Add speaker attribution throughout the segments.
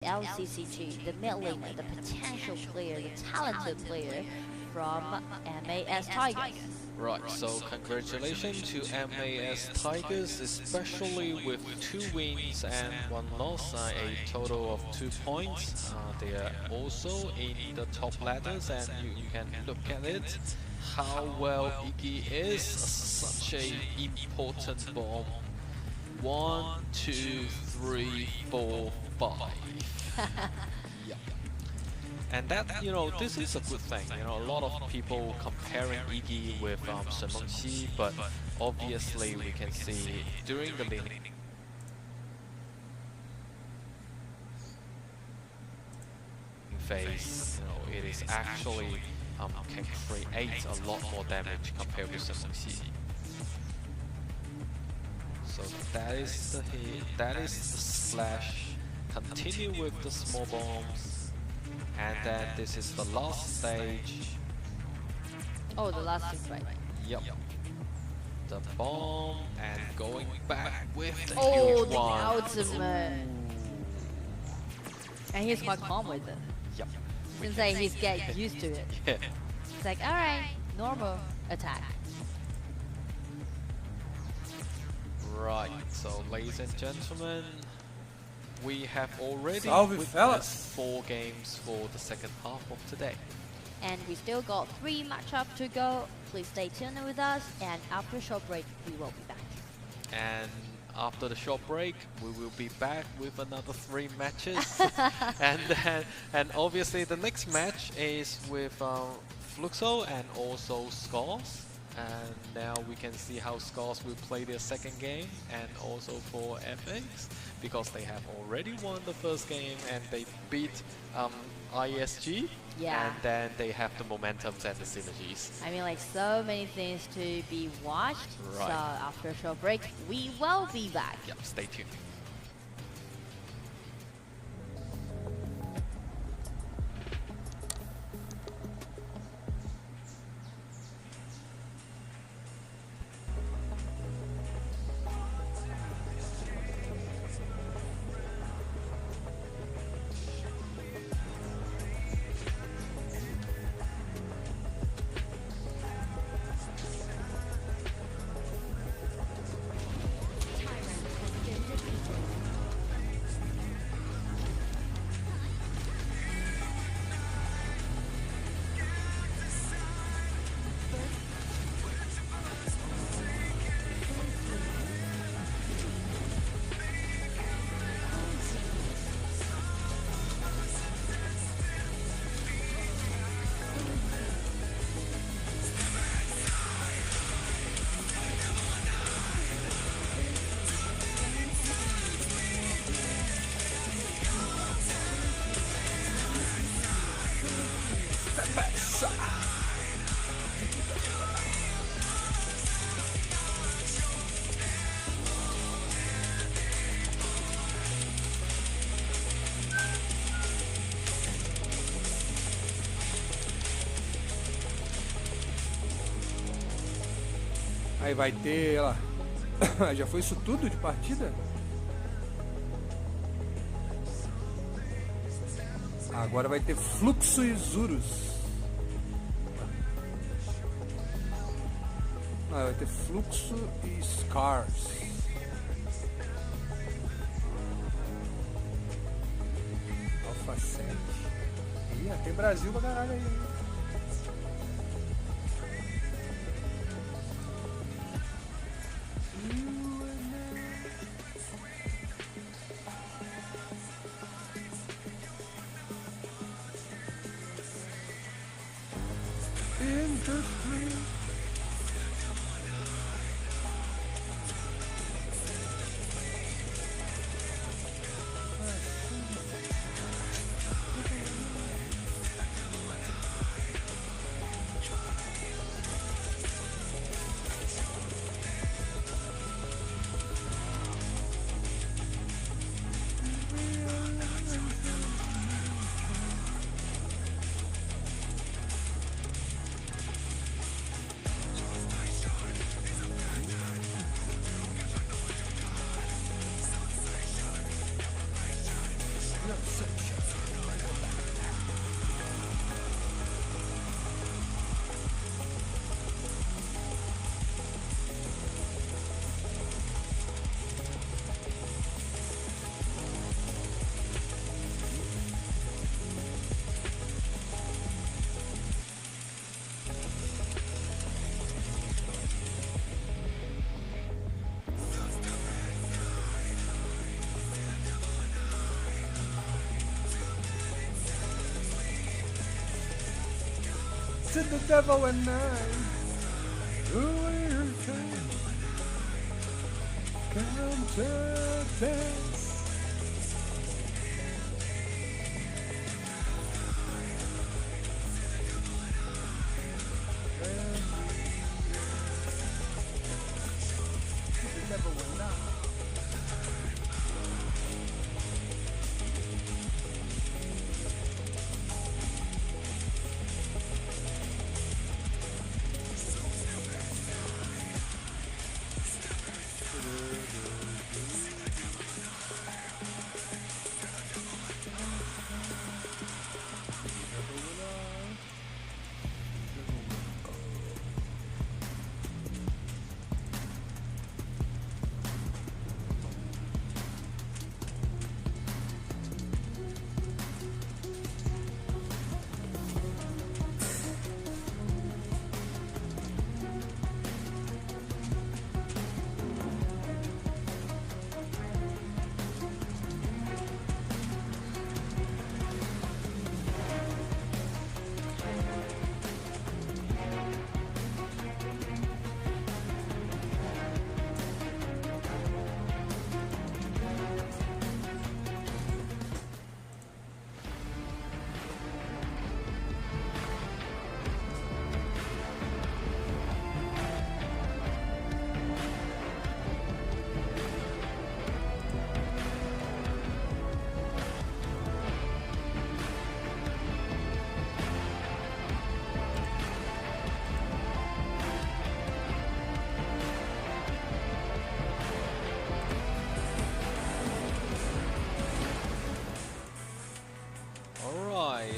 Speaker 1: LCCG, the mid laner, the potential player, the talented player from MAS Tigers.
Speaker 2: Right, so congratulations to MAS Tigers, especially with 2 wins and 1 loss, a total of 2 points. They are also in the top ladders, and you can look at it, how well Iggy is, such a important bomb. 1, 2, 3, 4, 5. Yeah. And that, this is a good thing. A lot of people comparing Iggy with Shimengxi, but obviously we can see during the laning phase, it is actually can create a lot more damage compared with Shimengxi. So that is the hit, that is the slash. Continue with the small bombs, and then this is the last stage.
Speaker 1: Oh, the last stage, right?
Speaker 2: Yep. The bomb and going back with the
Speaker 1: huge
Speaker 2: one.
Speaker 1: Ultimate. And he's quite calm with it.
Speaker 2: Yep.
Speaker 1: Seems like he's getting used to it.
Speaker 2: Yeah.
Speaker 1: It's like, alright, normal attack.
Speaker 2: Right, so ladies and gentlemen, we have already
Speaker 3: Salve
Speaker 2: witnessed 4 games for the second half of today.
Speaker 1: And we still got 3 matchups to go. Please stay tuned with us, and after a short break, we will be back.
Speaker 2: And after the short break, we will be back with another 3 matches. and obviously the next match is with Fluxo and also Scars. And now we can see how Scars will play their second game, and also for FX, because they have already won the first game and they beat ISG.
Speaker 1: Yeah.
Speaker 2: And then they have the momentums and the synergies.
Speaker 1: I mean, like, so many things to be watched.
Speaker 2: Right.
Speaker 1: So after a short break, we will be back.
Speaker 2: Yep, stay tuned.
Speaker 3: Aí vai ter lá. Já foi isso tudo de partida? Agora vai ter Fluxo e Zurus. Vai ter Fluxo e Scars. Alpha 7. Ih, tem Brasil pra caralho aí. to the devil and I. Counter dance. The devil and I.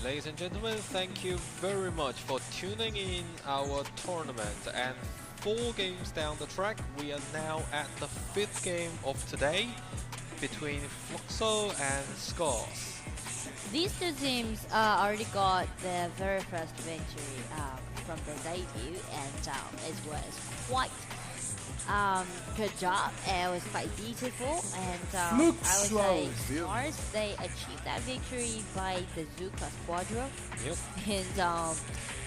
Speaker 2: Ladies and gentlemen, thank you very much for tuning in our tournament. And 4 games down the track, we are now at the 5th game of today between Fluxo and Scars.
Speaker 1: These two teams already got their very first victory from their debut, and it was quite good job. It was quite beautiful, and I would say Stars, they achieved that victory by the Zuka Squadron.
Speaker 2: Yep.
Speaker 1: And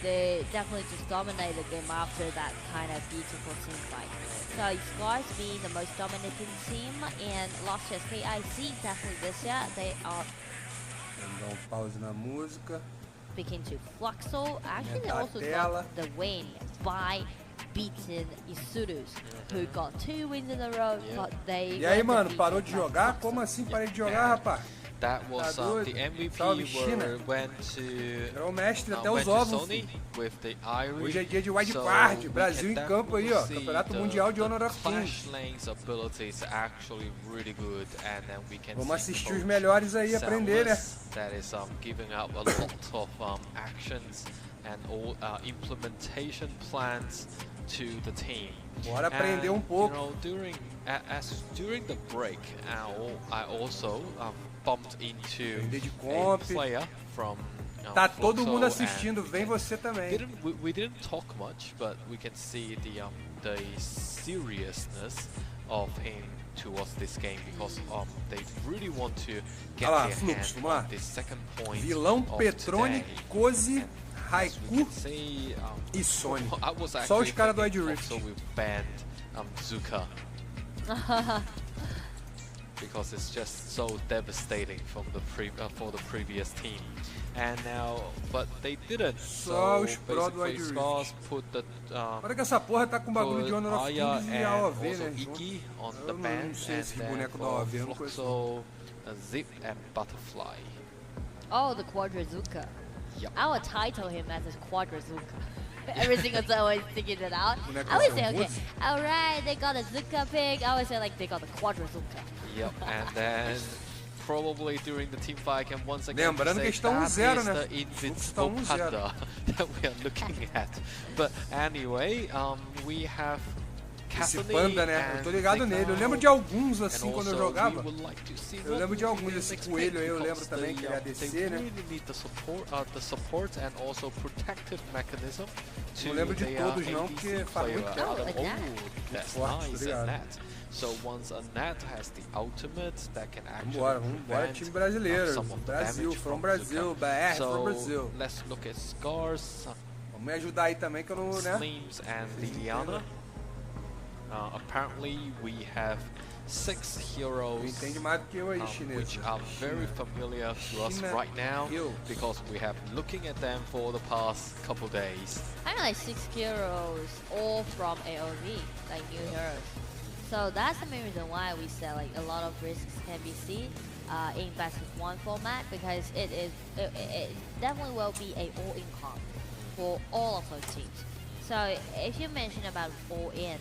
Speaker 1: they definitely just dominated the game after that kind of beautiful team fight. So Scars being the most dominating team, and last year's KIC definitely this year they are.
Speaker 3: Vamos dar pause na música.
Speaker 1: Speaking to Fluxo, actually they also got the win by beating Isurus, who got 2 wins in a row, but they...
Speaker 3: E aí, mano, parou de jogar? Como assim parei de jogar, rapaz?
Speaker 2: That was the MVP went to
Speaker 3: Virou mestre até os ovos.
Speaker 2: Sony with the Irish.
Speaker 3: Hoje é dia de wildcard, Brasil em campo aí, ó. Campeonato Mundial de Honor of Kings. Vamos assistir os melhores aí, aprender, né?
Speaker 2: That is giving up a lot of actions and all implementation plans to the team.
Speaker 3: Bora aprender pouco.
Speaker 2: You know, during the break, I also bumped into a player from
Speaker 3: Tá todo mundo assistindo, vem você também.
Speaker 2: We didn't talk much, but we can see the seriousness of him towards this game, because they really want to get their hands on this second point.
Speaker 3: Vilão, Petrone, Cozy, Haiku e Sony. Só os caras do Ed Rift.
Speaker 2: So we banned Zuka. Because it's just so devastating from the for the previous team, and now, but they didn't. So basically, Scars put the
Speaker 3: olha que essa porra tá com bagulho de Honor of Kings e AOV, né?
Speaker 2: Iggy on the band,
Speaker 3: não sei esse
Speaker 2: and
Speaker 3: boneco da
Speaker 2: then
Speaker 3: AOV, eu não
Speaker 2: Fluxo, Zip and Butterfly.
Speaker 1: Oh, the Quadrazuka.
Speaker 2: Yep.
Speaker 1: I would title him as a Quadrazuka. Every single time I was thinking it out. I would say, okay, alright, they got a Zuka pick. I would say, like, they got the Quadrazuka.
Speaker 2: Yep, and then probably during the team fight, and once again,
Speaker 3: lembrando que estão 1-0, né?
Speaker 2: The invincible panda that we are looking at. But anyway, we have
Speaker 3: esse panda, né? Eu tô ligado nele. Eu lembro de alguns assim quando eu jogava. Eu lembro de alguns, esse coelho aí eu lembro também que ele é ADC, né? Não lembro de todos não, porque faz muito tempo. Forte, tô ligado.
Speaker 2: So once a net has the ultimate that can actually
Speaker 3: vambora, time brasileiro. Brasil, from Brasil, BR from Brasil.
Speaker 2: Let's look at Scars.
Speaker 3: Me ajudar aí também que eu não, né?
Speaker 2: Slims and Liliana. Apparently we have 6 heroes
Speaker 3: Entende mais do que eu aí, chinês.
Speaker 2: which are very familiar to us right now because we have been looking at them for the past couple days.
Speaker 1: I mean, like 6 heroes, all from AOV, like new heroes. So that's the main reason why we said like a lot of risks can be seen in best of 1 format, because it definitely will be a all-in comp for all of those teams. So if you mention about all-in,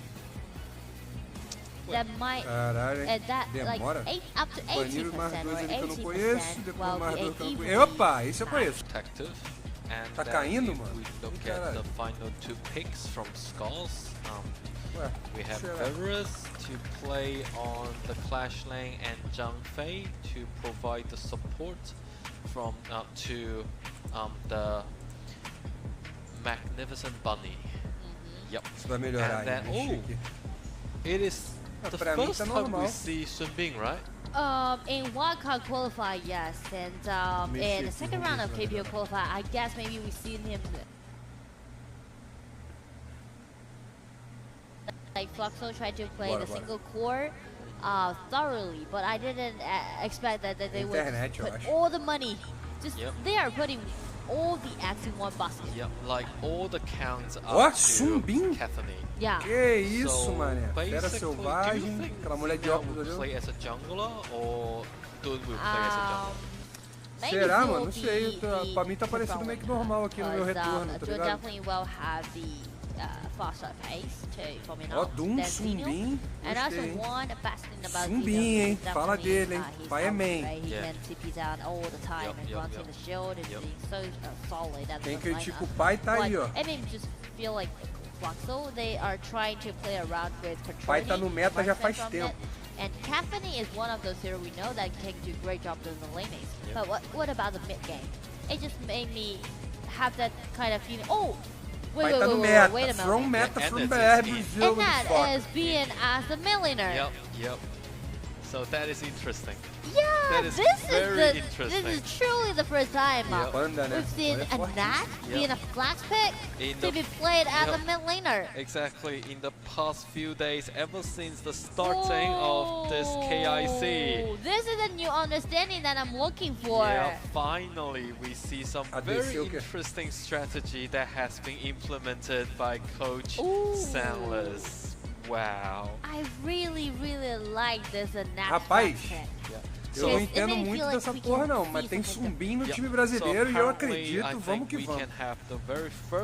Speaker 1: that might that like up to 80% or 80% will be a
Speaker 3: Opa, esse eu conheço.
Speaker 2: And
Speaker 3: tá caindo, mano?
Speaker 2: We look at the final 2 picks from Skulls. We have Everest to play on the Clash lane and Zhang Fei to provide the support from to the Magnificent Bunny. Yep. And then, it is the first time we see Sun Bing, right?
Speaker 1: In wildcard qualifier, yes, and in the second round of KPO qualifier, I guess maybe we've seen him. Like Fluxo tried to play the single core thoroughly, but I didn't expect that they would put all the money. Just they are putting all the eggs in one basket.
Speaker 2: Yep, like all the counts are to Cathany.
Speaker 1: Yeah.
Speaker 3: Que isso, mané. Fera selvagem, aquela mulher de óculos ali.
Speaker 2: Play as a jungler or Dude will play as a jungler?
Speaker 3: Será, mano? Não sei. Pra mim tá parecendo meio que normal aqui no meu retorno, tá ligado?
Speaker 1: Definitely will have the faster pace to for me now.
Speaker 3: Ó, Doom, Sumbin.
Speaker 1: And also one best thing about
Speaker 3: Sumbin, hein? Fala dele, hein? Pai é main.
Speaker 1: He can TP down all the time and runs in the shield and being so solid.
Speaker 3: Quem critica o pai tá aí, ó.
Speaker 1: I mean, just feel like Fluxo, they are trying to play around with controlling.
Speaker 3: Pai tá no meta já faz tempo.
Speaker 1: And Cathany is one of those heroes we know that can do great job doing the lane maze. But what about the mid game? It just made me have that kind of feeling. Oh, wait a minute.
Speaker 3: From meta, from BR, Brazil.
Speaker 1: And that is being as the millionaire.
Speaker 2: Yep. So that is interesting.
Speaker 1: Yeah,
Speaker 2: this
Speaker 1: is truly the first time we've seen a Nat being a flash pick to be played as a mid laner.
Speaker 2: Exactly, in the past few days, ever since the starting of this KIC.
Speaker 1: This is a new understanding that I'm looking for.
Speaker 2: Yeah, finally we see some very interesting strategy that has been implemented by Coach Sandless. Wow.
Speaker 1: I really like this Nat.
Speaker 3: Rapaz, eu não entendo muito dessa porra não, mas tem Sumbin no time brasileiro e eu acredito, vamos que vamos.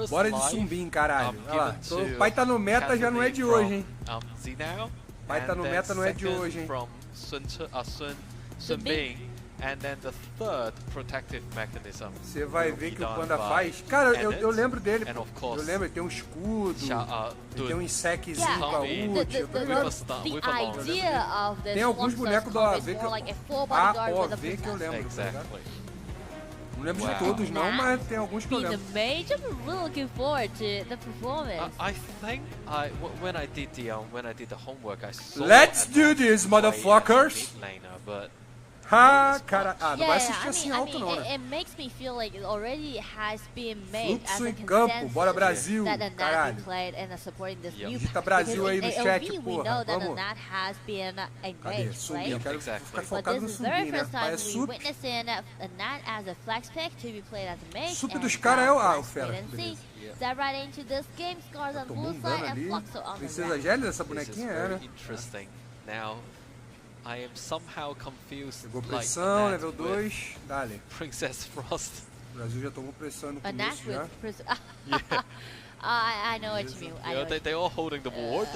Speaker 3: Bora de Sumbin, caralho. Olha lá, o pai tá no meta já não é de hoje, hein. Pai tá no meta não é de hoje, hein.
Speaker 2: Sumbin. And then the third protective mechanism.
Speaker 3: Você vai ver que o Panda faz. Cara, eu lembro dele. Eu lembro, ele tem um escudo, ele tem um insequezinho com a ult. Tem alguns bonecos do AOV que eu lembro. Não lembro de todos não, mas tem alguns que eu lembro.
Speaker 1: I'm really looking forward to the performance.
Speaker 2: I think when I did the homework, I saw.
Speaker 3: Let's do this, motherfuckers. Cara, não vai assistir assim alto não, né?
Speaker 1: It makes me feel like it already has been made as a
Speaker 3: campo, bora Brasil,
Speaker 1: caralho.
Speaker 3: Digita Brasil aí no chat, porra, vamos.
Speaker 1: Cadê?
Speaker 3: Sumbin, eu quero ficar focado no Sumbin, né? Pai é sup. Sup dos caras é o fera. Tô mundando ali. Princesa Gélida, essa bonequinha era.
Speaker 2: I am somehow confused.
Speaker 3: Pegou pressão, level 2, dale.
Speaker 2: Princess Frost.
Speaker 3: O Brasil já tomou pressão no começo já.
Speaker 1: I know what you mean.
Speaker 2: They all holding the ward,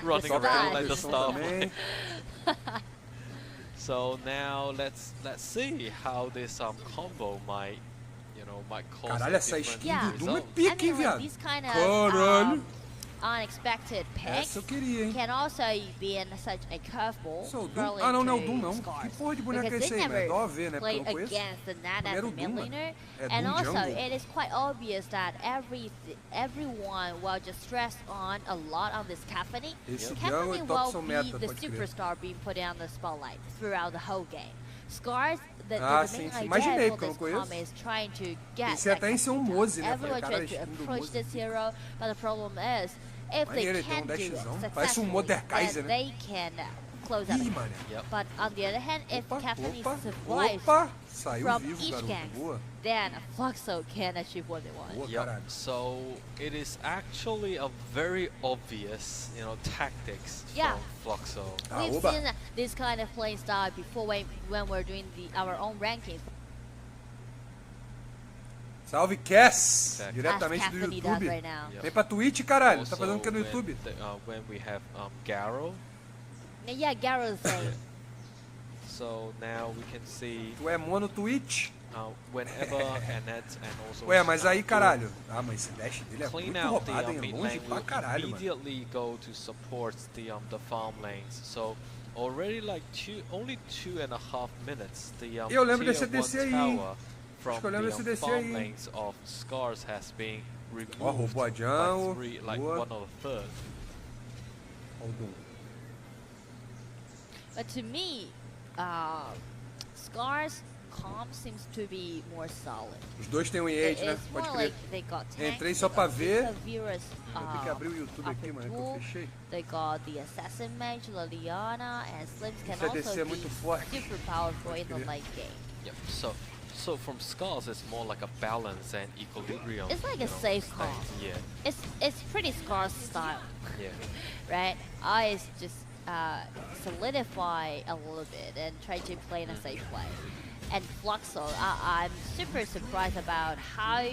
Speaker 2: running around like the stuff. So now let's see how this combo might cause.
Speaker 3: Caralho, essa skin do Doom é pique, hein, viado. Caralho.
Speaker 1: Unexpected picks can also be in such a curveball.
Speaker 3: Não, não é o Doom não. Que porra de boneco é esse aí, velho? Dó ver, né? Porque eu não conheço. Primeiro o Doom, mano.
Speaker 1: And also, it is quite obvious that everyone will just stress on a lot on this Cathany. Cathany will be the superstar being put on the spotlight throughout the whole game. Scars, the
Speaker 3: sim,
Speaker 1: main
Speaker 3: sim.
Speaker 1: idea
Speaker 3: Imaginei,
Speaker 1: for
Speaker 3: porque eu
Speaker 1: this
Speaker 3: não conheço.
Speaker 1: comic is trying to get
Speaker 3: Pensei até em ser um Mose, né?
Speaker 1: everyone
Speaker 3: Falei, cara,
Speaker 1: trying to
Speaker 3: estilo do
Speaker 1: approach
Speaker 3: Mose.
Speaker 1: this hero, but the problem is, if they
Speaker 3: Maneiro, ele tem
Speaker 1: can do it
Speaker 3: dashzão. Parece
Speaker 1: successfully,
Speaker 3: Mordekaiser,
Speaker 1: then
Speaker 3: né?
Speaker 1: they can close
Speaker 3: Ih,
Speaker 1: out.
Speaker 3: mano.
Speaker 1: But on the other hand, if Captain survives
Speaker 3: Saiu
Speaker 1: from
Speaker 3: vivo,
Speaker 1: each
Speaker 3: garoto.
Speaker 1: gang,
Speaker 3: Boa.
Speaker 1: then Fluxo can achieve what they want.
Speaker 3: Boa,
Speaker 2: Yep.
Speaker 3: caralho.
Speaker 2: So it is actually a very obvious, tactics
Speaker 1: Yeah.
Speaker 2: from Fluxo.
Speaker 1: We've
Speaker 3: Oba.
Speaker 1: seen this kind of playing style before when we're doing our own rankings.
Speaker 3: Salve, Cass!
Speaker 2: As
Speaker 3: Diretamente do
Speaker 1: Cassidy does
Speaker 3: YouTube.
Speaker 1: right now.
Speaker 2: Yep.
Speaker 3: Vem pra Twitch, caralho. Tá
Speaker 2: Also,
Speaker 3: fazendo o que no YouTube?
Speaker 2: when we have Garo,
Speaker 1: Yeah, Garrow's saying.
Speaker 2: so now we can see
Speaker 3: Tu é mono Twitch?
Speaker 2: whenever Annette and also
Speaker 3: Ué, mas aí,
Speaker 2: Stu
Speaker 3: caralho. Ah, mas esse dash dele é
Speaker 2: clean
Speaker 3: muito
Speaker 2: out the
Speaker 3: roubado, hein?
Speaker 2: mid
Speaker 3: Longe
Speaker 2: lane
Speaker 3: pra
Speaker 2: will
Speaker 3: caralho, mano.
Speaker 2: immediately go to support the farm lanes. So already like only 2.5 minutes. The
Speaker 3: Eu lembro
Speaker 2: tier
Speaker 3: desse
Speaker 2: 1
Speaker 3: DC aí.
Speaker 2: tower from
Speaker 3: Acho que eu lembro desse
Speaker 2: the
Speaker 3: DC
Speaker 2: farm
Speaker 3: aí.
Speaker 2: lanes of Scars has been removed
Speaker 3: Ó, roubou a
Speaker 2: by
Speaker 3: jungle.
Speaker 2: 3, like
Speaker 3: Boa.
Speaker 2: 1/3.
Speaker 3: Ó o Doom.
Speaker 1: But to me, Scars comp seems to be more solid.
Speaker 3: Os dois têm um E8, né?
Speaker 1: It's
Speaker 3: Pode
Speaker 1: more
Speaker 3: crer.
Speaker 1: like they got tanks,
Speaker 3: Entrei
Speaker 1: they
Speaker 3: só pra
Speaker 1: got
Speaker 3: ver.
Speaker 1: Severus,
Speaker 3: Eu tenho que abrir o YouTube aqui, mano, que eu
Speaker 1: Abdul,
Speaker 3: fechei.
Speaker 1: They got the Assassin Mage, Liliana, and Slims can
Speaker 3: Esse ADC
Speaker 1: also
Speaker 3: é
Speaker 1: be
Speaker 3: muito forte.
Speaker 1: super powerful in the
Speaker 3: crer.
Speaker 1: late game.
Speaker 2: Yep. So from Scars, it's more like a balance and equilibrium.
Speaker 1: It's like a
Speaker 2: you know,
Speaker 1: safe
Speaker 2: state.
Speaker 1: comp.
Speaker 2: Yeah.
Speaker 1: It's pretty Scars style,
Speaker 2: Yeah.
Speaker 1: right? I just solidify a little bit and try to play in a safe way. And Fluxo, I'm super surprised about how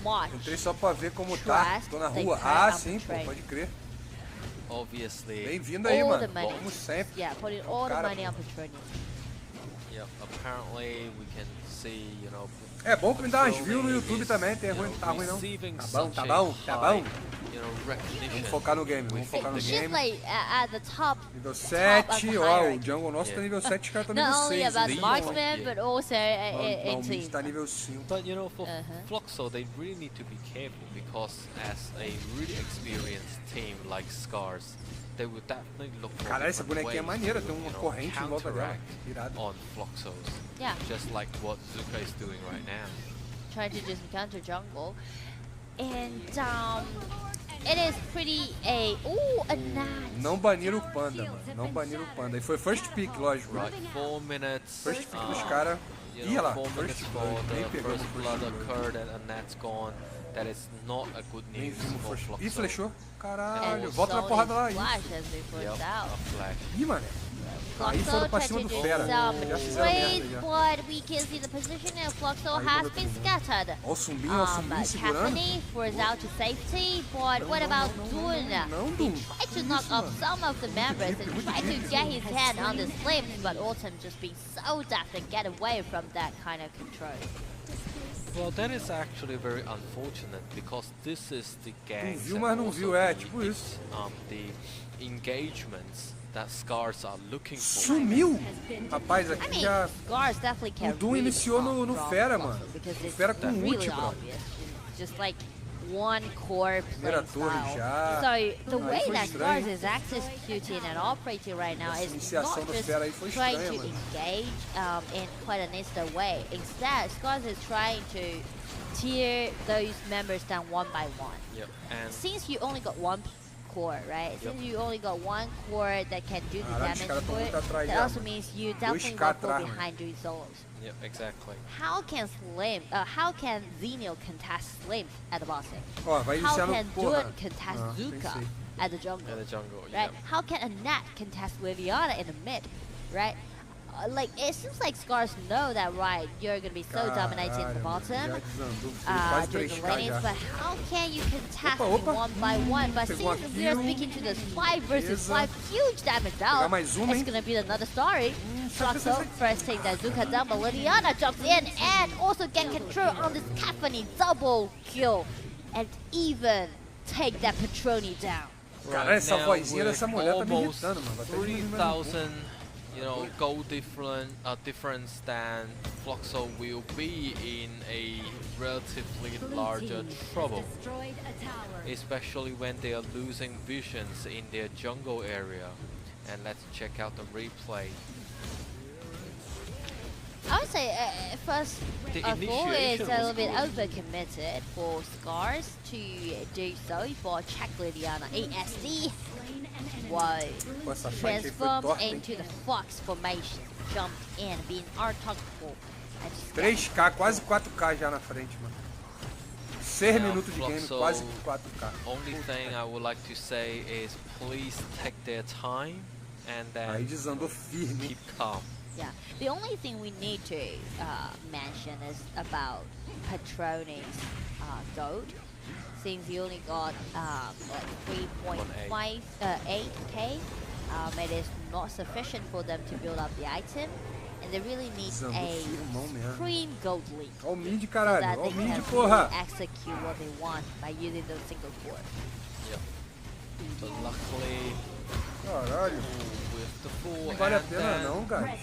Speaker 1: much
Speaker 3: Entrei só pra ver como tá. Tô na rua. Ah, sim, pô, pode crer.
Speaker 2: Obviously.
Speaker 3: Bem-vindo aí,
Speaker 1: all the
Speaker 3: mano.
Speaker 1: money.
Speaker 3: Como sempre.
Speaker 1: Yeah, putting all the
Speaker 3: Cara,
Speaker 1: money
Speaker 3: pô.
Speaker 1: on Petronium.
Speaker 2: Yep. Apparently, we can see,
Speaker 3: É bom que me dá umas views no YouTube também, tem ruim, tá ruim não. Tá bom, tá bom, tá bom. Vamos focar no game, vamos focar no
Speaker 1: She's
Speaker 3: game.
Speaker 1: like at the top.
Speaker 3: Nível
Speaker 1: top
Speaker 3: 7,
Speaker 1: of the
Speaker 3: ó, o
Speaker 1: hierarchy.
Speaker 3: jungle nosso tá nível 7, os caras tá nível
Speaker 1: Not only
Speaker 3: 6.
Speaker 1: about
Speaker 2: Lee.
Speaker 1: marksman,
Speaker 2: Yeah.
Speaker 1: but also
Speaker 3: Não,
Speaker 1: in
Speaker 3: o mid
Speaker 1: team.
Speaker 3: tá nível 5.
Speaker 2: But for Fluxo, they really need to be careful because as a really experienced team like Scars, they would definitely look for
Speaker 3: Caralho, essa
Speaker 2: different
Speaker 3: bonequinha é
Speaker 2: ways
Speaker 3: maneira,
Speaker 2: to,
Speaker 3: tem uma corrente em volta dela.
Speaker 2: counteract
Speaker 3: Irado.
Speaker 2: on Fluxos,
Speaker 1: Yeah,
Speaker 2: just like what Zuka is doing right now.
Speaker 1: trying to just counter jungle, and it is pretty a nice.
Speaker 3: Não baniram o panda, mano. Não baniram o panda. E foi first pick, lógico.
Speaker 2: Right, 4 minutes.
Speaker 3: First pick dos caras. Ih, olha lá.
Speaker 2: 4 minutes
Speaker 3: First
Speaker 2: for
Speaker 3: blood. Nem
Speaker 2: the
Speaker 3: pegou
Speaker 2: first
Speaker 3: no
Speaker 2: blood
Speaker 3: first blood.
Speaker 2: occurred and Annette's gone. That is not a good
Speaker 3: Nem
Speaker 2: news
Speaker 3: vimos
Speaker 2: for
Speaker 3: first.
Speaker 2: Fluxo.
Speaker 3: Ih, flechou. Caralho.
Speaker 1: And
Speaker 3: Volta na porrada lá.
Speaker 1: Flash
Speaker 3: Ih,
Speaker 1: has been
Speaker 2: Yep,
Speaker 1: pushed out.
Speaker 2: a flash.
Speaker 3: Ih, mano. Aí foram pra cima do fera. Já fizeram
Speaker 1: Trade,
Speaker 3: merda já.
Speaker 1: but we can see the position and Fluxo
Speaker 3: Aí
Speaker 1: has
Speaker 3: vou
Speaker 1: been
Speaker 3: ver.
Speaker 1: scattered.
Speaker 3: Ó o Sumbinho segurando.
Speaker 1: Cassidy forced out to safety, but what about Duna?
Speaker 3: Não,
Speaker 1: He
Speaker 3: Duna.
Speaker 1: tried to knock off some of the members and tried to get his hand on the slims, but Autumn just being so deft and get away from that kind of control.
Speaker 2: Well, that is actually very unfortunate because this is the gangs
Speaker 3: viu,
Speaker 2: and
Speaker 3: mas não
Speaker 2: also
Speaker 3: viu, é, tipo isso.
Speaker 2: the engagements that Scars are looking for.
Speaker 3: Sumiu! Rapaz,
Speaker 1: I
Speaker 3: aqui
Speaker 1: mean,
Speaker 3: já.
Speaker 1: Scars definitely can
Speaker 3: O Doom
Speaker 1: read
Speaker 3: iniciou no
Speaker 1: from
Speaker 3: Fera,
Speaker 1: Fluxo
Speaker 3: mano.
Speaker 1: because
Speaker 3: O
Speaker 1: it's
Speaker 3: Fera com
Speaker 1: really
Speaker 3: ult, bro.
Speaker 1: obvious. It's just like one core
Speaker 3: Primeira
Speaker 1: play
Speaker 3: torre
Speaker 1: style.
Speaker 3: já.
Speaker 1: So the
Speaker 3: Aí
Speaker 1: way
Speaker 3: foi
Speaker 1: that
Speaker 3: estranho.
Speaker 1: Scars is executing and operating right now
Speaker 3: Essa
Speaker 1: is
Speaker 3: iniciação
Speaker 1: not
Speaker 3: do
Speaker 1: just
Speaker 3: Fera aí foi
Speaker 1: trying
Speaker 3: estranha,
Speaker 1: to
Speaker 3: mano.
Speaker 1: engage in quite an instant way. Instead, Scars is trying to tear those members down one by one.
Speaker 2: Yep, and
Speaker 1: Since you only got one core, right?
Speaker 2: Yep.
Speaker 1: Since you only got one core that can do the
Speaker 3: Caralho, os
Speaker 1: damage
Speaker 3: caras tão
Speaker 1: for it,
Speaker 3: muito atrás
Speaker 1: that
Speaker 3: já,
Speaker 1: also
Speaker 3: mano.
Speaker 1: means you
Speaker 3: 2K
Speaker 1: definitely will fall
Speaker 3: atrás, mano.
Speaker 1: behind doing solos.
Speaker 2: yep, exactly.
Speaker 1: How can how can Xenio contest Slim at the bottom?
Speaker 3: Ó, vai
Speaker 1: How
Speaker 3: iniciar no
Speaker 1: can
Speaker 3: porra.
Speaker 1: Dun contest
Speaker 3: Ah,
Speaker 1: Zuka
Speaker 3: pensei.
Speaker 1: at the jungle?
Speaker 2: In the jungle,
Speaker 1: Right?
Speaker 2: yep.
Speaker 1: How can a Nat contest Liliana in the mid? Right? Like it seems like Scars know that, right? You're gonna be so dominating in the
Speaker 3: Caralho, mano,
Speaker 1: bottom.
Speaker 3: já desandou. Foi quase
Speaker 1: During the
Speaker 3: 3K
Speaker 1: lanes,
Speaker 3: já.
Speaker 1: but how can you contest
Speaker 3: Opa, opa.
Speaker 1: me one by one? But
Speaker 3: Pegou
Speaker 1: since
Speaker 3: a
Speaker 1: we are
Speaker 3: kill.
Speaker 1: speaking to this 5 versus
Speaker 3: Beleza.
Speaker 1: 5 huge damage
Speaker 3: Pegar
Speaker 1: out,
Speaker 3: mais uma,
Speaker 1: it's
Speaker 3: hein?
Speaker 1: gonna be another story.
Speaker 3: sai,
Speaker 1: Fluxo
Speaker 3: sai.
Speaker 1: first take that Zuka down, but Liliana jumps in and also get control on this Caffeine double kill and even take that Petroni down.
Speaker 3: Cara, essa
Speaker 2: now
Speaker 3: vozinha
Speaker 2: with
Speaker 3: dessa mulher tá me
Speaker 2: almost
Speaker 3: irritando, mano. Vai até diminuir meu
Speaker 2: 3,000, goal difference than Fluxo will be in a relatively larger trouble, especially when they are losing visions in their jungle area. And let's check out the replay.
Speaker 1: I would say first of all, it's a little bit overcommitted for Scars to do so for check Lydiana ASD. Whoa. Transformed into the Fox formation, jumped in, being untouchable.
Speaker 3: 3K, quase 4K já na frente, mano. 6 minutos de game, quase 4K.
Speaker 2: Only thing I would like to say is please take their time and then
Speaker 3: aí desandou firme.
Speaker 2: Keep calm.
Speaker 1: Yeah, the only thing we need to mention is about Patroni's gold. Since he only got like 3.8k, it is not sufficient for them to build up the item, and they really need a supreme gold league
Speaker 3: so that
Speaker 1: they can
Speaker 3: porra.
Speaker 1: execute what they want by using those single cores.
Speaker 2: Yeah. But luckily, with the full
Speaker 3: não vale a pena não, cara.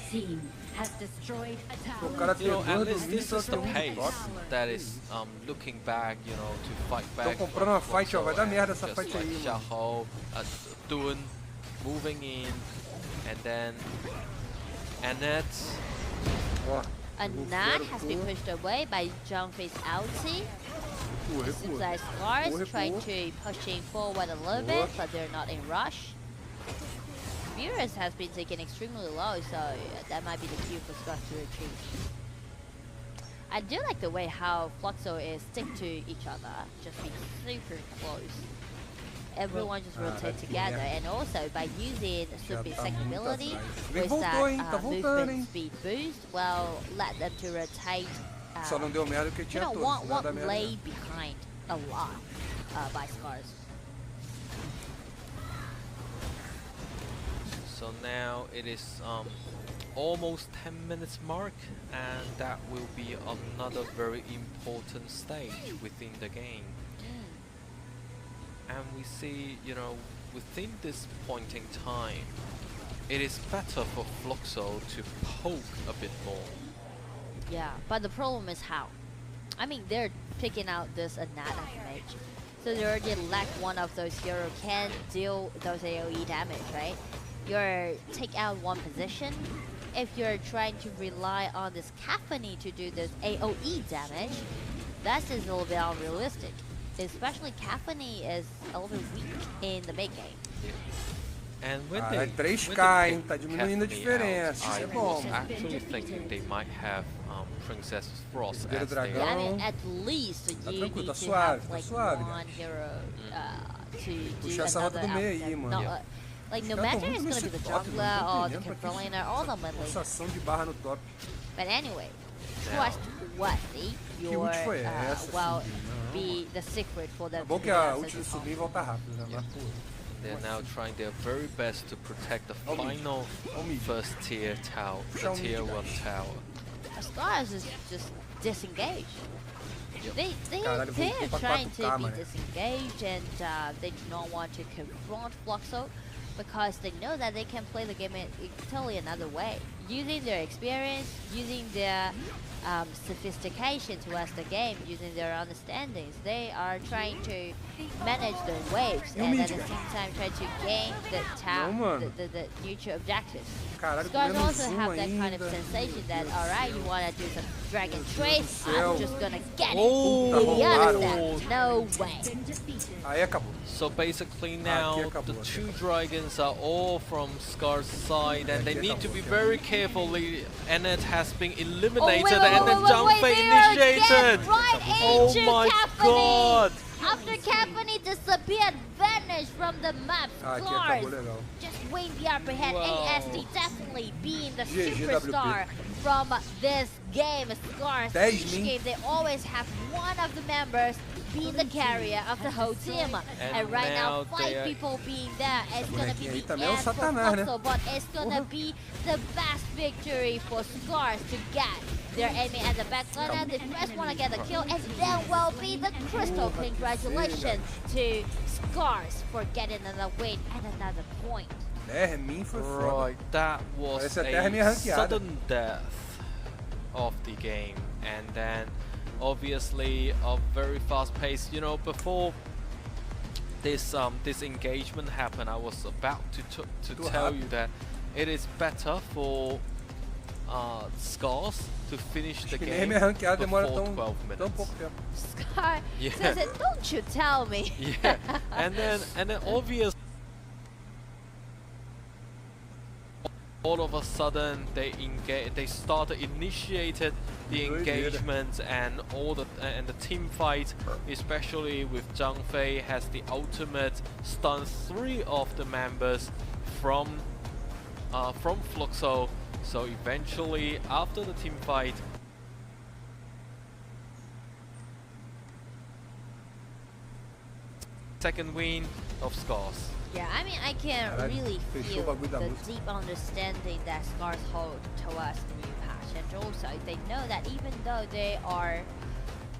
Speaker 3: O cara tem
Speaker 2: this is the pace that is looking back, you know, to fight back.
Speaker 3: Tô comprando uma fight, ó, vai dar merda essa fight aí,
Speaker 2: mano. Dun, moving in, and then Annette.
Speaker 1: Annette has been pushed away by Jumpface ulti. Seems like Scars trying to pushing forward a little bit, but they're not in rush. Virus has been taken extremely low, so that might be the cue for Scars to retreat. I do like the way how Fluxo is stick to each other, just being super close. Everyone just rotate together, and also by using super second ability with that movement speed boost, well, let them to rotate. You know, won't lay behind a lot by Scars.
Speaker 2: So now it is almost 10 minutes mark, and that will be another very important stage within the game. And we see, you know, within this point in time, it is better for Fluxo to poke a bit more.
Speaker 1: Yeah, but the problem is how. I mean, they're picking out this Annette mage, so they already lack one of those heroes can deal those AoE damage, right? You're take out one position. If you're trying to rely on this Caphany to do this AoE damage, that's just a little bit unrealistic. Especially Caphany is a little bit weak in the mid game.
Speaker 2: Yeah. And when they
Speaker 3: 3K, hein? Tá diminuindo a diferença. Isso é bom.
Speaker 2: I was actually thinking they might have Princess Frost as
Speaker 3: their...
Speaker 1: Yeah, I mean, at least you need to have like one hero to do another outfit. Like, no matter it's gonna be the jungler or the control laner or the mid lane. But anyway, trustworthy, your well, be the secret for them to
Speaker 2: They're now trying their very best to protect the final first tier tower, the tier 1 tower.
Speaker 1: Scars is just disengaged. They're trying to be disengaged, and they do not want to confront Fluxo, because they know that they can play the game in totally another way. Using their experience, using their sophistication towards the game, using their understandings, they are trying to manage the waves and at the same time try to gain the neutral objectives. Scars also have that kind of sensation that, alright, you want to do some dragon trace, I'm just gonna get it. You understand? No way.
Speaker 2: So basically now the 2 dragons are all from Scar's side, and they need to be very careful. Annette has been eliminated and then Jumpface initiated. Oh my god!
Speaker 1: After Caphany disappeared, vanished from the map, Scars just win the upper hand. ASD definitely being the superstar from this game. Scars, each game they always have one of the members being the carrier of the whole team. And right now 5 people being there, it's gonna be the end for Fluxo, but it's gonna be the best victory for Scars to get. They're aiming at the back corner, they first want to get the kill, and then will be the crystal. Congratulations to Scars for getting another win and another point.
Speaker 2: Right, that was a sudden death of the game, and then obviously a very fast pace. You know, before this engagement happened, I was about to tell you that it is better for scores to finish the
Speaker 3: Nem
Speaker 2: game
Speaker 3: minha ranqueada demora
Speaker 2: before
Speaker 3: tão
Speaker 2: 12 minutes.
Speaker 3: pouco tempo.
Speaker 1: Scar
Speaker 2: Yeah.
Speaker 1: says it, don't you tell me.
Speaker 2: Yeah, and then obviously all of a sudden they initiated the engagement and the team fight, especially with Zhang Fei has the ultimate stun 3 of the members from Fluxo. So eventually after the team fight, second win of Scars.
Speaker 1: Yeah, I mean, I can really feel the deep understanding that Scars hold towards the new patch, and also they know that even though they are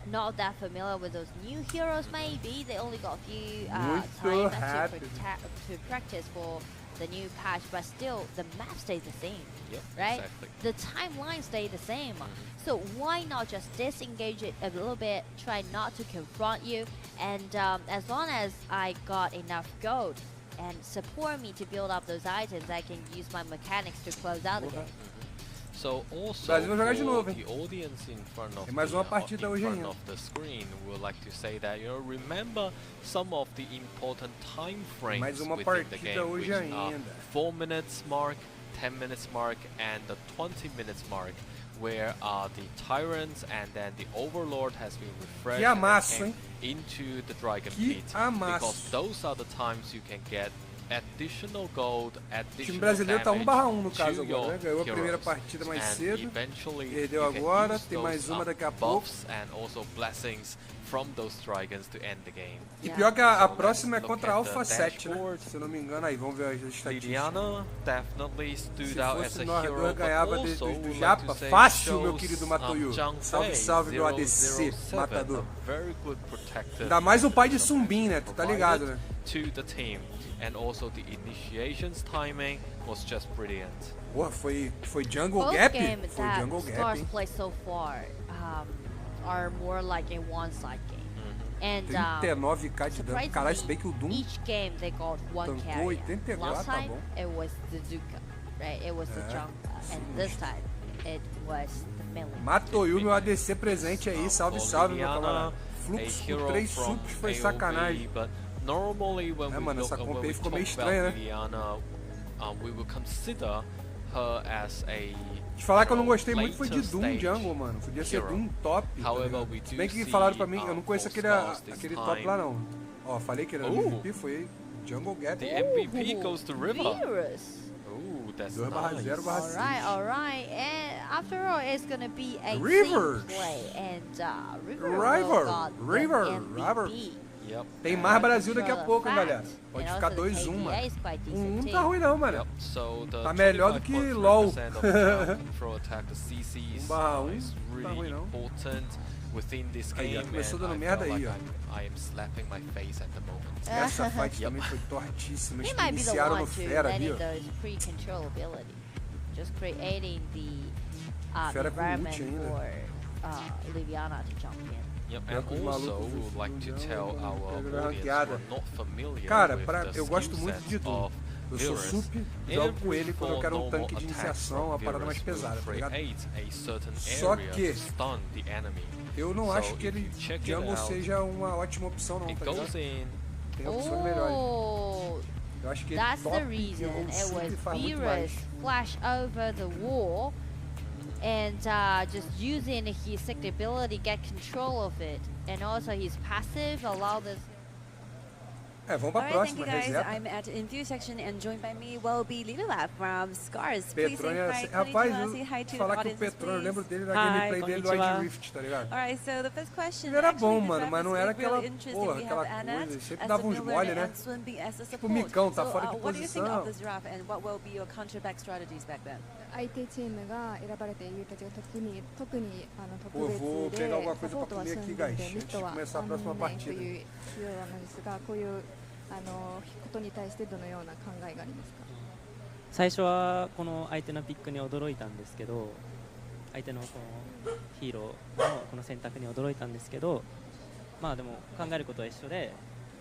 Speaker 1: not that familiar with those new heroes, maybe they only got a few time to practice for the new patch, but still the map stays the same, right?
Speaker 2: Exactly.
Speaker 1: The timeline stays the same. So why not just disengage it a little bit, try not to confront you, and as long as I got enough gold and support me to build up those items, I can use my mechanics to close out the game.
Speaker 2: So also
Speaker 3: Brasil vai jogar de novo,
Speaker 2: for
Speaker 3: hein?
Speaker 2: the audience in front of
Speaker 3: Tem mais uma partida hoje ainda.
Speaker 2: the screen, we would like to say that remember some of the important time frames
Speaker 3: Mais uma
Speaker 2: within the
Speaker 3: partida
Speaker 2: game,
Speaker 3: hoje
Speaker 2: which
Speaker 3: ainda.
Speaker 2: 4 minutes mark, 10 minutes mark, and the 20 minutes mark, where the tyrants and then the overlord has been refreshed and came into the dragon pit, because those are the times you can get additional gold,
Speaker 3: o time brasileiro tá 1/1 no caso agora, né? Ganhou a primeira partida mais cedo, perdeu agora, tem mais uma daqui a pouco.
Speaker 2: And also blessings from those dragons to end the game.
Speaker 3: E pior que a próxima é contra a Alpha 7, né? Se eu não me engano, aí vamos ver as estatísticas.
Speaker 2: Liliana definitely stood out as a
Speaker 3: nós
Speaker 2: hero,
Speaker 3: dois ganhava
Speaker 2: but also
Speaker 3: do Japa, fácil, meu querido Matoyu. Salve, salve, meu ADC, matador. Ainda mais o pai de Sumbin, né? Tu tá ligado, né?
Speaker 2: To the team. And also the initiation's timing was just brilliant.
Speaker 3: Porra, foi Jungle Gap? Foi Jungle Gap,
Speaker 1: Scars play so far are more like a one-side game. And
Speaker 3: 39k de dano. Caralho, se bem que o Doom
Speaker 1: each game they got one
Speaker 3: tancou
Speaker 1: carrier.
Speaker 3: 84,
Speaker 1: Last
Speaker 3: tá
Speaker 1: time
Speaker 3: bom.
Speaker 1: it was the Zuka, right? It was the jungle, and this time it was the melee.
Speaker 3: Matoyu, meu ADC presente aí, salve, salve, meu camarada. Fluxo com 3 supers foi sacanagem. Mano, essa comp aí ficou meio estranha, né? Te falar que eu não gostei muito foi de Doom Jungle, mano. Podia ser Doom top. Se bem que falaram pra mim, eu não conheço aquele top lá não. Ó, falei que era MVP, foi Jungle Gap.
Speaker 2: The MVP goes to River.
Speaker 1: Ooh,
Speaker 2: that's
Speaker 3: 2/0/6.
Speaker 1: Alright. And after all, it's gonna be a
Speaker 3: River.
Speaker 1: team play, and River got the MVP.
Speaker 2: Yep.
Speaker 3: Tem mais Brasil daqui a pouco, hein, galera. Pode ficar 2-1, mano. 1 não tá ruim não, mano. Tá melhor do que LOL. 1/1 não tá ruim não. Aí, já começou dando merda aí, ó. Essa fight também foi tortíssima. Eles iniciaram no Fera ali, ó.
Speaker 1: Just creating the
Speaker 3: Fera com
Speaker 1: environment
Speaker 3: ult ainda.
Speaker 1: for Liliana to jump in.
Speaker 2: Yep, and also we would like to tell our audience who are not familiar
Speaker 3: Cara,
Speaker 2: with the
Speaker 3: eu gosto
Speaker 2: skill
Speaker 3: muito de
Speaker 2: set
Speaker 3: Doom.
Speaker 2: of
Speaker 3: Eu sou sup, jogo com ele quando eu quero um tanque de iniciação, uma parada mais pesada, tá ligado? Só que eu não acho que ele jungle seja uma ótima opção não, tá ligado? Tem opções melhores. Eu acho que ele
Speaker 1: That's
Speaker 3: top
Speaker 1: the reason
Speaker 3: ou
Speaker 1: it
Speaker 3: sup
Speaker 1: was
Speaker 3: faz muito mais.
Speaker 1: Beerus flash over the wall and just using his second ability get control of it, and also his passive allow this.
Speaker 3: Vamos pra próxima, reseta.
Speaker 4: I'm at the intersection and joined by me will be Lila from Scars.
Speaker 3: Petrônio, rapaz, falar que o Petrônio, eu lembro dele na gameplay dele do Age Rift, tá ligado?
Speaker 4: Alright, so the first question.
Speaker 3: Ele era bom, mano, mas não era aquela porra, aquela coisa, sempre dava uns mole, né? Tipo o Micão, tá fora de posição.
Speaker 4: What do you think of this draft and what will be your counterback strategies back then?
Speaker 5: 相手チームが選ばれている人たちが特に特
Speaker 3: Pô, vou
Speaker 5: 別
Speaker 3: pegar
Speaker 5: で
Speaker 3: alguma
Speaker 5: サ
Speaker 3: coisa
Speaker 5: ポー
Speaker 3: pra
Speaker 5: トは
Speaker 3: comer
Speaker 5: 済ん
Speaker 3: aqui,
Speaker 5: でい
Speaker 3: guys,
Speaker 5: てミ
Speaker 3: antes
Speaker 5: ッ
Speaker 3: de
Speaker 5: トは
Speaker 3: começar a próxima
Speaker 5: ないと
Speaker 3: partida.
Speaker 5: いう仕様なんですが、こういうことに対してどのような考えがありますか？
Speaker 6: 最初はこの相手のピックに驚いたんですけど、相手のこのヒーローのこの選択に驚いたんですけど、まあでも考えることは一緒で、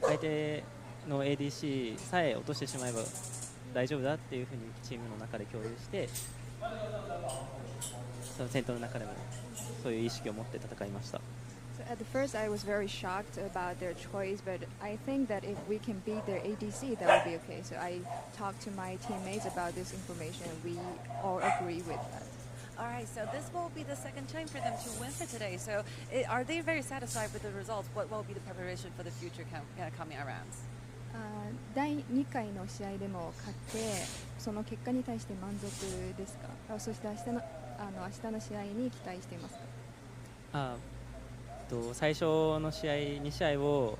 Speaker 6: 相手の ADC さえ落としてしまえば大丈夫だっていうふうにチームの中で共有して、その戦闘の中でもそういう意識を持って戦いました。
Speaker 5: So at the first, I was very shocked about their choice, but I think that if we can beat their ADC, that would be okay. So I talked to my teammates about this information, and we all agree with that.
Speaker 4: All right, so this will be the second time for them to win for today. So are they very satisfied with the results? What will be the preparation for the future coming rounds?
Speaker 5: 第2回の試合でも勝ってその結果に対して満足ですか？そして明日の試合に期待していますか？
Speaker 6: 最初の試合2試合を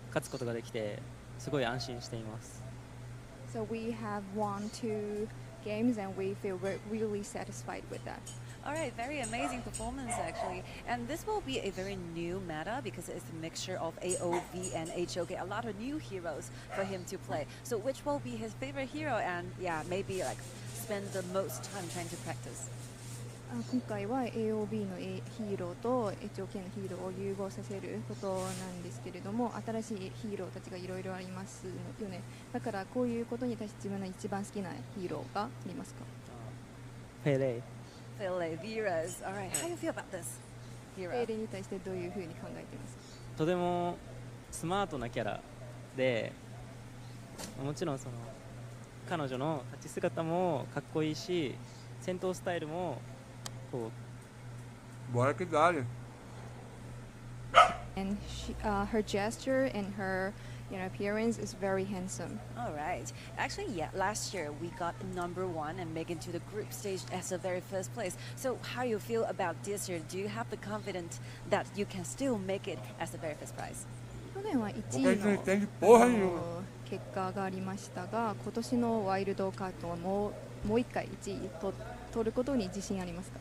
Speaker 6: 勝つことができてすごい安心しています。
Speaker 5: So we have won 2 games and we feel really satisfied with that.
Speaker 4: All right, very amazing performance actually. And this will be a very new meta because it's a mixture of AOV and HOK. A lot of new heroes for him to play. So which will be his favorite hero and maybe like spend the most time trying to practice?
Speaker 5: 今回は AOB のヒーローと HOK のヒーローを融合させることなんですけれども、新しいヒーローたちがいろいろありますよね。だからこういうことに対して自分の一番好きなヒーローがありますか？
Speaker 6: ペレイ。
Speaker 4: Pele, Viras. All right, how do you feel about this hero?
Speaker 5: ペレに対してどういうふうに考えていますか？
Speaker 6: とてもスマートなキャラで、もちろんその彼女の立ち姿もかっこいいし、戦闘スタイルもこう。
Speaker 3: Bora que dá,
Speaker 5: And her gesture and her appearance is very handsome.
Speaker 4: All right. Actually, last year we got #1 and make it to the group stage as the very first place. So how do you feel about this year? Do you have the confidence that you can still make it as the very first prize?
Speaker 5: 去年は1位の結果がありましたが、今年のワイルドカードはもう1回1位取ることに自信ありますか？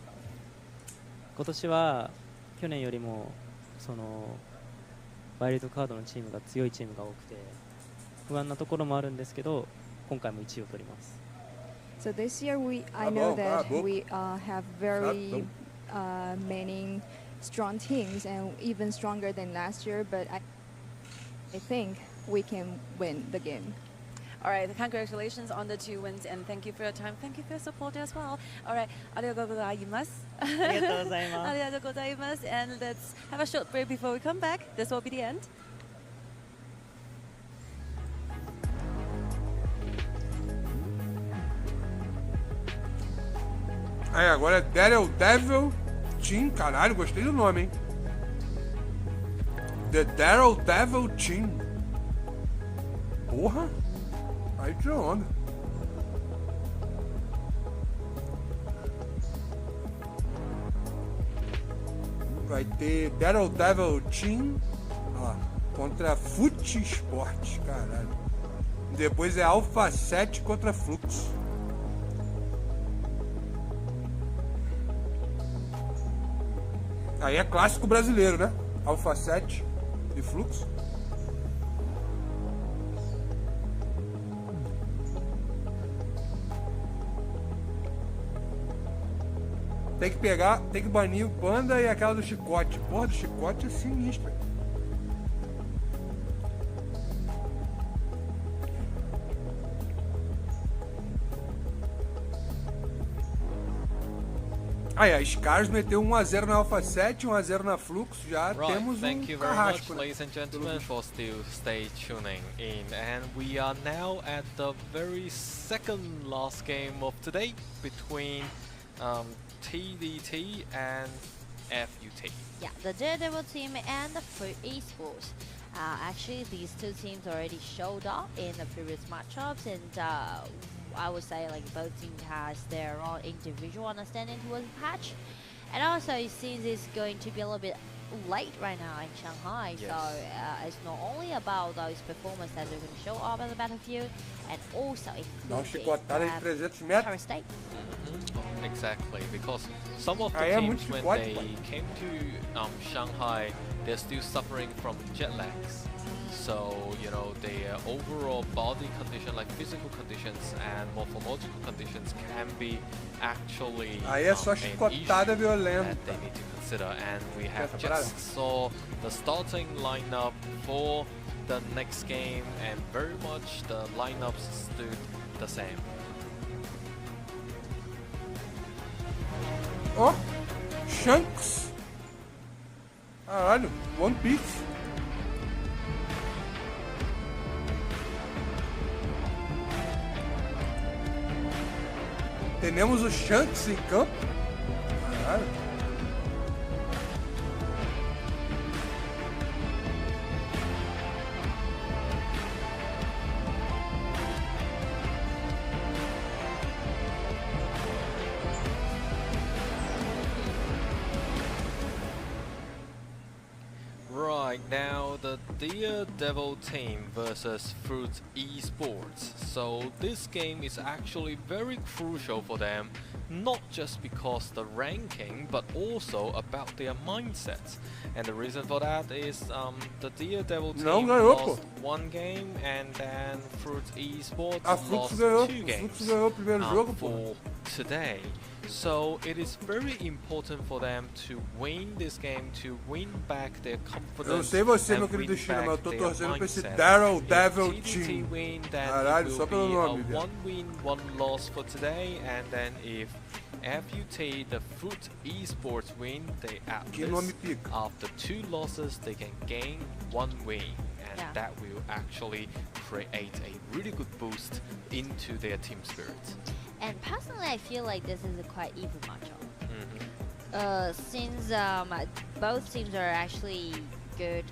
Speaker 6: 今年は去年よりもそのワイルドカードのチームが強いチームが多くて不安なところもあるんですけど、今回も1位を取ります。
Speaker 5: So this year I know that we have very many strong teams and even stronger than last year, but I think we can win the game.
Speaker 4: All right, congratulations on the 2 wins and thank you for your time. Thank you for your support as well. All right, ありがとうございます。
Speaker 6: ありがとうございます。
Speaker 4: ありがとうございます。And let's have a short break before we come back. This will be the end.
Speaker 3: Aí agora é Devil Team, caralho, gostei do nome, hein? The Devil Team. Porra! Aí tirou onda. Vai ter Devil Team contra Fute Esportes, caralho. Depois é Alpha 7 contra Flux. Aí é clássico brasileiro, né? Alpha 7 e Flux. Tem que banir o Panda e aquela do chicote. Porra, do chicote é sinistra. Aí, a Scars meteu 1-0 na Alpha 7, 1-0 na Flux, já temos
Speaker 2: thank you very
Speaker 3: carrasco,
Speaker 2: much, ladies and gentlemen, for still stay tuning in. And we are now at the very second last game of today between TDT and FUT.
Speaker 1: Yeah, the Daredevil team and the Fruit Esports. Actually, these two teams already showed up in the previous matchups, and I would say like both teams has their own individual understanding towards the patch. And also, it seems it's going to be a little bit late right now in Shanghai,
Speaker 2: yes.
Speaker 1: So it's not only about those performers that are going to show up on the battlefield, and also including current state.
Speaker 2: Exactly, because some of the teams when they came to Shanghai, they're still suffering from jet lags. So, you know, their overall body condition, like physical conditions and morphological conditions, can be actually an issue that they need to consider. And we have just saw the starting lineup for the next game, and very much the lineups stood the same.
Speaker 3: Ó, Shanks. Caralho, One Piece. Temos o Shanks em campo. Caralho.
Speaker 2: Right, now the Daredevil team versus Fruit Esports. So this game is actually very crucial for them, not just because the ranking, but also about their mindsets. And the reason for that is the Daredevil team lost one game, and then Fruit Esports lost 2 games for today. So it is very important for them to win this game, to win back their confidence.
Speaker 3: Eu não sei você, meu querido China, mas eu tô torcendo pra esse Daredevil team. Caralho, só pelo nome.
Speaker 2: One win, one loss for today, and then if FUT, the Fruit Esports win, they at least after 2 losses they can gain 1 win, and that will actually create a really good boost into their team spirit.
Speaker 1: And personally, I feel like this is a quite even matchup. Since both teams are actually good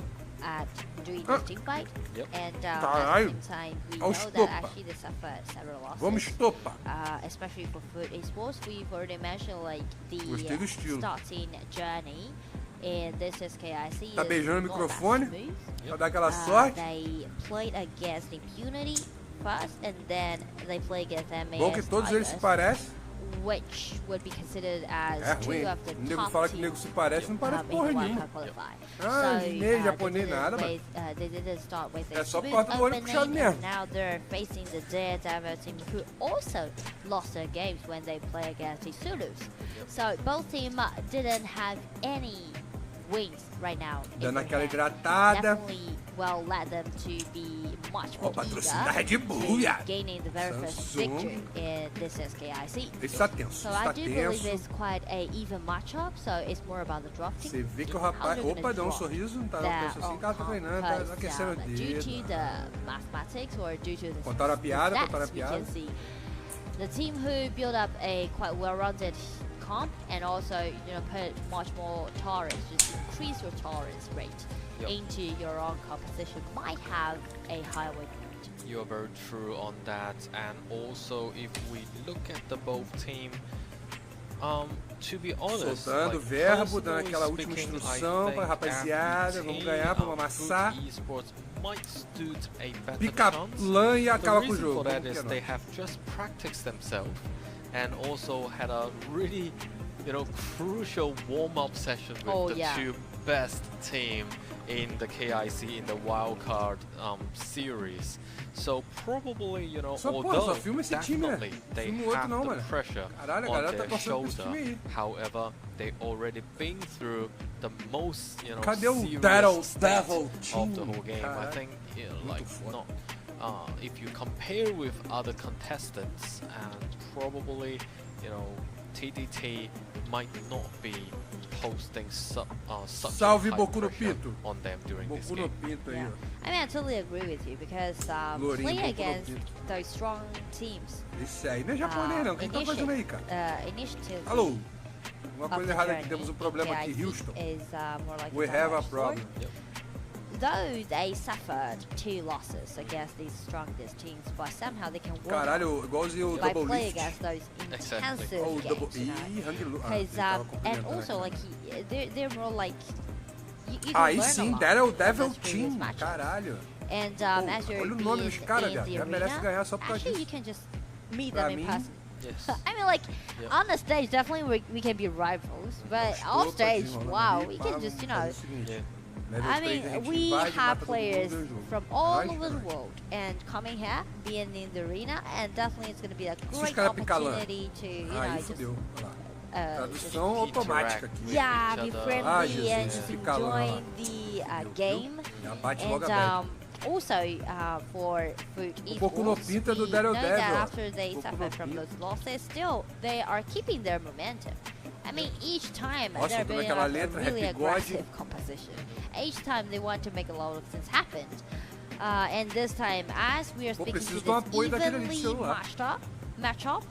Speaker 1: at doing this team fight, and at the same time, we know that actually they suffered several losses. Especially for Fruit Esports, we've already mentioned like the starting journey in this SKIC.
Speaker 3: Tá beijando o microfone pra dar aquela sorte.
Speaker 1: They played against Impunity first, and then they play against MAS.
Speaker 3: Bom que todos eles se parecem.
Speaker 1: Which would be considered as two of the
Speaker 3: nego
Speaker 1: top
Speaker 3: fala que nego se parece, não parece porra nenhuma. Chinês, japonês, nada, mano.
Speaker 1: They didn't start with
Speaker 3: É só porta do olho puxado mesmo.
Speaker 1: Now they're facing the Daredevil team, who also lost their games when they play against the Zulus. So both teams didn't have any wins right now.
Speaker 3: Dando aquela hidratada.
Speaker 1: Definitely well led them to be much more
Speaker 3: eager
Speaker 1: gaining the very first victory in this SKIC.
Speaker 3: Está tenso,
Speaker 1: So I do believe it's quite a even matchup, so it's more about the drafting.
Speaker 3: Você vê que o rapaz, opa, deu sorriso, não tá pensando assim, cara, tá treinando, tá aquecendo o dedo.
Speaker 1: Due to the mathematics or due to the
Speaker 3: contaram a piada,
Speaker 1: stats, you can see the team who built up a quite well-rounded comp and also put much more tolerance, just increase your tolerance rate into your own composition, might have a higher win rate.
Speaker 2: You are very true on that, and also if we look at the both team, to be honest,
Speaker 3: soltando o verbo, dando aquela última instrução pra rapaziada, vamos ganhar, vamos amassar. Pica plan e acaba com o jogo.
Speaker 2: They have just practiced themselves and also had a really, crucial warm-up session with the two best team in the KIC in the wildcard series. So probably, although definitely they have the pressure on their shoulder, however, they already been through the most, serious state of the whole game. I think, if you compare with other contestants, and probably, TDT might not be posting such high pressure on them during this game.
Speaker 1: I mean, I totally agree with you because playing against those strong teams.
Speaker 3: Esse aí não é japonês não, o que tá fazendo aí, cara? Alô? Uma coisa errada aqui, temos um problema aqui, Houston. We have a problem.
Speaker 1: Though they suffered 2 losses against these strongest teams, but somehow they can win.
Speaker 3: Caralho, igualzinho o
Speaker 1: by
Speaker 3: double
Speaker 1: playing
Speaker 3: lift.
Speaker 1: against those intensive games, and also like they're more like you
Speaker 3: aí
Speaker 1: learn
Speaker 3: sim,
Speaker 1: a lot
Speaker 3: Daredevil
Speaker 1: team.
Speaker 3: Caralho.
Speaker 1: And as you're
Speaker 3: olha o nome dos caras, já merece ganhar só por causa
Speaker 1: actually
Speaker 3: disso.
Speaker 1: you can just meet them in person.
Speaker 2: Yes.
Speaker 1: I mean, like, on the stage, definitely we can be rivals, but off stage, wow, we can just, I mean, we have players from all over the world, and coming here, being in the arena, and definitely it's going to be a great opportunity to,
Speaker 3: Tradução automática aqui.
Speaker 1: Yeah, be friendly and just enjoy the game. And also for Fruit Esports, we know that after they suffered from those losses, still they are keeping their momentum. I mean, each time
Speaker 3: Nossa,
Speaker 1: they're building
Speaker 3: aquela
Speaker 1: up a
Speaker 3: letra,
Speaker 1: really
Speaker 3: Happy God.
Speaker 1: aggressive composition. Each time they want to make a lot of things happen. And this time, as we are speaking
Speaker 3: preciso
Speaker 1: to
Speaker 3: de um
Speaker 1: this
Speaker 3: apoio daquele ali de
Speaker 1: evenly
Speaker 3: celular.
Speaker 1: match up,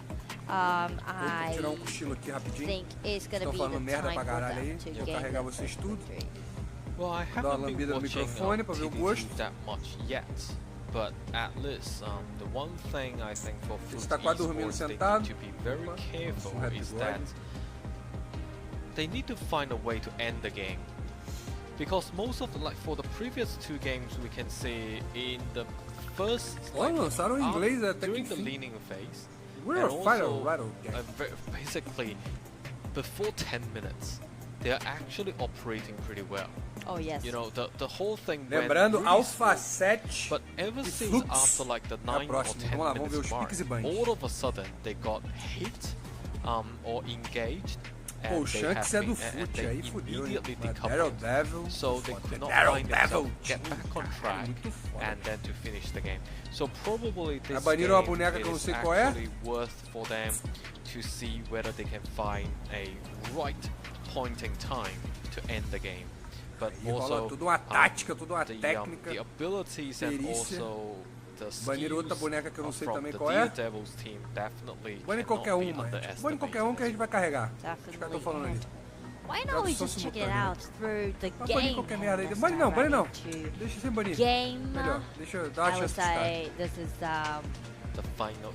Speaker 1: I
Speaker 3: Vou tirar cochilo aqui rapidinho.
Speaker 1: think it's going to
Speaker 3: Estão
Speaker 1: be
Speaker 3: falando
Speaker 1: the
Speaker 3: merda
Speaker 1: time
Speaker 3: pra
Speaker 1: for
Speaker 3: caralho
Speaker 1: them
Speaker 3: aí.
Speaker 1: to
Speaker 3: Vou
Speaker 1: gain
Speaker 3: carregar
Speaker 1: the
Speaker 3: vocês tudo.
Speaker 2: Well,
Speaker 1: victory.
Speaker 2: I
Speaker 3: Dar uma
Speaker 2: haven't been
Speaker 3: lambida no
Speaker 2: watching
Speaker 3: microfone pra ver o gosto.
Speaker 2: TDT that much yet, but at least the one thing I think for Fruit
Speaker 3: Está quase dormindo
Speaker 2: Esports they
Speaker 3: sentado.
Speaker 2: need to be very careful
Speaker 3: Happy
Speaker 2: is
Speaker 3: God.
Speaker 2: that they need to find a way to end the game. Because most of for the previous two games we can see in the first
Speaker 3: Lançaram em inglês até que
Speaker 2: during the
Speaker 3: enfim.
Speaker 2: leaning phase,
Speaker 3: We're
Speaker 2: and
Speaker 3: a fighter
Speaker 2: also
Speaker 3: rattle game.
Speaker 2: basically before 10 minutes they are actually operating pretty well.
Speaker 1: Oh, yes.
Speaker 2: You know, the whole thing
Speaker 3: Lembrando,
Speaker 2: went really
Speaker 3: Alpha
Speaker 2: smooth.
Speaker 3: 7
Speaker 2: But ever
Speaker 3: e
Speaker 2: since
Speaker 3: Flux
Speaker 2: after like the
Speaker 3: é a
Speaker 2: 9 or
Speaker 3: próxima.
Speaker 2: 10
Speaker 3: Vamos lá, vamos ver
Speaker 2: minutes
Speaker 3: os
Speaker 2: mark,
Speaker 3: piques e bans.
Speaker 2: all of a sudden they got hit or engaged.
Speaker 3: Pô, o
Speaker 2: And they
Speaker 3: Shanks
Speaker 2: have
Speaker 3: é do
Speaker 2: been- and
Speaker 3: Foot,
Speaker 2: they
Speaker 3: aí fudeu, hein?
Speaker 2: immediately
Speaker 3: Mas
Speaker 2: decoupled.
Speaker 3: Daredevil,
Speaker 2: So they could not
Speaker 3: Daredevil,
Speaker 2: find themselves get back on
Speaker 3: cara,
Speaker 2: track
Speaker 3: muito foda.
Speaker 2: and then to finish the game. So probably this
Speaker 3: Baniram uma
Speaker 2: game
Speaker 3: boneca que eu não
Speaker 2: is
Speaker 3: sei qual é.
Speaker 2: actually worth for them to see whether they can find a right pointing time to end the game. But
Speaker 3: Aí rola
Speaker 2: also
Speaker 3: toda uma tática, toda uma
Speaker 2: the
Speaker 3: técnica.
Speaker 2: abilities and
Speaker 3: perícia.
Speaker 2: also the
Speaker 3: Baniram outra
Speaker 2: skills
Speaker 3: boneca que eu não sei
Speaker 2: from
Speaker 3: também
Speaker 2: the
Speaker 3: qual é.
Speaker 2: Daredevil's team definitely
Speaker 3: Bane
Speaker 2: cannot
Speaker 3: qualquer
Speaker 2: be
Speaker 3: uma. Bane
Speaker 2: underestimated.
Speaker 3: qualquer um que a gente vai carregar. Os caras estão
Speaker 1: Definitely.
Speaker 3: falando ali.
Speaker 1: Why not we just check it out through the
Speaker 3: Mas bane
Speaker 1: game?
Speaker 3: qualquer merda aí.
Speaker 1: and
Speaker 3: Bane não, bane não.
Speaker 1: to
Speaker 3: Deixa sem banir.
Speaker 1: game.
Speaker 3: Melhor, deixa eu dar
Speaker 1: I
Speaker 3: uma
Speaker 1: would
Speaker 3: chance pros caras.
Speaker 1: say this is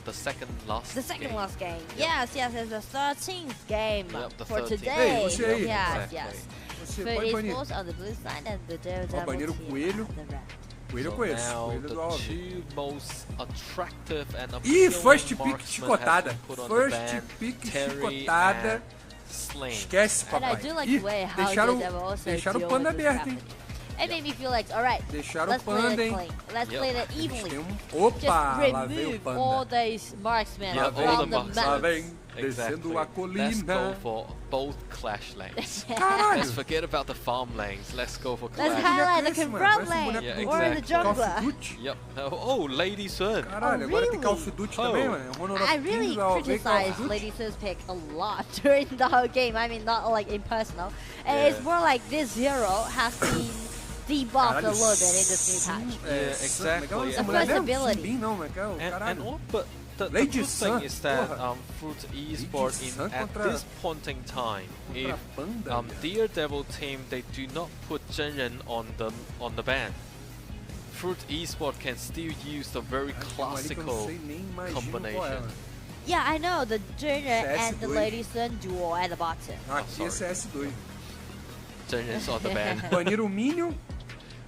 Speaker 2: The second last
Speaker 1: the second
Speaker 2: game.
Speaker 1: last game. Yes, it's the 13th game
Speaker 2: Yep, the
Speaker 1: for
Speaker 2: 13th.
Speaker 1: today.
Speaker 3: Ei, você aí.
Speaker 1: Yes,
Speaker 2: Exactly.
Speaker 1: yes.
Speaker 3: Você
Speaker 1: For
Speaker 3: pode banir.
Speaker 1: esports on the blue side and the Daredevil
Speaker 3: baniram o
Speaker 1: team
Speaker 3: coelho.
Speaker 1: on the red.
Speaker 3: Coelho eu
Speaker 2: So
Speaker 3: conheço.
Speaker 2: now
Speaker 3: Coelho
Speaker 2: the
Speaker 3: do Alves.
Speaker 2: two most attractive and
Speaker 3: Ih,
Speaker 2: appealing
Speaker 3: first pick
Speaker 2: marksmen
Speaker 3: chicotada.
Speaker 2: has been put on the
Speaker 3: First
Speaker 2: ban,
Speaker 3: pick
Speaker 2: Terry
Speaker 3: chicotada.
Speaker 2: and Slain.
Speaker 3: Esquece,
Speaker 1: And I
Speaker 3: papai.
Speaker 1: do like
Speaker 3: Ih,
Speaker 1: the way how
Speaker 3: deixaram,
Speaker 1: Daredevil also
Speaker 3: deixaram o
Speaker 1: deal
Speaker 3: panda
Speaker 1: with this
Speaker 3: aberto, hein?
Speaker 1: happening. It made me feel like, alright,
Speaker 3: Deixaram o
Speaker 1: let's play
Speaker 3: panda,
Speaker 1: it
Speaker 3: hein?
Speaker 1: clean. Let's
Speaker 2: Yep.
Speaker 1: play it
Speaker 3: Eles
Speaker 1: evenly.
Speaker 3: têm um...
Speaker 1: Just
Speaker 3: Opa, lá veio o
Speaker 1: remove all
Speaker 3: panda.
Speaker 1: these marksmen
Speaker 2: Yeah,
Speaker 1: from
Speaker 2: all the
Speaker 1: the
Speaker 2: marksmen.
Speaker 3: Lá
Speaker 1: map.
Speaker 3: vem,
Speaker 2: Exactly.
Speaker 3: descendo a
Speaker 2: Let's go
Speaker 3: colina.
Speaker 2: for both clash lanes.
Speaker 3: Caralho.
Speaker 2: Let's forget about the farm lanes. Let's go for
Speaker 1: Let's
Speaker 2: clash.
Speaker 1: highlight the
Speaker 3: Esse, mano,
Speaker 1: confront
Speaker 3: parece um
Speaker 1: lane
Speaker 3: boneco
Speaker 2: Yeah,
Speaker 3: do
Speaker 1: or the
Speaker 2: exactly.
Speaker 3: Call of
Speaker 1: jungler.
Speaker 3: Duty.
Speaker 2: Yep. Oh, Lady Sun.
Speaker 3: Caralho,
Speaker 1: Oh,
Speaker 3: agora tem Call of
Speaker 1: really?
Speaker 3: Duty
Speaker 2: Oh.
Speaker 3: também, mano. Honor of
Speaker 1: I really
Speaker 3: Kings, ó, vem Call of
Speaker 1: criticized
Speaker 3: Duty.
Speaker 1: Lady Su's pick a lot during the whole game. I mean, not like impersonal. It's
Speaker 2: Yeah.
Speaker 1: more like this hero has been debuffed a
Speaker 3: Caralho,
Speaker 1: little bit in this new patch.
Speaker 2: Yeah, exactly.
Speaker 3: Como é que é
Speaker 1: The
Speaker 3: essa mulher mesmo?
Speaker 1: flexibility.
Speaker 3: Sumbim, não, como é que é? O
Speaker 2: And
Speaker 3: caralho.
Speaker 2: all, but the
Speaker 3: Lady
Speaker 2: good
Speaker 3: Sun,
Speaker 2: thing is that
Speaker 3: porra.
Speaker 2: Fruit Esport
Speaker 3: Sun
Speaker 2: at
Speaker 3: contra-
Speaker 2: this point in time,
Speaker 3: contra
Speaker 2: if
Speaker 3: Panda, velho.
Speaker 2: Daredevil team they do not put Jinren on the ban, Fruit Esport can still use the very
Speaker 3: Tem uma ali que eu não
Speaker 2: classical
Speaker 3: sei nem imagino qual é,
Speaker 2: combination.
Speaker 3: mano.
Speaker 1: Yeah, I know the Junior and the
Speaker 3: CS2.
Speaker 1: Lady Sun duo at the bottom.
Speaker 3: Aqui é
Speaker 2: sorry.
Speaker 3: CS2.
Speaker 2: Jinren's on the ban.
Speaker 3: Baniram o Minion.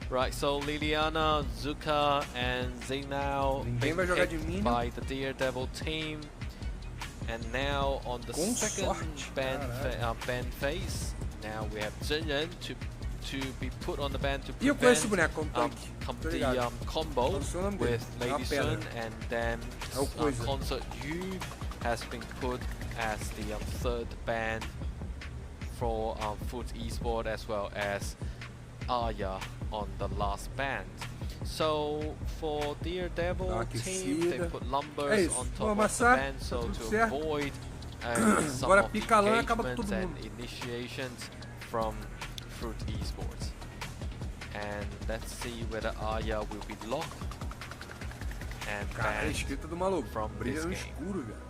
Speaker 2: Right, so Liliana, Zuka, and Zinao
Speaker 3: Ninguém
Speaker 2: being
Speaker 3: vai jogar de
Speaker 2: picked
Speaker 3: Minion.
Speaker 2: by the Daredevil team. And now on the
Speaker 3: Com
Speaker 2: second
Speaker 3: sorte,
Speaker 2: ban phase, now we have Jinren to be put on the ban to
Speaker 3: E eu conheço esse
Speaker 2: prevent
Speaker 3: boneco como tanque. Tô
Speaker 2: the
Speaker 3: ligado.
Speaker 2: combo
Speaker 3: Não sei o nome dele.
Speaker 2: with
Speaker 3: É uma
Speaker 2: Lady
Speaker 3: pedra.
Speaker 2: Sun, and then
Speaker 3: É o coisa.
Speaker 2: Concert Yu has been put as the third ban for Foot Esport, as well as Aya on the last band. So for Daredevil
Speaker 3: Dá uma
Speaker 2: team, they
Speaker 3: aquecida.
Speaker 2: put
Speaker 3: É
Speaker 2: lumbers
Speaker 3: isso,
Speaker 2: on
Speaker 3: vou
Speaker 2: top of the
Speaker 3: amassar,
Speaker 2: band,
Speaker 3: tá
Speaker 2: so
Speaker 3: tudo
Speaker 2: to
Speaker 3: certo.
Speaker 2: avoid some
Speaker 3: Agora
Speaker 2: of the
Speaker 3: pica a lã e acaba com
Speaker 2: engagements
Speaker 3: todo
Speaker 2: and
Speaker 3: mundo.
Speaker 2: initiations from Fruit Esports. And let's see whether Aya will be locked and
Speaker 3: Cara, a
Speaker 2: banned.
Speaker 3: escrita do maluco.
Speaker 2: from
Speaker 3: Brilha
Speaker 2: this
Speaker 3: no
Speaker 2: game.
Speaker 3: escuro, velho.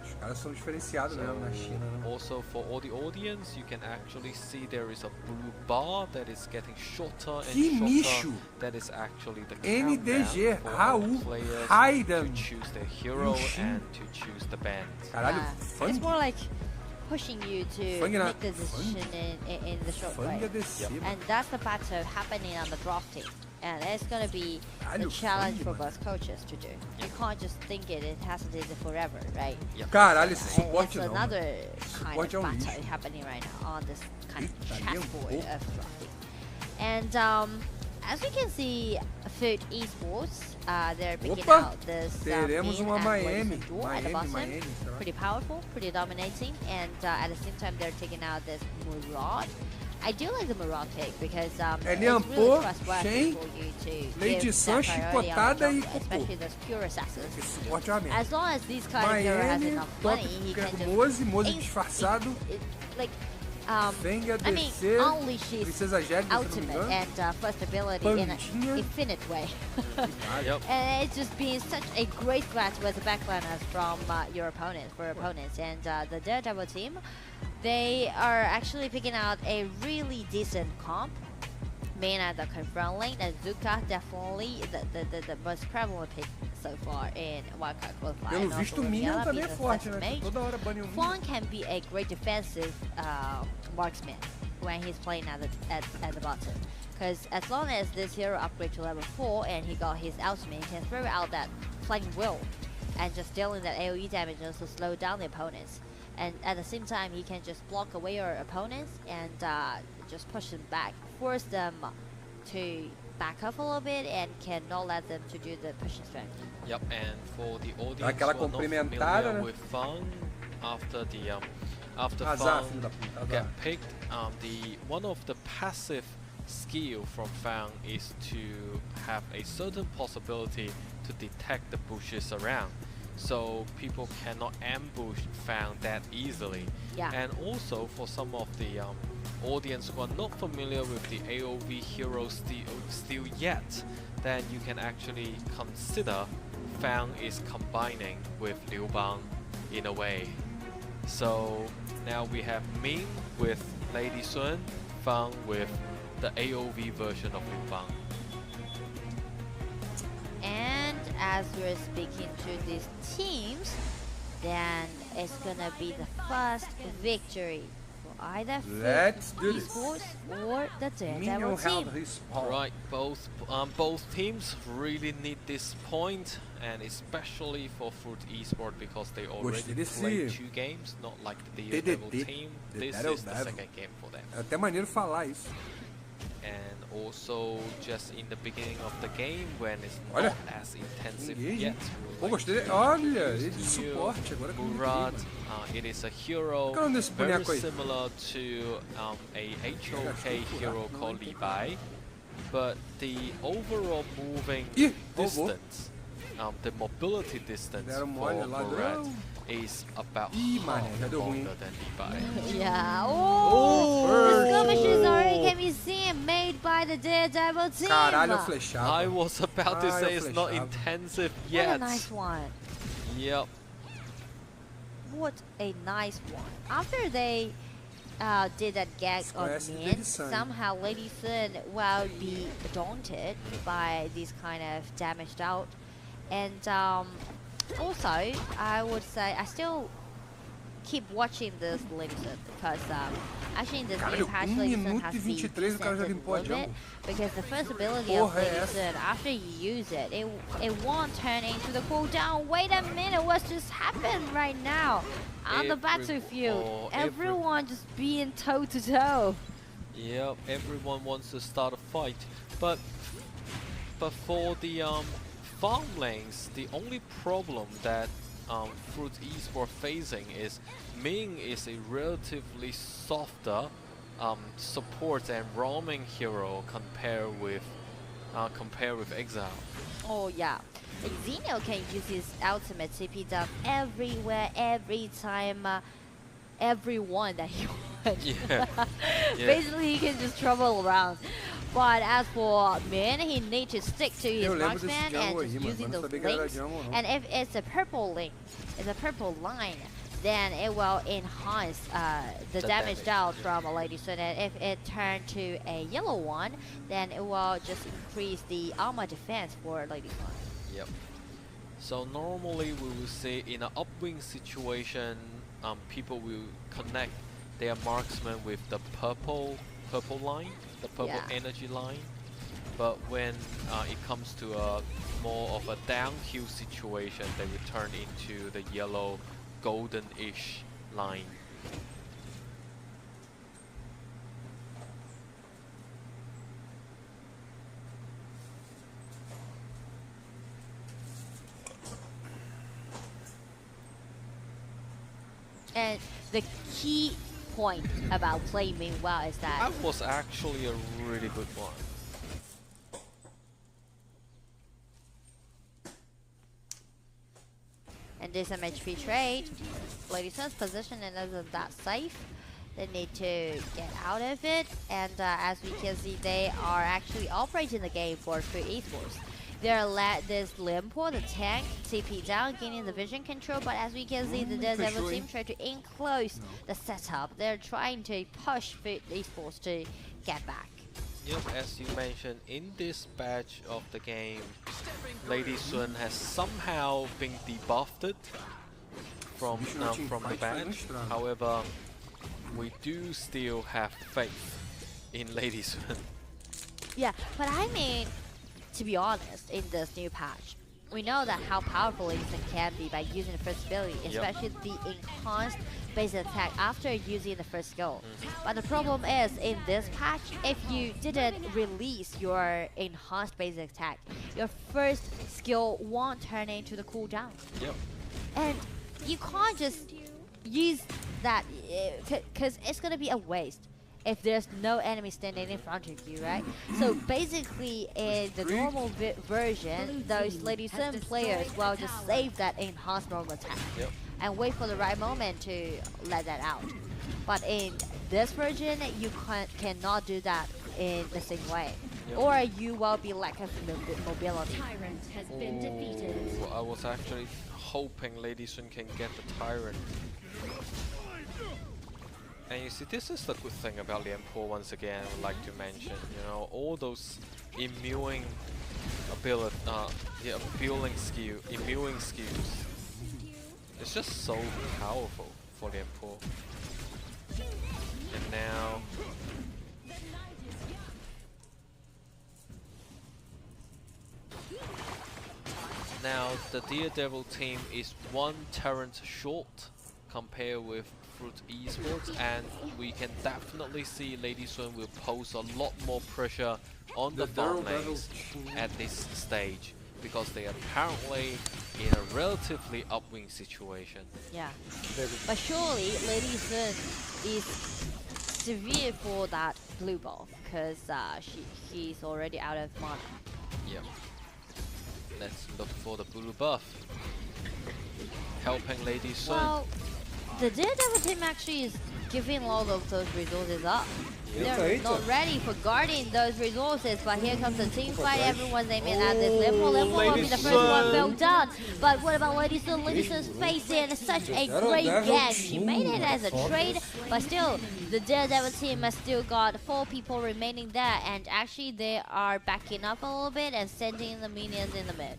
Speaker 3: Os caras são diferenciados mesmo na China, né?
Speaker 2: Also for all the audience, you can actually see there is a blue bar that is getting shorter and
Speaker 3: Que
Speaker 2: shorter.
Speaker 3: nicho!
Speaker 2: That is actually the
Speaker 3: NDG,
Speaker 2: countdown for all
Speaker 3: Raul,
Speaker 2: players
Speaker 3: Raiden,
Speaker 2: to choose their hero
Speaker 3: Yushin.
Speaker 2: and to choose the band.
Speaker 3: Caralho,
Speaker 1: It's
Speaker 3: Fang.
Speaker 1: more like pushing you to
Speaker 3: Fang na-
Speaker 1: make the decision in the short
Speaker 3: Fang
Speaker 1: way.
Speaker 3: ia descer, mano.
Speaker 1: And that's the battle happening on the drafting. And it's going to be a
Speaker 3: Caralho,
Speaker 1: challenge
Speaker 3: Fang,
Speaker 1: for
Speaker 3: mano.
Speaker 1: both coaches to do. You can't just think it has to do it forever, right?
Speaker 3: Caralho, esse
Speaker 1: It's
Speaker 3: suporte não.
Speaker 1: another
Speaker 3: mano.
Speaker 1: kind
Speaker 3: Suporte é
Speaker 1: of
Speaker 3: um
Speaker 1: battle
Speaker 3: lixo.
Speaker 1: happening right now on this kind of
Speaker 3: Eita, ali é um
Speaker 1: chessboard
Speaker 3: pouco.
Speaker 1: of drafting. And as we can see, Food Esports, they're picking
Speaker 3: Opa,
Speaker 1: out this
Speaker 3: teremos
Speaker 1: Min
Speaker 3: uma
Speaker 1: and
Speaker 3: Miami.
Speaker 1: Lady Sun duo at the
Speaker 3: Miami,
Speaker 1: bottom.
Speaker 3: Miami, será?
Speaker 1: Pretty powerful, pretty dominating, and at the same time they're taking out this Murad I do like the Morocco because
Speaker 3: Ele
Speaker 1: it's
Speaker 3: ampou,
Speaker 1: really trustworthy
Speaker 3: Shen,
Speaker 1: for you to
Speaker 3: Lei de
Speaker 1: give
Speaker 3: Sun,
Speaker 1: that priority on
Speaker 3: chicotada
Speaker 1: the
Speaker 3: e
Speaker 1: jungle, especially those pure assassins.
Speaker 3: Esse suporte é uma merda.
Speaker 1: As long as this kind of hero has
Speaker 3: Miami,
Speaker 1: enough
Speaker 3: top
Speaker 1: money, he can just
Speaker 3: Mose disfarçado.
Speaker 1: like
Speaker 3: Venga
Speaker 1: I mean,
Speaker 3: descer,
Speaker 1: unleash his
Speaker 3: Princesa Jade, se não me
Speaker 1: ultimate
Speaker 3: engano.
Speaker 1: and first ability in an
Speaker 3: Pandinha.
Speaker 1: infinite way.
Speaker 2: Yep.
Speaker 1: And it's just been such a great threat with the backliners from your opponents, for opponents. And the Daredevil team, they are actually picking out a really decent comp. Main at the confront lane, and Zuka definitely the most prevalent pick so far in Wildcard qualifier.
Speaker 3: Pelo visto, o Minion também é forte, né?
Speaker 1: Mage.
Speaker 3: Toda hora bane o Minion.
Speaker 1: Fawn can be a great defensive marksman when he's playing at the bottom. Because as long as this hero upgrades to level 4 and he got his ultimate, he can throw out that flying wheel and just dealing that AoE damage and also slow down the opponents. And at the same time, he can just block away your opponents and just push them back, force them to back up a little bit and cannot let them to do the pushing strength.
Speaker 2: Yep, and for the audience
Speaker 3: Aquela
Speaker 2: who are not
Speaker 3: complementada,
Speaker 2: familiar
Speaker 3: né?
Speaker 2: with Fang, after
Speaker 3: Azar,
Speaker 2: Fang
Speaker 3: filho da puta,
Speaker 2: get
Speaker 3: azar.
Speaker 2: picked, one of the passive skill from Fang is to have a certain possibility to detect the bushes around, so people cannot ambush Fang that easily.
Speaker 1: Yeah.
Speaker 2: And also for some of the audience who are not familiar with the AoV hero still yet, then you can actually consider Fang is combining with Liu Bang in a way. So now we have Ming with Lady Sun, Fang with the AoV version of Liu Bang.
Speaker 1: And as we're speaking to these teams, then it's gonna be the first victory for either
Speaker 3: Let's do this.
Speaker 1: Esports or the Daredevil
Speaker 3: Minion
Speaker 1: team.
Speaker 3: held his paw.
Speaker 2: Right, both teams really need this point, and especially for Fruit Esport because they already
Speaker 3: Gostei desse
Speaker 2: played 2 games, not like the Daredevil
Speaker 3: TDT,
Speaker 2: team.
Speaker 3: the
Speaker 2: This
Speaker 3: Daredevil.
Speaker 2: is the second game for them.
Speaker 3: É até maneiro falar isso.
Speaker 2: And also just in the beginning of the game when it's
Speaker 3: Olha,
Speaker 2: not as intensive
Speaker 3: engage.
Speaker 2: yet.
Speaker 3: Pô, gostei. Olha, ele de suporte agora que eu me liguei,
Speaker 2: Murad,
Speaker 3: mano.
Speaker 2: it is a hero
Speaker 3: Qual é o nome desse
Speaker 2: very
Speaker 3: boneco aí?
Speaker 2: similar to a HOK hero called Levi, but the overall moving
Speaker 3: Ih, roubou.
Speaker 2: distance, the mobility distance
Speaker 3: Deram
Speaker 2: for
Speaker 3: mole lá,
Speaker 2: Murad
Speaker 3: não.
Speaker 2: is about
Speaker 3: Ih, mané, já
Speaker 2: half
Speaker 3: deu ruim.
Speaker 2: longer than Levi.
Speaker 1: Yeah. Oh, the skirmishes already
Speaker 3: Oh.
Speaker 1: can be seen made by the Daredevil team.
Speaker 3: Caralho, eu flechava.
Speaker 2: I was about to
Speaker 3: Ah,
Speaker 2: say
Speaker 3: eu
Speaker 2: it's not
Speaker 3: flechava.
Speaker 2: intensive
Speaker 1: What a
Speaker 2: yet.
Speaker 1: nice one.
Speaker 2: Yep.
Speaker 1: What a nice one. After they did that gag on
Speaker 3: Conhece
Speaker 1: Min,
Speaker 3: Lady Sun.
Speaker 1: somehow Lady Sun will be daunted by this kind of damaged out. And also, I would say I still keep watching this Lady Sun because actually in this
Speaker 3: Caralho,
Speaker 1: new patch, Lady Sun
Speaker 3: minuto
Speaker 1: has
Speaker 3: e
Speaker 1: been
Speaker 3: 23 o cara já
Speaker 1: decented
Speaker 3: limpou a
Speaker 1: a little bit
Speaker 3: jungle.
Speaker 1: because the first ability
Speaker 3: Porra
Speaker 1: of
Speaker 3: é
Speaker 1: Lady
Speaker 3: essa?
Speaker 1: Sun, after you use it, it won't turn into the cooldown. Wait a minute, what just happened right now? On the battlefield, everyone just being toe to toe.
Speaker 2: Yep, everyone wants to start a fight, but for the farm lanes, the only problem that Fruit Esport facing is Ming is a relatively softer support and roaming hero compared with Exile.
Speaker 1: Oh yeah, Xeno can use his ultimate CP dump everywhere, every time, everyone that he wants.
Speaker 2: Yeah. Yeah.
Speaker 1: Basically, he can just travel around. But as for Min, he needs to stick to his
Speaker 3: Eu lembro desse
Speaker 1: marksman
Speaker 3: jungle
Speaker 1: and
Speaker 3: aí,
Speaker 1: just
Speaker 3: mano,
Speaker 1: using
Speaker 3: mas não
Speaker 1: those
Speaker 3: sabia que era
Speaker 1: links.
Speaker 3: jungle, não.
Speaker 1: And if it's a purple link, it's a purple line, then it will enhance the
Speaker 2: The
Speaker 1: damage
Speaker 2: damage,
Speaker 1: dealt
Speaker 2: yeah.
Speaker 1: from a lady. So that if it turned to a yellow one, then it will just increase the armor defense for lady one.
Speaker 2: Yep. So normally we will see in an upwing situation, people will connect their marksman with the purple line, the purple
Speaker 1: Yeah.
Speaker 2: energy line. But when it comes to a more of a downhill situation, they will turn into the yellow, golden-ish line.
Speaker 1: And the key point about playing Min well is that
Speaker 2: That was actually a really good one.
Speaker 1: and this MHP trade, Lady Sun's position isn't that safe. They need to get out of it, and as we can see, they are actually operating the game for Fruit Esports. They're let this Limpo, the tank, TP down, gaining the vision control, but as we can see, the Daredevil team try to enclose the setup. They're trying to push Fruit Esports to get back.
Speaker 2: Yep, as you mentioned, in this batch of the game, Lady Sun has somehow been debuffed from the batch. However, we do still have faith in Lady Sun.
Speaker 1: Yeah, but I mean, to be honest, in this new patch, we know that how powerful Lady Sun can be by using the first ability, especially the enhanced base attack after using the first skill. But the problem is, in this patch, if you didn't release your enhanced base attack, your first skill won't turn into the cooldown.
Speaker 2: Yep.
Speaker 1: And you can't just use that, because it's going to be a waste if there's no enemy standing in front of you, right? So basically, in the normal version, those Lady Sun players will just save that enhanced normal attack and wait for the right moment to let that out. But in this version, you cannot do that in the same way, or you will be lack of mobility.
Speaker 7: Tyrant has been defeated.
Speaker 2: I was actually hoping Lady Sun can get the Tyrant. And you see, this is the good thing about Lianpo once again, I would like to mention. You know, all those immuing ability, immuing skills. It's just so powerful for Lianpo. And now... Now, the Daredevil team is one turret short compared with Fruit Esports, and we can definitely see Lady Sun will pose a lot more pressure on the farm lanes at this stage, because they are apparently in a relatively upwing situation.
Speaker 1: Yeah, but surely Lady Sun is severe for that blue buff, because she's already out of mana.
Speaker 2: Yep. Let's look for the blue buff, helping Lady Sun.
Speaker 1: Well, the Daredevil team actually is giving a lot of those resources up. They're not ready for guarding those resources, but here comes the team fight. Everyone's aiming at this Limpo. Limpo will be the first one fell down. But what about Lady Sun? Lady Sun's facing such a great gang. She made it as a trade, but still, the Daredevil team has still got 4 people remaining there, and actually they are backing up a little bit and sending the minions in the mid.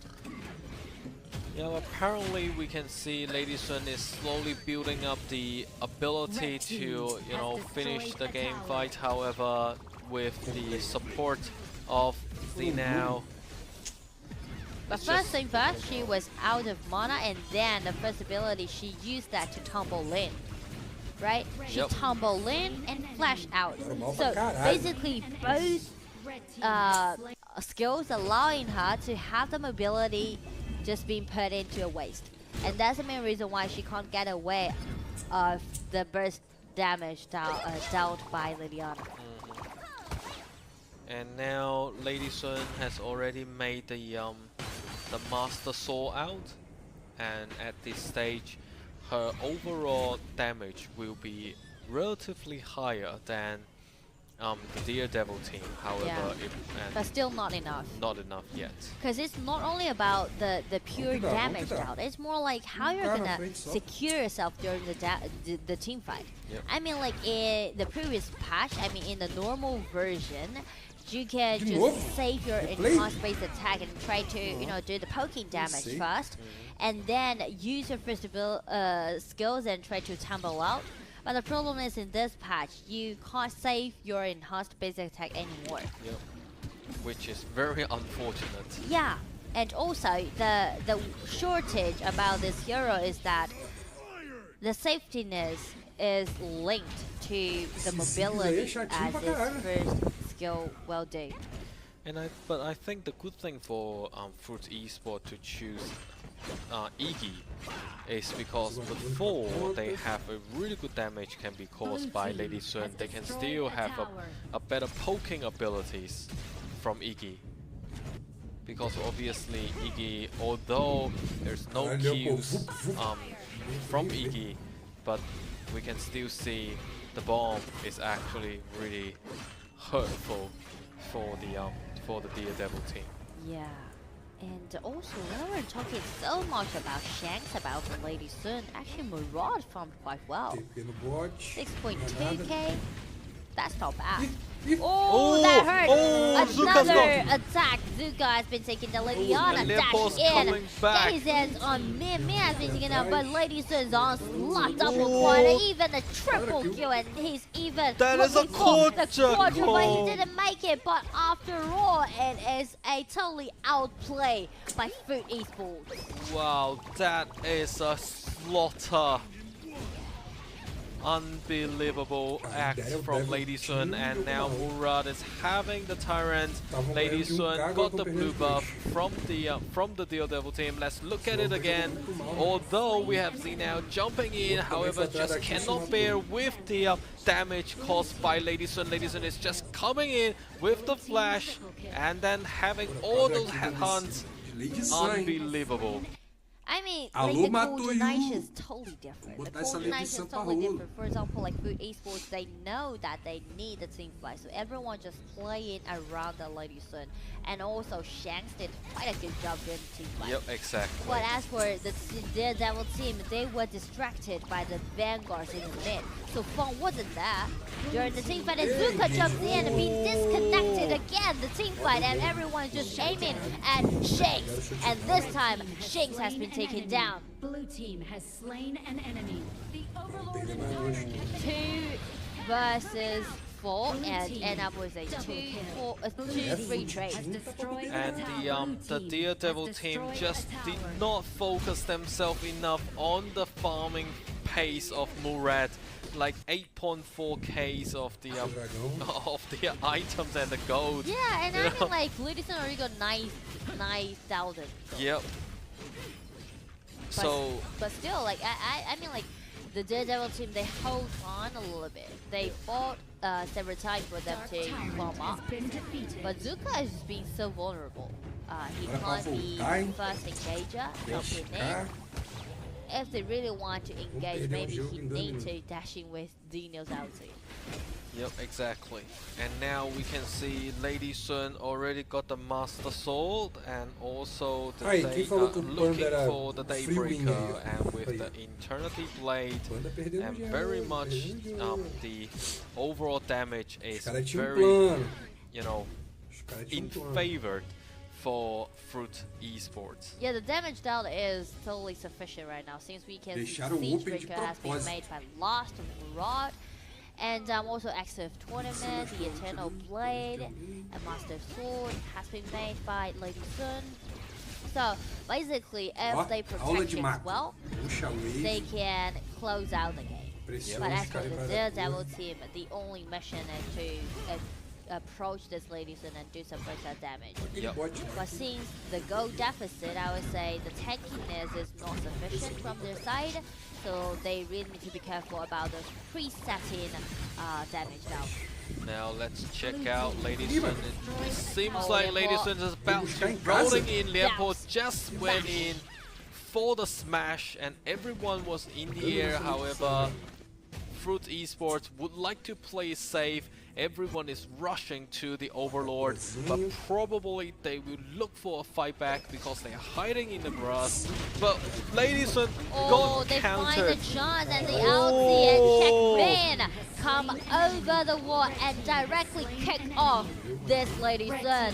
Speaker 2: Yeah, well, apparently we can see Lady Sun is slowly building up the ability to, you know, finish the game fight. However, with the support of the now.
Speaker 1: But first thing first, she was out of mana, and then the first ability, she used that to tumble in. Right? She tumbled in and flashed out. So basically both skills allowing her to have the mobility just being put into a waste. And that's the main reason why she can't get away of the burst damage dealt by Liliana.
Speaker 2: And now Lady Sun has already made the Master Sword out, and at this stage her overall damage will be relatively higher than the Daredevil team. However,
Speaker 1: but still not enough.
Speaker 2: Not enough yet.
Speaker 1: Because it's not only about the pure damage dealt. It's more like how you're gonna secure yourself during the team fight. I mean, like in the previous patch, I mean in the normal version, you can just save your enhanced base attack and try to, you know, do the poking damage first, and then use your first skills and try to tumble out. But the problem is, in this patch, you can't save your enhanced base attack anymore.
Speaker 2: Which is very unfortunate.
Speaker 1: Yeah, and also the shortage about this hero is that the safetiness is linked to the mobility as its first skill will do.
Speaker 2: But I think the good thing for Fruit Esports to choose Iggy is because before they have a really good damage can be caused by Lady Sun, they can still have a better poking abilities from Iggy. Because obviously Iggy, although there's no Qs from Iggy, but we can still see the bomb is actually really hurtful for the Daredevil team.
Speaker 1: Yeah. And also, when we're talking so much about Shanks, about the Lady Sun, actually Murad farmed quite well. 6.2k. That's not bad. Oh, that hurt! Another attack. Zuka has been taking the Liliana dash in. Gazes on Min. Min has been taking out, but Lady Sun's onslaught double quarter, even a triple kill, and he's even
Speaker 2: that is a quarter,
Speaker 1: but he didn't make it. But after all, it is a totally outplay by Food Esports.
Speaker 2: Wow, that is a slaughter. Unbelievable act from Lady Sun, and now Murad is having the Tyrant. Lady Sun got the blue buff from the Daredevil team. Let's look at it again. Although we have Zinao jumping in, however, just cannot bear with the damage caused by Lady Sun. Lady Sun is just coming in with the flash and then having all those headhunts. Unbelievable.
Speaker 1: I mean, like the coordination is totally different. The coordination is totally different. For example, like Food Esports, they know that they need a team fight, so everyone just playing around the Lady Sun. And also, Shanks did quite a good job during the team fight.
Speaker 2: Yep, exactly.
Speaker 1: But as for the Daredevil team, they were distracted by the Vanguards in the mid. So fun wasn't there. During the team fight, and Zuka jumps in and being disconnected again, the team fight, and everyone's just aiming at Shanks. And this time, Shanks has been taken down.
Speaker 7: Blue team has slain an enemy. The Overlord and Armor.
Speaker 1: 2 versus 4, and end up with a 2-3 trade.
Speaker 2: And the Daredevil team just did not focus themselves enough on the farming pace of Murad. Like 8.4Ks of the items and the gold.
Speaker 1: Yeah, and I mean like Lady Sun already got 9,000.
Speaker 2: Yep.
Speaker 1: But still, like I mean like the Daredevil team, they hold on a little bit. They fought several times for them to farm up. But Zuka is being so vulnerable. He can't be first engager, jumping in. If they really want to engage, maybe he needs to dash in with Dino's ulti.
Speaker 2: Yep, exactly. And now we can see Lady Sun already got the Master Sword, and also the looking for the Daybreaker, and with the Eternity Blade, and very much the overall damage is very, you know, in favor for Fruit Esports.
Speaker 1: Yeah, the damage delta is totally sufficient right now, since we can see Siegebreaker has been made by Lost Rod, and also Active Tournament, the Eternal Blade, and Master Sword has been made by Lady Sun. So basically, if they protect it well, they can close out the game. But as for the Daredevil team, the only mission is to approach this Lady Sun and do some burst damage.
Speaker 2: Yep.
Speaker 1: But since the gold deficit, I would say the tankiness is not sufficient from their side, so they really need to be careful about those presetting damage now.
Speaker 2: Now let's check out Lady Sun. It seems like Lady Sun is about to rolling in. Leopold just went in for the smash, and everyone was in the air. However, Fruit Esports would like to play safe. Everyone is rushing to the Overlord, but probably they will look for a fight back because they are hiding in the grass. But Lady Sun got
Speaker 1: they
Speaker 2: countered.
Speaker 1: find the chance, and the ulti and Checkman come over the wall and directly kick off this Lady Sun.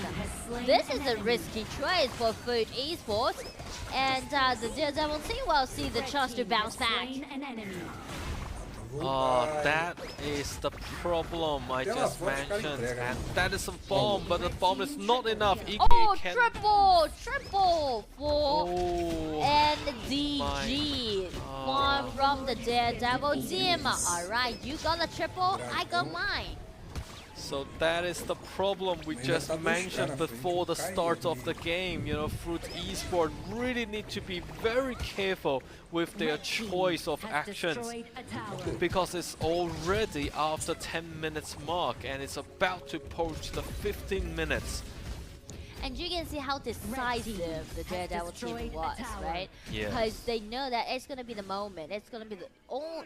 Speaker 1: This is a risky trade for Food Esports, and the Daredevil team will see the chance to bounce back.
Speaker 2: That is the problem I just mentioned, and that is a bomb, but the bomb is not enough.
Speaker 1: Triple for NDG. One from the Daredevil team. Alright, you got the triple, I got mine.
Speaker 2: So that is the problem we just mentioned before the start of the game. You know, Fruit Esport really need to be very careful with their choice of actions, because it's already after 10 minutes mark and it's about to approach the 15 minutes.
Speaker 1: And you can see how decisive the Daredevil team was, right?
Speaker 2: Yes.
Speaker 1: Because they know that it's gonna be the moment. It's gonna be the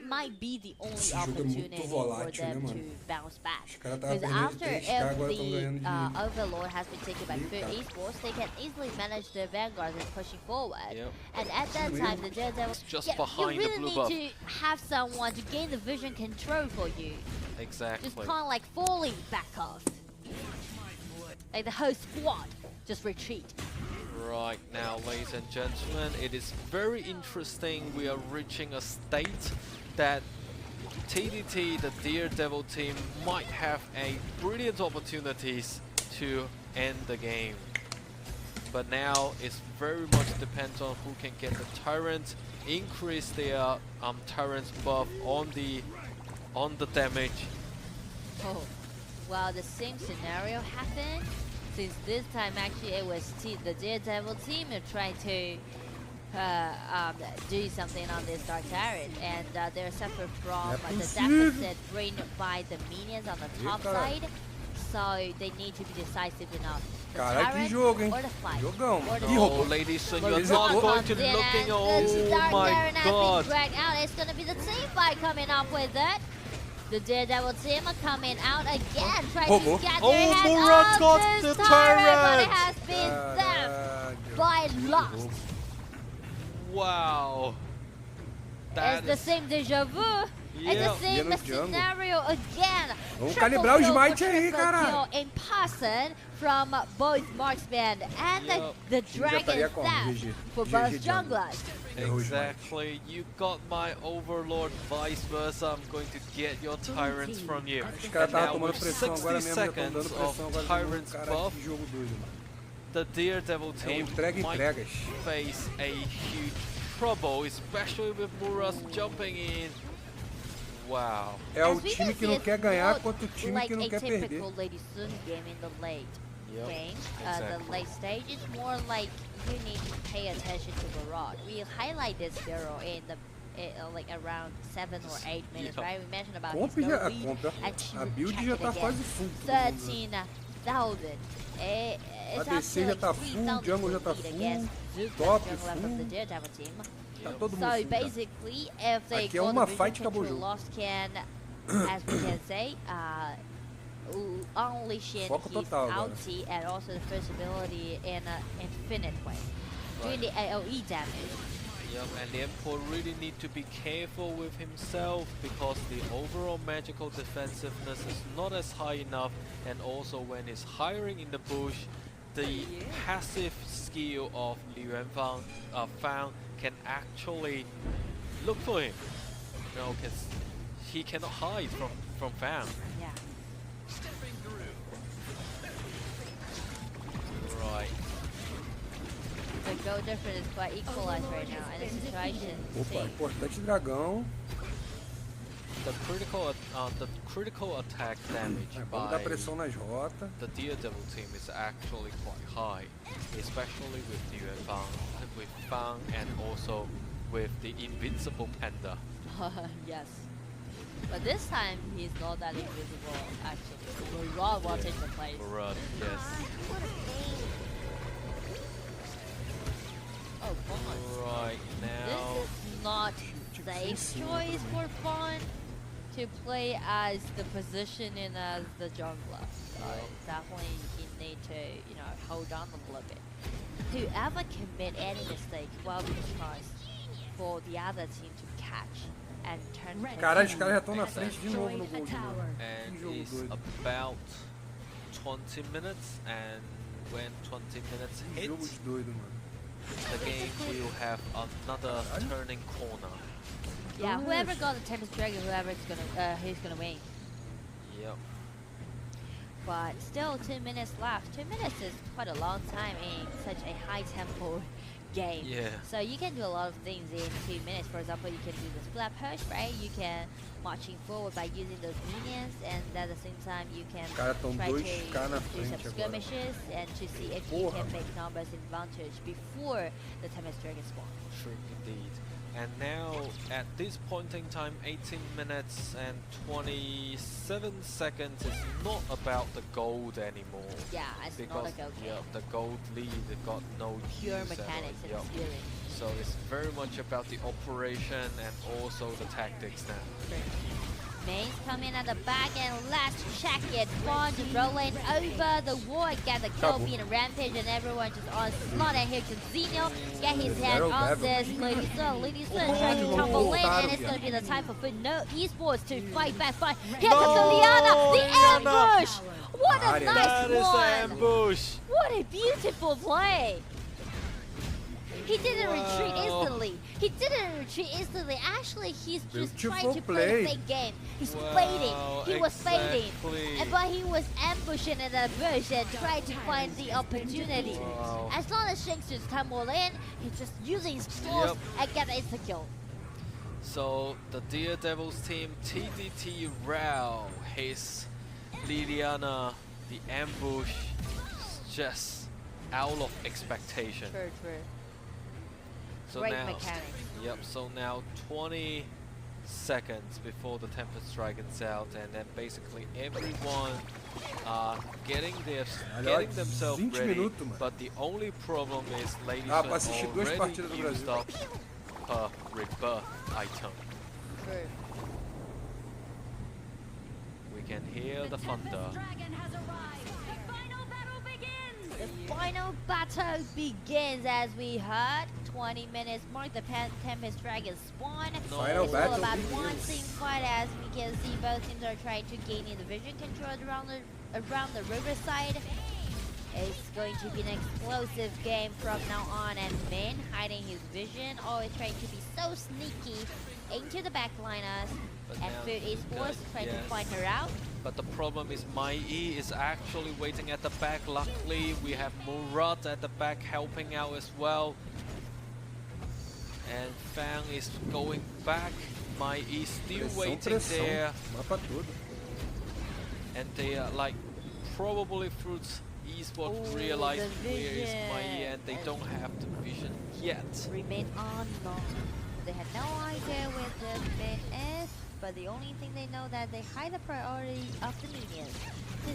Speaker 1: might be the only opportunity for them to bounce back. Because after if the Overlord has been taken by Fruit Esports, they can easily manage their vanguards and pushing forward.
Speaker 2: Yep.
Speaker 1: And at that time, the Daredevil
Speaker 2: just behind
Speaker 1: you really
Speaker 2: the blue buff.
Speaker 1: need to have someone to gain the vision control for you.
Speaker 2: Exactly.
Speaker 1: Just kind of like falling back off. Like the whole squad just retreat.
Speaker 2: Right now, ladies and gentlemen, it is very interesting. We are reaching a state that TDT, the Daredevil team, might have a brilliant opportunities to end the game. But now it's very much depends on who can get the Tyrant, increase their Tyrant's buff on the damage.
Speaker 1: Oh, well, the same scenario happened. Since this time actually it was the Daredevil team who tried to do something on this Dark Tyrant, and they're suffered from the deficit bring by the minions on the top side, so they need to be decisive enough. The Tyrant or the fight.
Speaker 2: Oh, ladies, and you're not going to looking. Oh my God!
Speaker 1: Dragged out. It's gonna be the team fight coming up with it. The Daredevil team are coming out again, trying to get their head
Speaker 2: Murat got
Speaker 1: this
Speaker 2: the
Speaker 1: Tyrant, but
Speaker 2: turret!
Speaker 1: it has been zapped by Lost.
Speaker 2: Wow.
Speaker 1: It's the same deja vu. It's the same scenario again.
Speaker 3: Vamos calibrar o smite aí, cara.
Speaker 1: In person from both marksman and the dragon staff for both junglers.
Speaker 2: Exactly. You got my Overlord, vice versa. I'm going to get your Tyrants from you. And now with 60 seconds of Tyrant's buff, the Daredevil team might face a huge trouble, especially with Muras jumping in. Wow.
Speaker 3: É o time que não quer ganhar contra o time que não quer perder.
Speaker 1: Typical Lady Sun game in the late game, the late stage is more like you need to pay attention to Barrage. We highlight this hero in the like around 7 or 8 minutes, right? We mentioned about his no lead, and she
Speaker 3: a build já tá quase full.
Speaker 1: 13,000.
Speaker 3: A DC já tá full, jungle já tá full, top full. Tá todo mundo
Speaker 1: so basically, if they
Speaker 3: aqui é uma fight,
Speaker 1: acabou o jogo. Lost can, as we can say, unleashing his ulti and also the first ability in an infinite way, doing the AoE damage.
Speaker 2: Yep, and the Emperor really need to be careful with himself, because the overall magical defensiveness is not as high enough, and also when he's hiring in the bush, the passive skill of Li Yuanfang can actually look for him. You know, because he cannot hide from Fang.
Speaker 1: Yeah.
Speaker 2: Right.
Speaker 1: The goal difference is quite equalized right now, and the situation.
Speaker 3: Opa, importante dragão.
Speaker 2: The critical attack damage by the Daredevil team is actually quite high, especially with with Fang, and also with the Invincible Panda.
Speaker 1: Yes. But this time he's not that invisible actually. Murad will take the place.
Speaker 2: Murad, yes.
Speaker 1: Oh, Fawn.
Speaker 2: Right now.
Speaker 1: This is not safe choice for Fawn to play as the positioning as the jungler. So definitely you need to, you know, hold on a little bit. Whoever commit any mistake will be a chance for the other team to catch and turn.
Speaker 3: Caralho, os caras já estão na frente de novo no gol.
Speaker 2: And it's about 20 minutes, and when 20 minutes hit, the game will have another turning corner.
Speaker 1: Yeah, whoever got the Tempest Dragon, who's gonna win.
Speaker 2: Yep.
Speaker 1: But still 2 minutes left. 2 minutes is quite a long time in such a high tempo game.
Speaker 2: Yeah.
Speaker 1: So you can do a lot of things in 2 minutes. For example, you can do the splat push, right? You can marching forward by using those minions, and at the same time you can try to do some skirmishes and to see if you can make numbers advantage before the Tempest Dragon spawn.
Speaker 2: True indeed. And now, at this point in time, 18 minutes and 27 seconds is not about the gold anymore.
Speaker 1: Yeah, it's not a gold game.
Speaker 2: The gold lead got no
Speaker 1: pure
Speaker 2: use
Speaker 1: mechanics and experience.
Speaker 2: So it's very much about the operation and also the tactics now.
Speaker 1: Mains come in at the back and let's check it. Bond rolling over the wall, get the kill, being a rampage, and everyone just on slot. And here can Xeno get his hand on this. Lady Sun trying to tumble in, and it's going to be the time for no esports to fight back. But here comes Liana, the ambush! What a nice one!
Speaker 2: Ambush!
Speaker 1: What a beautiful play! He didn't retreat instantly. Actually, he's just trying to play the fake game. He's fading. He was fading. But he was ambushing in the bush and trying to find the opportunity. As long as Shanks just tumble in, he's just using his tools and get the insta kill.
Speaker 2: So the Daredevils team, TDT Rao, his Liliana, the ambush, just out of expectation.
Speaker 1: True.
Speaker 2: So
Speaker 1: Great
Speaker 2: now,
Speaker 1: mechanics.
Speaker 2: So now 20 seconds before the Tempest Dragon's out, and then basically everyone getting themselves ready. But the only problem is Lady Sun already used up her rebirth item.
Speaker 1: True.
Speaker 2: We can hear the thunder.
Speaker 1: The final battle begins as we heard. 20 minutes mark the Tempest Dragon spawn. It's all about one team fight, as we can see both teams are trying to gain the vision control around the riverside. It's going to be an explosive game from now on, and Min hiding his vision, always trying to be so sneaky into the backliners, and Food Esports trying to find her out.
Speaker 2: But the problem is Mai is actually waiting at the back. Luckily, we have Murat at the back helping out as well. And Fang is going back. Mai still waiting there. And they are like probably Fruits Esports realize where is Mai, and they don't have the vision yet.
Speaker 1: Remain unknown. They had no idea where the Min is, but the only thing they know that they hide the priority of the minions.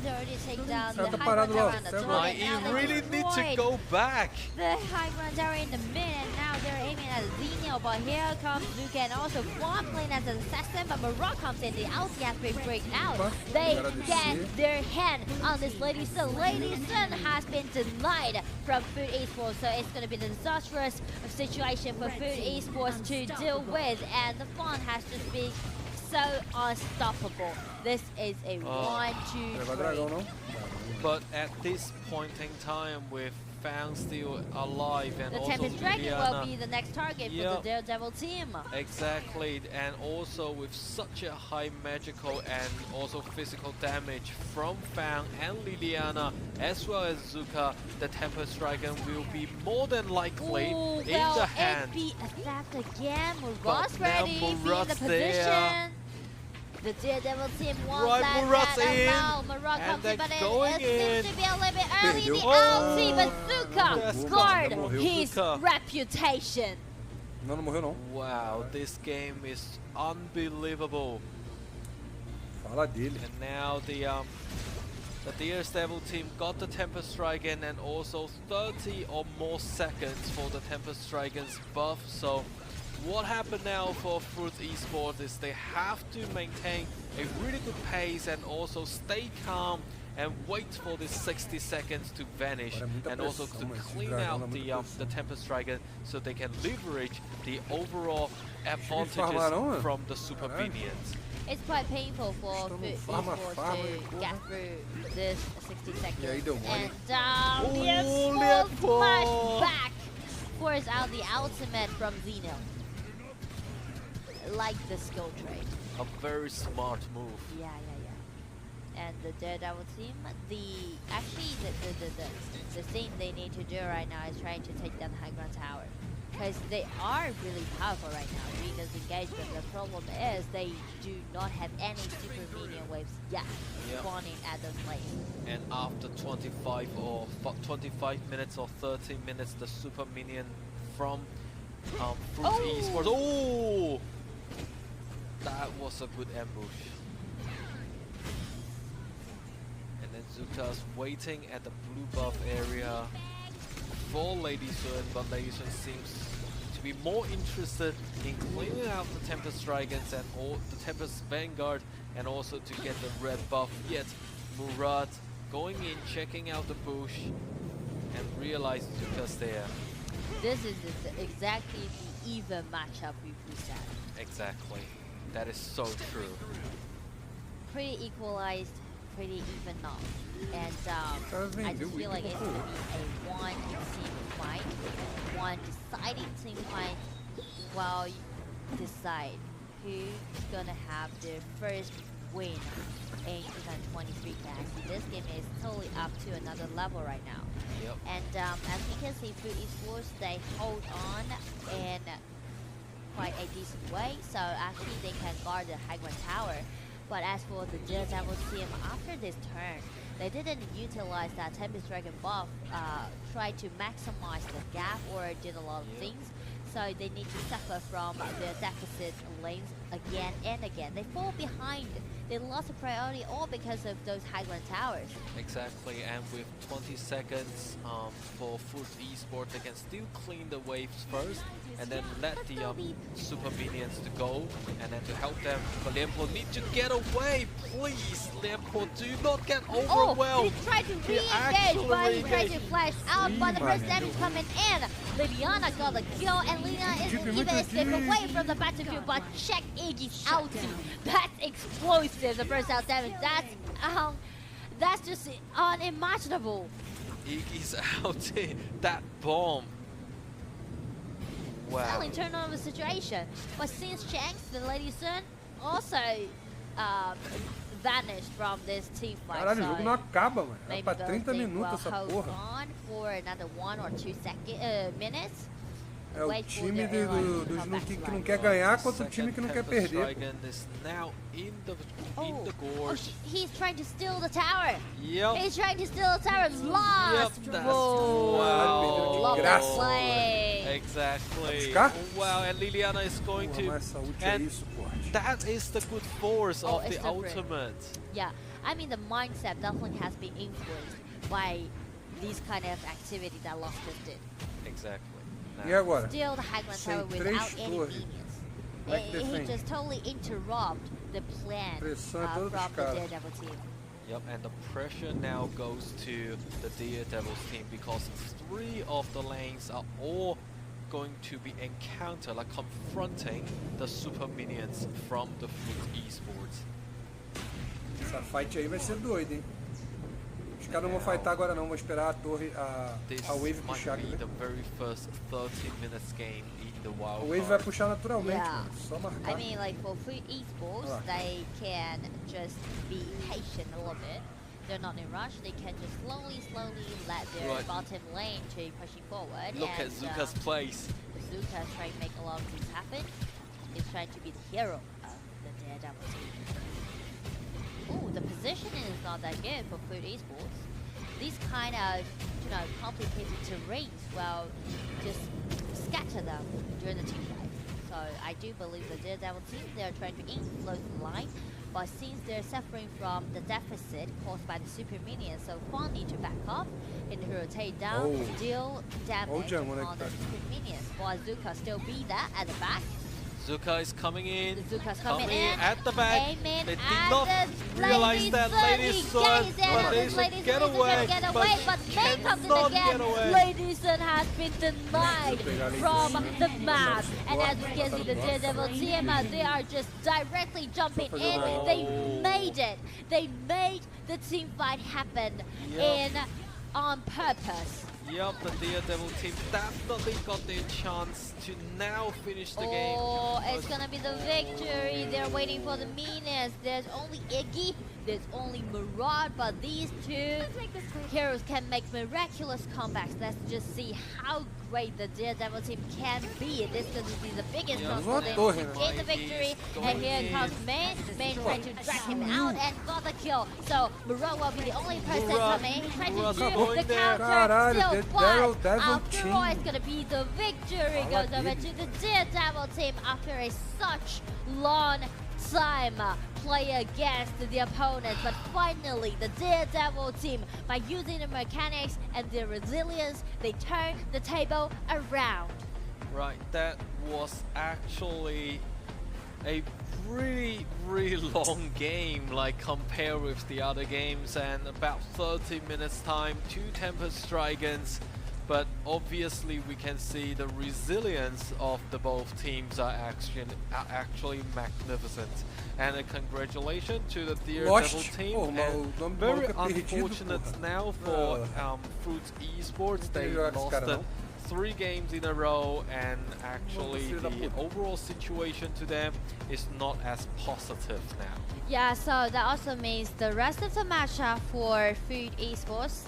Speaker 1: They already take down the high ground around the top.
Speaker 2: You really need to go back.
Speaker 1: The high grounds are in the mid, and now they're aiming at Xeno, but here comes Luca and also Quan playing as an assassin, but Marat comes in, the ulti has been breaked out. They get their hand on this Lady Sun. Lady Sun has been denied from Food Esports, so it's going to be the disastrous situation for Food Esports to deal with, and the Fawn has just been so unstoppable. This is a 1-2-3.
Speaker 2: But at this point in time, with Fang still alive and
Speaker 1: the
Speaker 2: also
Speaker 1: Tempest Dragon
Speaker 2: Liliana,
Speaker 1: will be the next target for the Daredevil team.
Speaker 2: Exactly, and also with such a high magical and also physical damage from Fang and Liliana, as well as Zuka, the Tempest Dragon will be more than likely in the hand.
Speaker 1: Be attacked again. Murat's ready, be in the position. The Daredevil team won't let that allow. Murat comes in, but it seems to be a little bit early. The ulti, but Zuka scored his reputation.
Speaker 2: Wow, this game is unbelievable. And now the Daredevil team got the Tempest Dragon, and also 30 or more seconds for the Tempest Dragon's buff. So what happened now for Fruits Esports is they have to maintain a really good pace and also stay calm and wait for this 60 seconds to vanish, and also to clean out the Tempest Dragon so they can leverage the overall advantages from the super minions.
Speaker 1: It's quite painful for Food Esports to get through this 60 seconds. And down the Esports flash back, force out the ultimate from Xeno. Like the skill trade.
Speaker 2: A very smart move.
Speaker 1: Yeah. and the Daredevil team, the thing they need to do right now is trying to take down the high ground tower. Because they are really powerful right now during this engagement. The problem is they do not have any super minion waves yet spawning at those lanes.
Speaker 2: And after 25 minutes or 30 minutes, the super minion from Fruit Esports. Oh! That was a good ambush. And then Zuka's waiting at the blue buff area for Lady Sun, but Lady Sun seems to be more interested in cleaning out the Tempest Dragons and all the Tempest Vanguard, and also to get the red buff. Yet Murad going in, checking out the bush, and realize Zuka's there.
Speaker 1: This is exactly the even matchup we said.
Speaker 2: Exactly. That is so true.
Speaker 1: Pretty equalized, pretty even now. And I just feel like it's going to be a one team fight, one deciding team fight, while you decide who's going to have their first win in 2023 class. This game is totally up to another level right now.
Speaker 2: Yep.
Speaker 1: And as we can see, Fruit Esports, they hold on in quite a decent way, so actually they can guard the high ground tower. But as for the Daredevil team, after this turn, they didn't utilize that Tempest Dragon buff, try to maximize the gap or did a lot of things. So they need to suffer from the deficit lanes again and again. They fall behind. They lost the priority all because of those high ground towers.
Speaker 2: Exactly, and with 20 seconds for Fruit Esports, they can still clean the waves first, and then let the super minions to go, and then to help them. But Lianpo need to get away, please. Lianpo, do not get overwhelmed.
Speaker 1: He tried to re-engage, but he tried to flash out, but the first damage coming in. Liliana got the kill, and Liliana isn't even a step away from the battlefield, but check Iggy's ulti. That's explosive. The first out damage. That's just unimaginable.
Speaker 2: Iggy's ulti, that bomb. Wow.
Speaker 1: Selling turn on the situation. But since Shanks, the Lady Sun, also vanished from this team fight.
Speaker 3: Caralho, o jogo não acaba, mano. É pra 30
Speaker 1: maybe
Speaker 3: minutos essa
Speaker 1: hold
Speaker 3: porra.
Speaker 1: on for another 1 or 2 minutes.
Speaker 3: É o time que não quer ganhar contra o time que não quer perder.
Speaker 1: He's trying to steal the tower.
Speaker 2: Yep.
Speaker 1: He's trying to steal the tower. Lost.
Speaker 2: Yep, that's
Speaker 1: Wow.
Speaker 3: Graça.
Speaker 1: Play.
Speaker 2: Exactly. Wow, and Liliana is going to. And that is the good force of the ultimate.
Speaker 1: Yeah, I mean the mindset definitely has been influenced by these kind of activity that Lost just did.
Speaker 2: Exactly.
Speaker 3: E agora?
Speaker 1: Still the high ground tower without any minions. He just totally interrupt the plan from the Daredevil team.
Speaker 2: Yep, and the pressure now goes to the Daredevil's team because 3 of the lanes are all going to be confronting the super minions from the Fruit Esports.
Speaker 3: Essa fight aí vai ser doida, hein? Os caras não vão fightar agora não, vão esperar a torre, a wave puxar aqui.
Speaker 2: The very first 30 minutes game in the wild
Speaker 3: A wave vai puxar naturalmente, mano. Só marcar.
Speaker 1: I mean, like for Fruit Esports, they can just be patient a little bit. They're not in rush. They can just slowly let their bottom lane to pushing forward.
Speaker 2: Look at Zuka's place.
Speaker 1: Zuka's trying to make a lot of things happen. He's trying to be the hero of the Daredevil team. Oh, the positioning is not that good for Fruit Esports. These kind of, complicated terrains will just scatter them during the team fight. So I do believe the Daredevil team, they're trying to influence the line, but since they're suffering from the deficit caused by the super minions, so Quan need to back up and rotate down, deal damage on the super minions, while Zuka still be there at the back.
Speaker 2: Zuka is coming in.
Speaker 1: Zuka's coming in
Speaker 2: at the back.
Speaker 1: Aiming
Speaker 2: they did
Speaker 1: at
Speaker 2: not realize that Lady Sun, but they should get away.
Speaker 1: But they come in again. Lady Sun has been denied from the map. And as we can see, the Daredevil team, they are just directly jumping in. They made it. They made the team fight happen on purpose.
Speaker 2: Yep, the Daredevil team definitely got their chance to now finish the game.
Speaker 1: Oh, it's gonna be the victory. They're waiting for the minions. There's only Iggy there's only Murad, but these two heroes can make miraculous comebacks. Let's just see how great the Daredevil team can be. This is going to be the biggest chance for them to gain the victory. And here comes Main. Main trying to drag him out and got the kill. So Murad will be the only person coming. Trying to do the counter. Still, but after all, it's going to be the victory. Goes over to the Daredevil team after a such long time play against the opponents, but finally the Daredevil team, by using the mechanics and their resilience, they turn the table around.
Speaker 2: Right, that was actually a really long game, like compared with the other games, and about 30 minutes time, 2 Tempest Dragons. But obviously we can see the resilience of the both teams are actually magnificent. And a congratulations to the Daredevil team. And very unfortunate now for Fruits Esports. They lost 3 games in a row, and actually the overall situation to them is not as positive now.
Speaker 1: Yeah, so that also means the rest of the matchup for Food Esports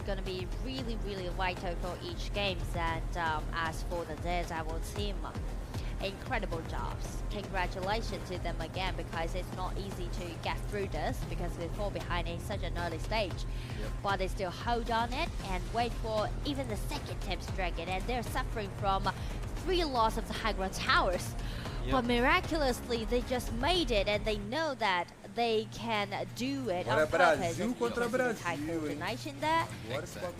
Speaker 1: gonna be really vital for each game. And as for the Daredevil team, incredible jobs. Congratulations to them again, because it's not easy to get through this because they fall behind in such an early stage. But they still hold on it and wait for even the second Tempest Dragon, and they're suffering from 3 losses of the high ground towers. But miraculously, they just made it, and they know that they can do it on purpose. Coordination there.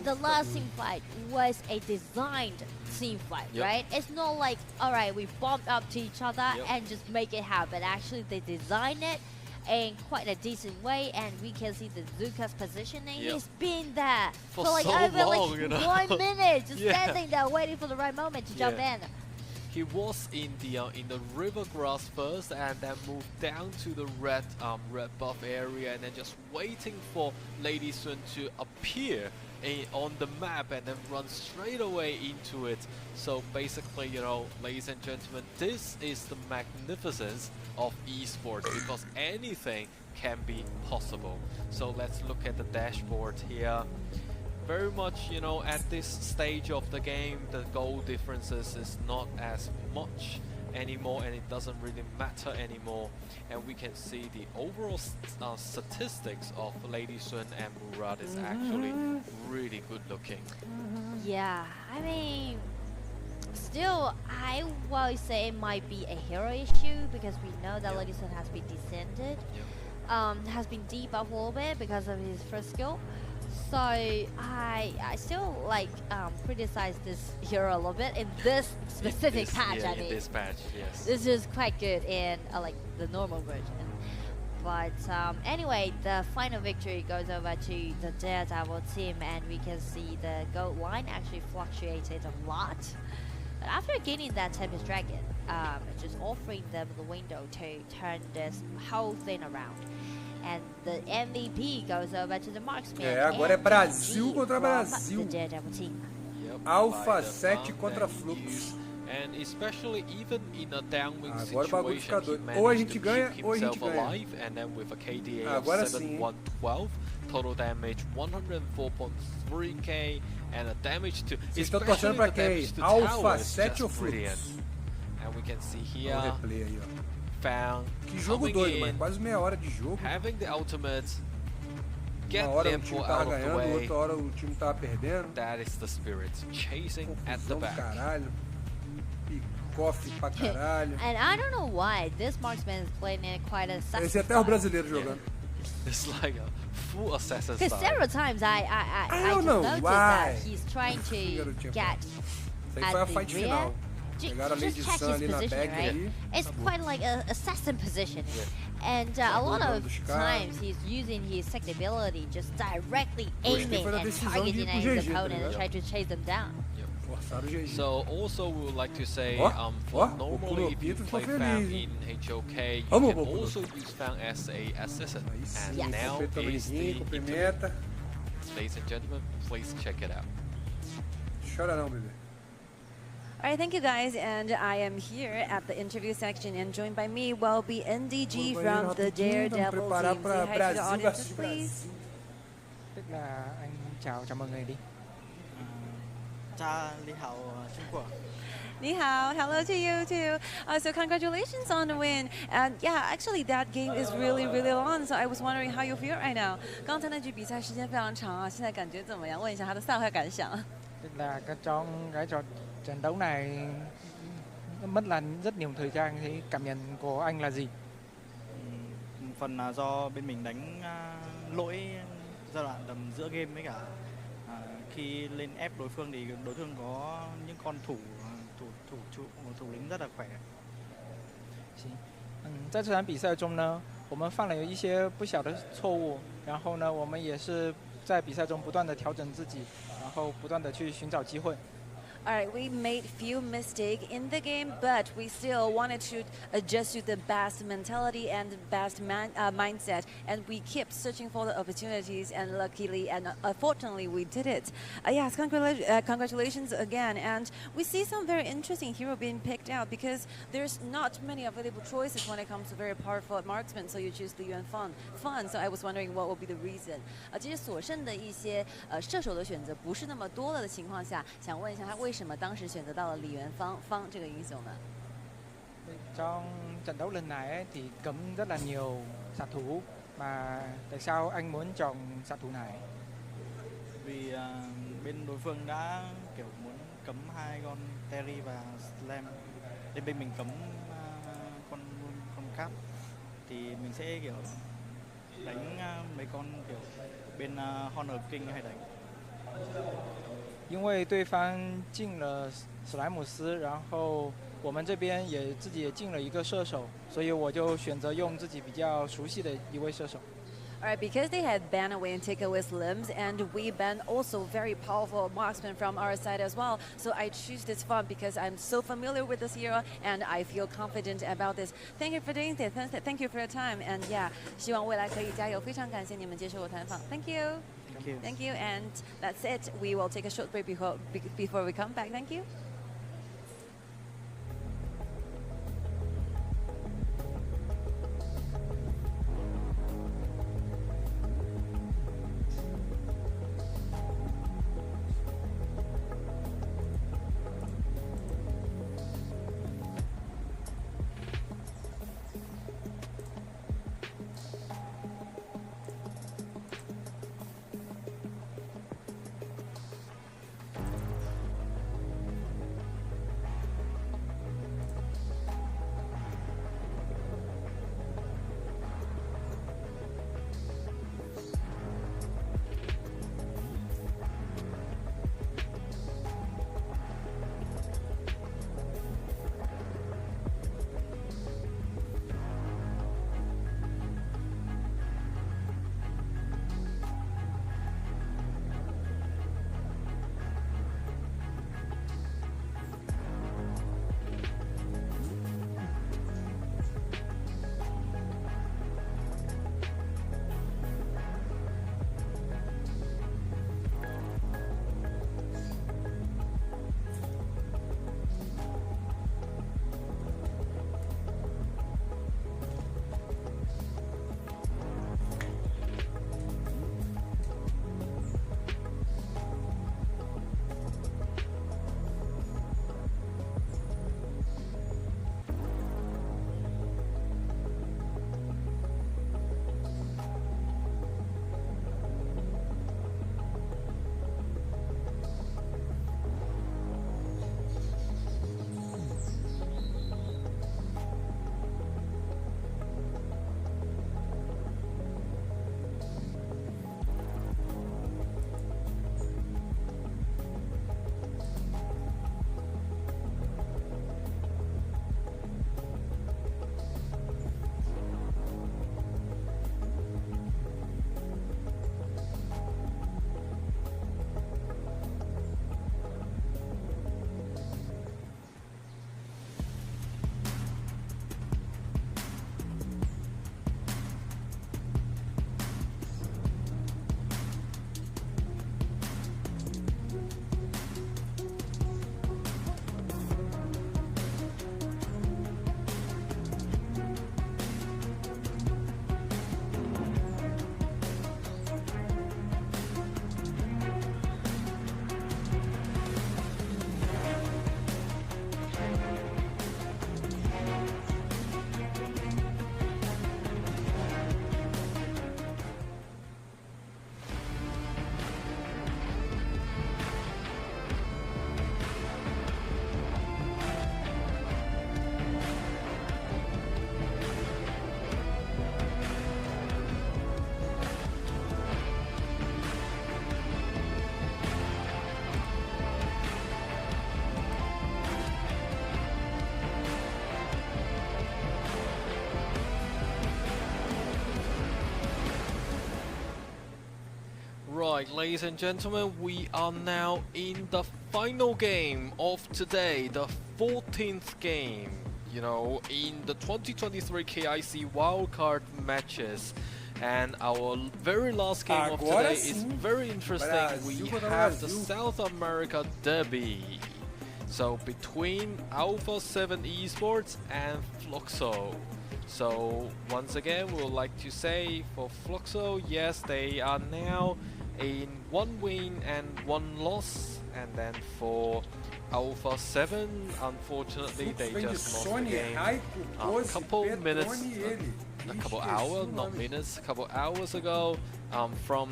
Speaker 1: The last team fight was a designed team fight, right? It's not like, all right, we bumped up to each other and just make it happen. Actually, they designed it in quite a decent way, and we can see the Zuka's positioning. He's been there for like
Speaker 2: so
Speaker 1: over
Speaker 2: long,
Speaker 1: like 1 minute, just standing there waiting for the right moment to jump in.
Speaker 2: He was in the river grass first, and then moved down to the red buff area, and then just waiting for Lady Sun to appear on the map, and then run straight away into it. So basically, you know, ladies and gentlemen, this is the magnificence of esports, because anything can be possible. So let's look at the dashboard here. Very much, you know, at this stage of the game, the goal differences is not as much anymore, and it doesn't really matter anymore. And we can see the overall statistics of Lady Sun and Murad is actually really good looking.
Speaker 1: Yeah, I mean, still, I will say it might be a hero issue, because we know that Lady Sun has been descended, has been debuffed a little bit because of his first skill. So I still like criticize this hero a little bit in this specific patch. I mean,
Speaker 2: in this patch, yes.
Speaker 1: This is quite good in like the normal version. But anyway, the final victory goes over to the Daredevil team, and we can see the gold line actually fluctuated a lot. But after gaining that Tempest Dragon, just offering them the window to turn this whole thing around. And the MVP goes over to the marksman.
Speaker 3: Agora é Brasil contra Brasil.
Speaker 1: The Daredevil team.
Speaker 3: Alpha 7 contra Flux.
Speaker 2: And especially even in a downwind
Speaker 3: agora o bagulho fica
Speaker 2: situation,
Speaker 3: doido. Ou a gente ganha, ou a gente ganha.
Speaker 2: Alive, and then with a KDA
Speaker 3: agora
Speaker 2: of 7112, total damage 104.3k, and a damage to...
Speaker 3: Vocês estão torcendo pra quem? Alpha 7 ou Flux?
Speaker 2: And we can see here...
Speaker 3: Olha o replay aí, ó.
Speaker 2: Found,
Speaker 3: que jogo doido, mano. Quase meia hora de jogo.
Speaker 2: Having the ultimate, get
Speaker 3: uma hora
Speaker 2: them
Speaker 3: o time
Speaker 2: out
Speaker 3: tava
Speaker 2: of the
Speaker 3: ganhando,
Speaker 2: way.
Speaker 3: outra hora o time tava perdendo.
Speaker 2: That is the spirit, chasing at the back.
Speaker 3: Caralho. Picofe pra caralho.
Speaker 1: And I don't know why this marksman is playing in quite a assassin.
Speaker 3: Esse é até o brasileiro jogando.
Speaker 2: It's like a full assassin style.
Speaker 1: Because several times I just noticed that he's trying to get at the rear. Just check his position, right? It's quite like an assassin position. And a lot of times he's using his second ability, just directly aiming and targeting at his opponent and trying to chase them down.
Speaker 2: So also we would like to say, for normally if you play Fang in HOK, you can also use Fang as a assassin. And now is the interview. Ladies and gentlemen, please check it out.
Speaker 3: Chora não, bebê.
Speaker 4: All right, thank you guys, and I am here at the interview section, and joined by me will be NDG from the Daredevil team. Say hi to the audiences, please.
Speaker 8: Tức là anh chào mọi người đi.
Speaker 9: Cha Lý Hảo Trung Quốc.
Speaker 4: Ni hao, hello to you too. So congratulations on the win. And yeah, actually that game is really, really long. So I was wondering how you feel right now. 刚才那局比赛时间非常长啊，现在感觉怎么样？问一下他的赛后感想。
Speaker 8: Tức là trong cái trận đấu này nó mất là rất nhiều thời gian, thì cảm nhận của anh là gì?
Speaker 9: Một phần là do bên mình đánh lỗi giai đoạn tầm giữa game, với cả khi lên ép đối phương thì đối phương có những con thủ lĩnh rất là khỏe.
Speaker 8: 在这场比赛中呢，我们犯了有一些不小的错误，然后呢，我们也是在比赛中不断的调整自己，然后不断的去寻找机会。
Speaker 4: All right, we made few mistakes in the game, but we still wanted to adjust to the best mentality and best mindset, and we kept searching for the opportunities, and luckily and fortunately we did it. Yes, congratulations again, and we see some very interesting hero being picked out because there's not many available choices when it comes to very powerful marksmen, so you choose the Yuan Fan. So I was wondering what would be the reason. 其实所剩的一些射手的选择不是那么多了的情况下，想问一下他为什么当时选择到了李元芳这个英雄呢？
Speaker 8: Trong trận đấu lần này ấy, thì cấm rất là nhiều xạ thủ, mà tại sao anh muốn chọn xạ thủ này?
Speaker 9: Vì bên đối phương đã kiểu muốn cấm hai con Terry và Slam, nên bên mình cấm con Cap, thì mình sẽ kiểu đánh mấy con kiểu bên Honor King hay đánh.
Speaker 8: 因为对方进了史莱姆斯，然后我们这边自己也进了一个射手，所以我就选择用自己比较熟悉的一位射手。
Speaker 4: All right, because they had ban away and take away Slims, and we ban also very powerful marksmen from our side as well. So I choose this fun because I'm so familiar with this hero and I feel confident about this. Thank you for doing this. Thank you for your time. And yeah, 希望未来可以加油。非常感谢你们接受我采访。Thank you.
Speaker 9: Thank you.
Speaker 4: Thank you. And that's it. We will take a short break before we come back. Thank you.
Speaker 2: Alright, ladies and gentlemen, we are now in the final game of today, the 14th game, you know, in the 2023 KIC wildcard matches. And our very last game of today is very interesting. We have the South America Derby. So between Alpha 7 Esports and Fluxo. So once again, we would like to say for Fluxo, yes, they are now in 1 win and 1 loss. And then for Alpha 7, unfortunately, they just lost the game a couple minutes, a couple hours, not minutes, a couple hours ago from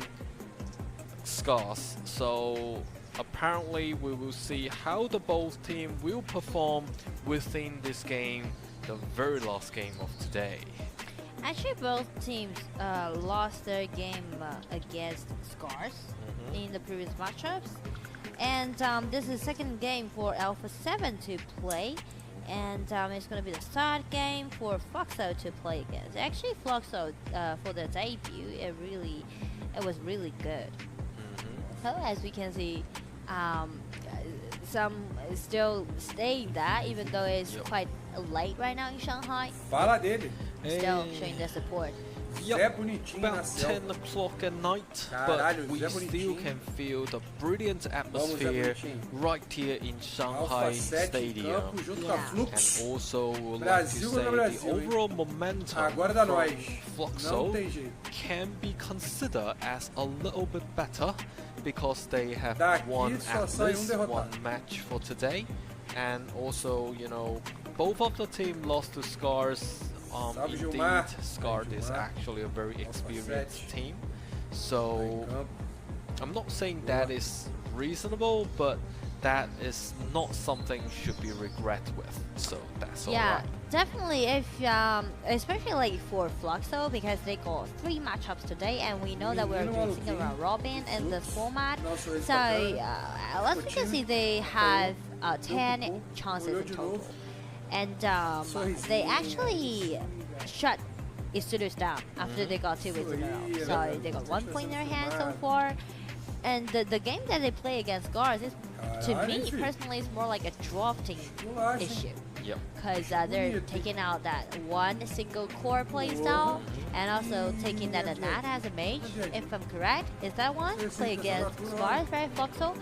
Speaker 2: Scars. So apparently we will see how the both team will perform within this game, the very last game of today.
Speaker 1: Actually, both teams lost their game against Scars in the previous matchups. And this is the second game for Alpha 7 to play. And it's going to be the third game for Fluxo to play against. Actually, Fluxo, for their debut, it was really good. So as we can see, some still staying there, even though it's quite late right now in Shanghai.
Speaker 3: Fala dele.
Speaker 1: Still showing their support.
Speaker 2: About 10 o'clock at night, but we still can feel the brilliant atmosphere right here in Shanghai Stadium. And also would like to say the overall momentum from Fluxo can be considered as a little bit better because they have won at least 1 match for today. And also, you know, both of the team lost to Scars. Indeed, Scarred is actually a very experienced team, so I'm not saying that is reasonable, but that is not something should be regret with. So that's all right.
Speaker 1: Yeah, definitely. If especially like for Fluxo, because they got 3 matchups today, and we know that we're doing single round robin in this format. So as we can see, they have 10 chances in total. And they actually shut Isurus down after they got 2 wins in a row. So they got 1 point in their hand so far. And the game that they play against Scars is, to me personally, is more like a drafting issue. Because they're taking out that 1 single core playstyle and also taking that Anat as a mage, if I'm correct. Is that one? Play against Scars, right, Fluxo?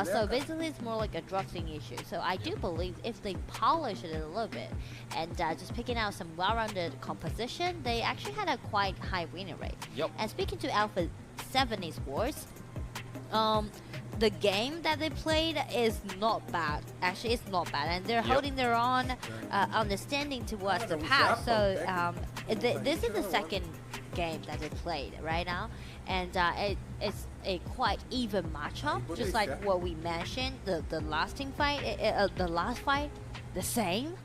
Speaker 1: So basically it's more like a drafting issue. So I do believe if they polish it a little bit and just picking out some well-rounded composition, they actually had a quite high winning rate. And speaking to Alpha 7 Esports, the game that they played is not bad. Actually, it's not bad, and they're holding their own, understanding towards the past. So this is the second game that they played right now, and it's a quite even matchup, just like what we mentioned. The last team fight, the last fight, the same.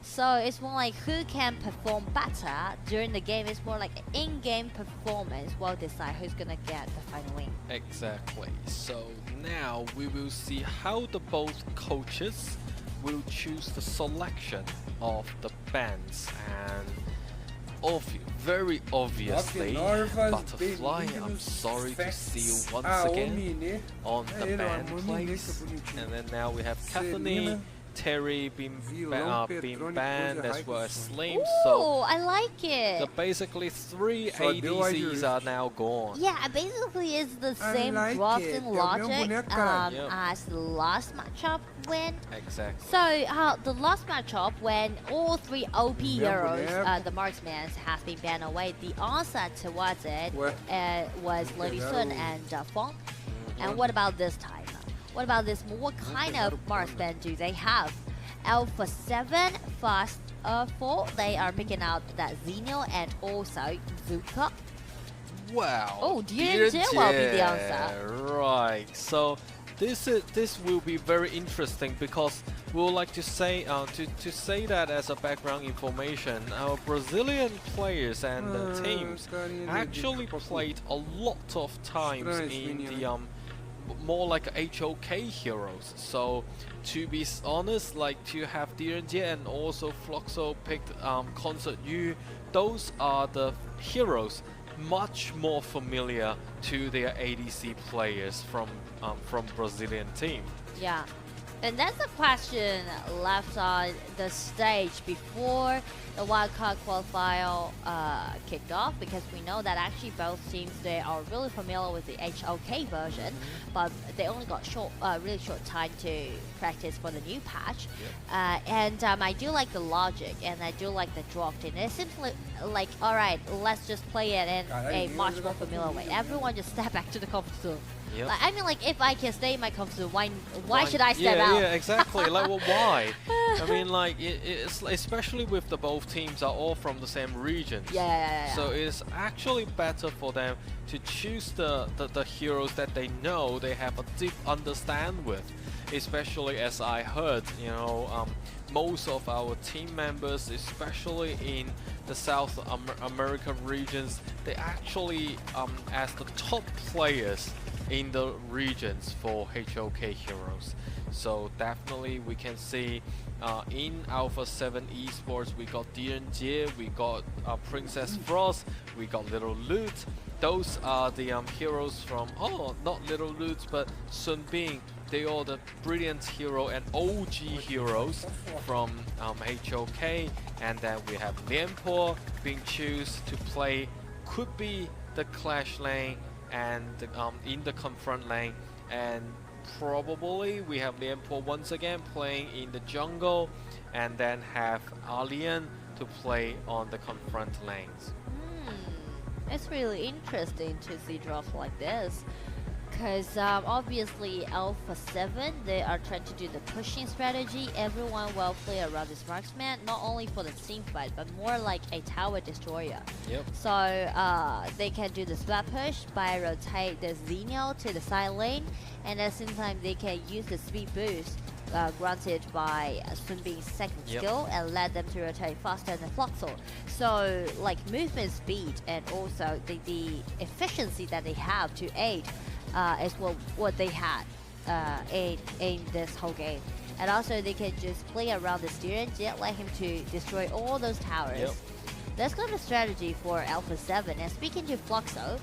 Speaker 1: So it's more like who can perform better during the game. It's more like in-game performance will decide who's gonna get the final win.
Speaker 2: Exactly. So now we will see how the both coaches will choose the selection of the bands. And very obviously, Butterfly, I'm sorry to see you once again on the band place. And then now we have Kathleen, Terry being banned, as well as Slim.
Speaker 1: So I like it.
Speaker 2: So basically 3 ADCs are now gone.
Speaker 1: Yeah, basically it's the same drafting logic as the last matchup went.
Speaker 2: Exactly.
Speaker 1: So the last matchup, when all 3 OP heroes, the marksmen, have been banned away, the answer towards it was Lady Sun and Fong. And what about this time? What about this? What kind of marksman do they have? Alpha 7, Fast 4, they are picking out that Xenio and also Zuka.
Speaker 2: Wow.
Speaker 1: Oh, DNJ will be the answer.
Speaker 2: Right. So this will be very interesting because we would like to say to say that as a background information, our Brazilian players and the teams actually played a lot of times in the more like HOK heroes. So to be honest, like to have DNJ and also Fluxo picked Concert U, those are the heroes much more familiar to their ADC players from Brazilian team.
Speaker 1: Yeah. And that's a question left on the stage before the wildcard qualifier kicked off, because we know that actually both teams, they are really familiar with the HOK version, but they only got really short time to practice for the new patch. And I do like the logic, and I do like the draft in. It's simply like, all right, let's just play it in a much more familiar way. Everyone just step back to the comfort zone.
Speaker 2: Yep.
Speaker 1: Like, I mean, like, if I can stay in my comfort zone, why should I step out?
Speaker 2: Yeah, exactly. Like, well, why? I mean, like, it's especially with the both teams are all from the same region.
Speaker 1: Yeah.
Speaker 2: So it's actually better for them to choose the heroes that they know they have a deep understand with. Especially as I heard, you know, most of our team members, especially in the South America regions, they actually as the top players in the regions for HOK heroes. So definitely we can see in Alpha 7 Esports we got DNJ, we got Princess Frost, we got Little Loot. Those are the heroes from, not Little Loot, but Sun Bing. They are the brilliant hero and OG heroes from HOK. And then we have Lianpo being chosen to play, could be the Clash lane and in the confront lane, and probably we have Lianpo once again playing in the jungle, and then have Alien to play on the confront lanes.
Speaker 1: It's really interesting to see drafts like this, because obviously Alpha 7, they are trying to do the pushing strategy. Everyone will play around this marksman, not only for the team fight, but more like a tower destroyer.
Speaker 2: Yep.
Speaker 1: So they can do the splat push by rotate the Xenio to the side lane, and at the same time they can use the speed boost granted by Sun Bing's second skill, and let them to rotate faster than Fluxel. So like movement speed and also the efficiency that they have to aid is what they had in this whole game. And also they can just play around the steering jet, let him to destroy all those towers.
Speaker 2: Yep.
Speaker 1: That's kind of a strategy for Alpha 7. And speaking to Fluxo,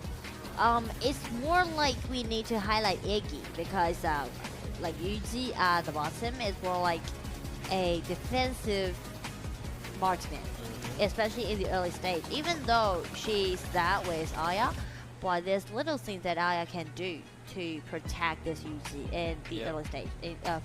Speaker 1: it's more like we need to highlight Iggy, because like Yuji at the bottom is more like a defensive marksman, especially in the early stage. Even though she's that with Aya, but there's little things that Aya can do to protect this Yuji in the early stage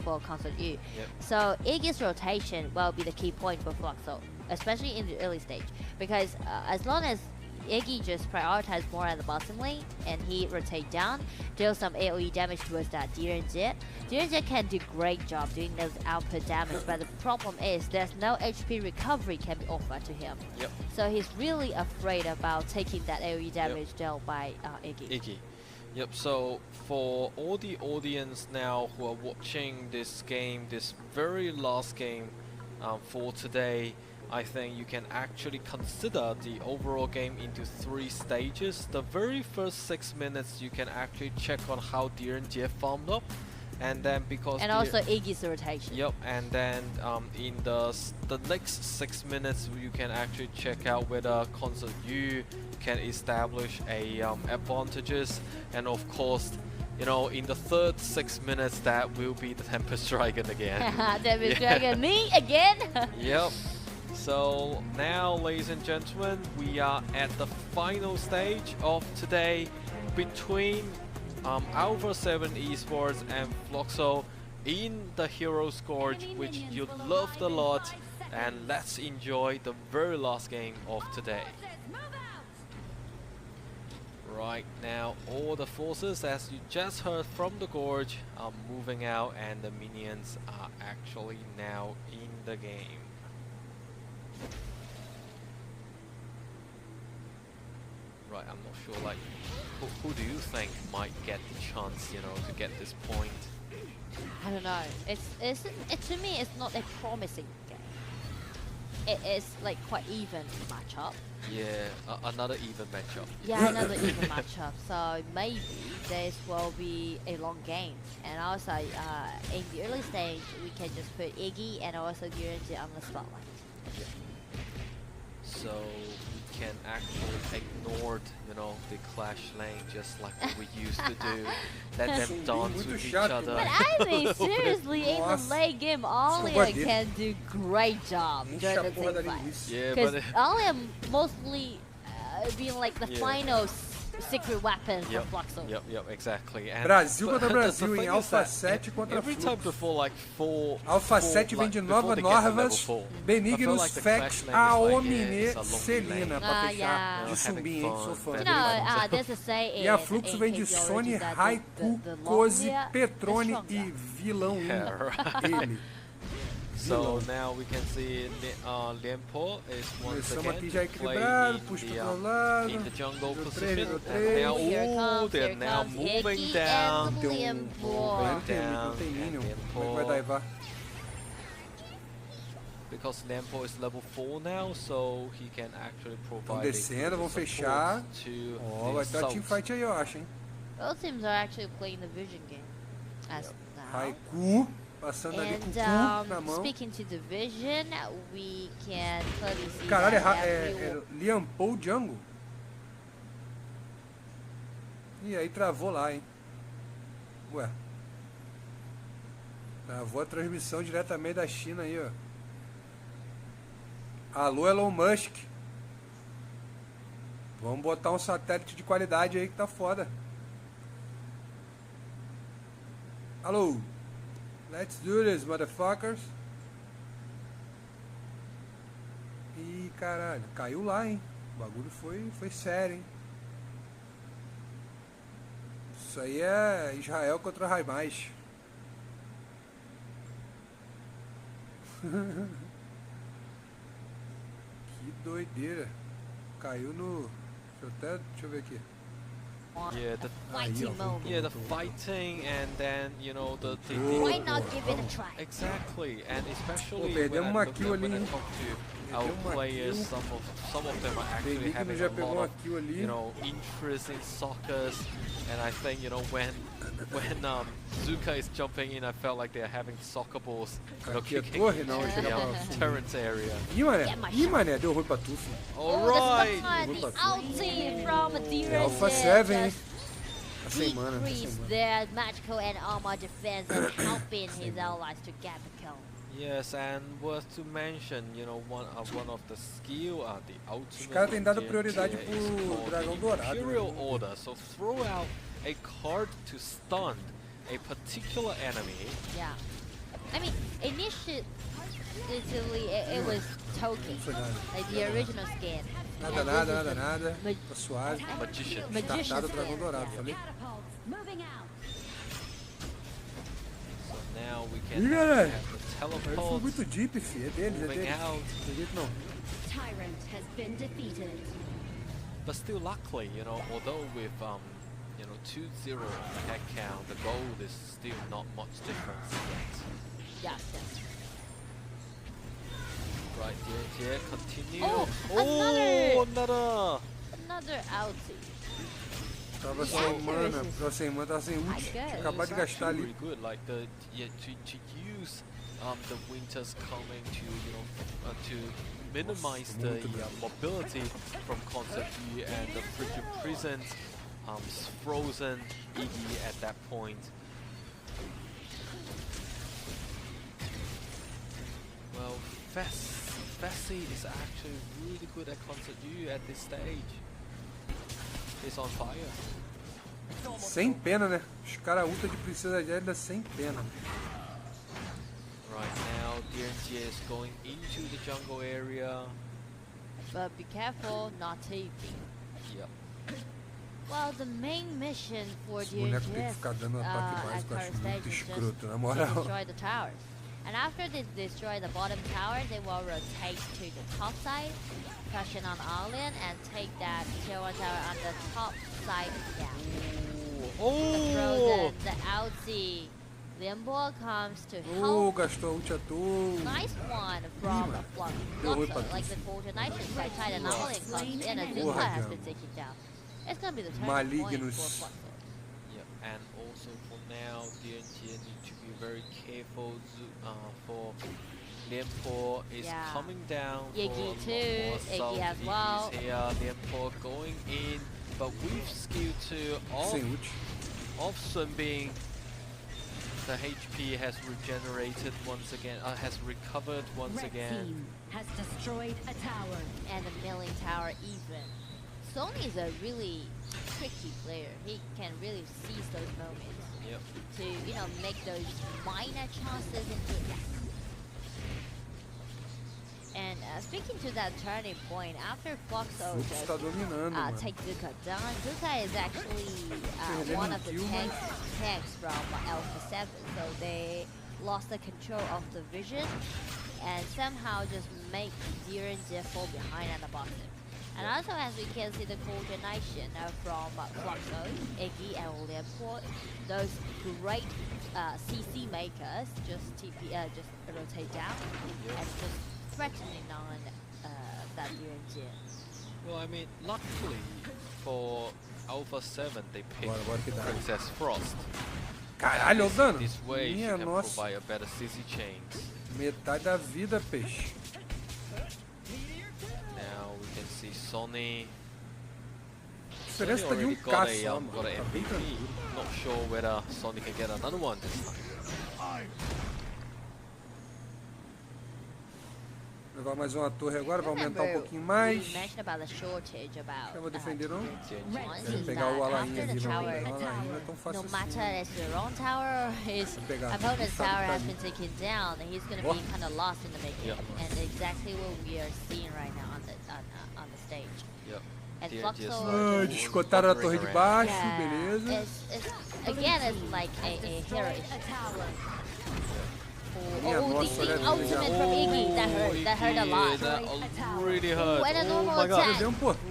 Speaker 1: for Consort U. So Iggy's rotation will be the key point for Fluxo, especially in the early stage, because as long as Iggy just prioritizes more at the bottom lane and he rotate down, deal some AoE damage towards that DNJ. DNJ can do great job doing those output damage, but the problem is there's no HP recovery can be offered to him. So he's really afraid about taking that AoE damage dealt by Iggy.
Speaker 2: Yep, so for all the audience now who are watching this game, this very last game for today, I think you can actually consider the overall game into 3 stages. The very first 6 minutes you can actually check on how DNJ farmed up, and then because
Speaker 1: also Iggy's rotation.
Speaker 2: Yep, and then in the next 6 minutes you can actually check out whether Consort U can establish a advantages, and of course, you know, in the third 6 minutes that will be the Tempest Dragon again.
Speaker 1: Tempest Dragon, me again.
Speaker 2: Yep. So now, ladies and gentlemen, we are at the final stage of today between Alpha 7 Esports and Fluxo in the Heroes Gorge, which you loved a lot, and let's enjoy the very last game of today. Right now, all the forces, as you just heard from the Gorge, are moving out, and the minions are actually now in the game. Right, I'm not sure, like, who do you think might get the chance, you know, to get this point?
Speaker 1: I don't know. To me, it's not a promising game. It is like quite even matchup.
Speaker 2: Yeah, another even matchup.
Speaker 1: Yeah, another even matchup. So maybe this will be a long game. And also, in the early stage, we can just put Iggy and also Guaranteed on the spotlight.
Speaker 2: So we can actually ignore, the clash lane just like we used to do. Let them dance with each other.
Speaker 1: But I mean, seriously, in the late game, Alia can do great job during the team fight.
Speaker 2: Yeah,
Speaker 1: because Alia mostly being like the final secret weapon for Fluxo.
Speaker 2: Yep, exactly. And
Speaker 3: Brasil contra Brasil em Alpha 7 contra
Speaker 2: every time before like
Speaker 3: Alpha 7 vem de Nova Norvas, Benignos, Fex, Aomine, Celina pra fechar de Sumbin, hein? Sou fã. E a Fluxo vem de Sony, Haiku, Cozy, Petrone e Vilão 1. Ele.
Speaker 2: So now we can see Liempo is once again playing in the jungle position. And now, they're now moving down. Because Liempo is level 4 now, so he can actually provide
Speaker 3: descendo, vão fechar. Ó, vai ter teamfight aí, eu acho, hein?
Speaker 1: Both teams are actually playing the Vision game. As now.
Speaker 3: Haiku. Passando ali com o cu na mão.
Speaker 1: Speaking to the Vision, we can clearly see.
Speaker 3: Caralho, é Liampou Jungle. E aí travou lá, hein? Ué. Travou a transmissão diretamente da China aí, ó. Alô, Elon Musk. Vamos botar um satélite de qualidade aí que tá foda. Alô. Let's do this, motherfuckers. Ih, caralho, caiu lá, hein? O bagulho foi sério, hein? Isso aí é Israel contra Mais. Que doideira. Caiu no... Deixa eu ver aqui.
Speaker 2: Yeah, the fighting, and then the
Speaker 1: why not give it a try?
Speaker 2: Exactly, and especially
Speaker 3: when I talk
Speaker 2: to our players, some of them are actually having a lot of interest in soccer, and I think when Zuka is jumping in, I felt like they're having soccer balls, kicking Terrence area.
Speaker 3: Ih, mané, deu ruim pra tu, filho.
Speaker 2: Alright.
Speaker 1: The outing from
Speaker 3: Alpha 7,
Speaker 1: decrease their magical and armor defense and helping his allies to get the kill.
Speaker 2: Yes, and worth to mention, one of the skill, the ultimate.
Speaker 3: Os caras têm dado prioridade pro Dragão Dourado.
Speaker 2: Imperial Order, so throw out a card to stun a particular enemy.
Speaker 1: Yeah, I mean initially it was Toki, like the original skin.
Speaker 3: Nada. Tá suave.
Speaker 2: Magician.
Speaker 3: Startado o Dragão Dourado, falei?
Speaker 2: So now we can have the teleport.
Speaker 3: Foi muito deep, fi. É deles. Não acredito não.
Speaker 7: Tyrant has been defeated.
Speaker 2: But still, luckily, although with 2-0 head count, the goal is still not much difference yet.
Speaker 1: Yes.
Speaker 2: Right, yeah, continue.
Speaker 1: Oh,
Speaker 2: another
Speaker 1: outie.
Speaker 3: Tava sem mana, tava sem ult. Acabar de gastar ali.
Speaker 2: Really good, like to use the winters coming to minimize the mobility from Concept G and the Frigid Prison frozen Iggy at that point. Well, Fessi is actually really good at Concept U at this stage. He's on fire.
Speaker 3: Sem pena, né? Os caras ulta de princesa Zelda sem pena.
Speaker 2: Right now, DNG is going into the jungle area.
Speaker 1: But be careful, not TP.
Speaker 2: Yep.
Speaker 1: Well, the main mission for
Speaker 3: Esse boneco tem que ficar dando ataque básico, eu acho muito escroto, na moral.
Speaker 1: Destroy the towers. And after they destroy the bottom tower, they will rotate to the top side, crush in on Alien, and take that tier 1 tower on the top side down.
Speaker 2: Oh!
Speaker 1: The outsy Limbo comes to help.
Speaker 3: Gastou ult à toa.
Speaker 1: Nice one from Fluxo. Like the Fortunation by Titan Alien comes in, and Zuka has been taken down. It's gonna be the turning point for Fluxo.
Speaker 2: Yeah, and also for now, DNG need to be very careful for Lianpo is coming down.
Speaker 1: Iggy too. Iggy as well.
Speaker 2: Here, Lianpo going in, but with skill 2 of Sun Bing. The HP has regenerated once again, has recovered once again.
Speaker 7: Team has destroyed a tower.
Speaker 1: And a milling tower even. Sony is a really tricky player. He can really seize those moments to, you know, make those minor chances into And speaking to that turning point, after Foxo just take Zuka down, Zuka is actually one of the tanks from Alpha 7, so they lost the control of the vision and somehow just make Diren fall behind at the bottom. And also, as we can see, the coordination from Foxo, Iggy, and Lianpo, those great CC makers just just rotate down and just threatening on that UNG.
Speaker 2: Well, I mean, luckily for Alpha 7, they picked Princess Frost.
Speaker 3: Caralho, dano!
Speaker 2: This way, she can provide a better CC chains.
Speaker 3: Metade da vida, peixe.
Speaker 2: Now we can see Sony.
Speaker 3: A diferença tá de um K só, mano.
Speaker 2: Got an MVP. Not sure whether Sony can get another one this time.
Speaker 3: Levar mais uma torre agora, vai aumentar um pouquinho mais.
Speaker 1: Eu
Speaker 3: vou defender não? Quero pegar o Alain ali, não é tão fácil
Speaker 1: no matter if it's your own tower or his opponent's tower has been taken down, he's going to be kind of lost in the making. And exactly what we are seeing right now on the stage. And Foxo
Speaker 3: descotaram a torre de baixo, beleza.
Speaker 1: Again, it's like a hero the ultimate from Iggy, that hurt a lot.
Speaker 2: That really hurt.
Speaker 1: When a normal attack.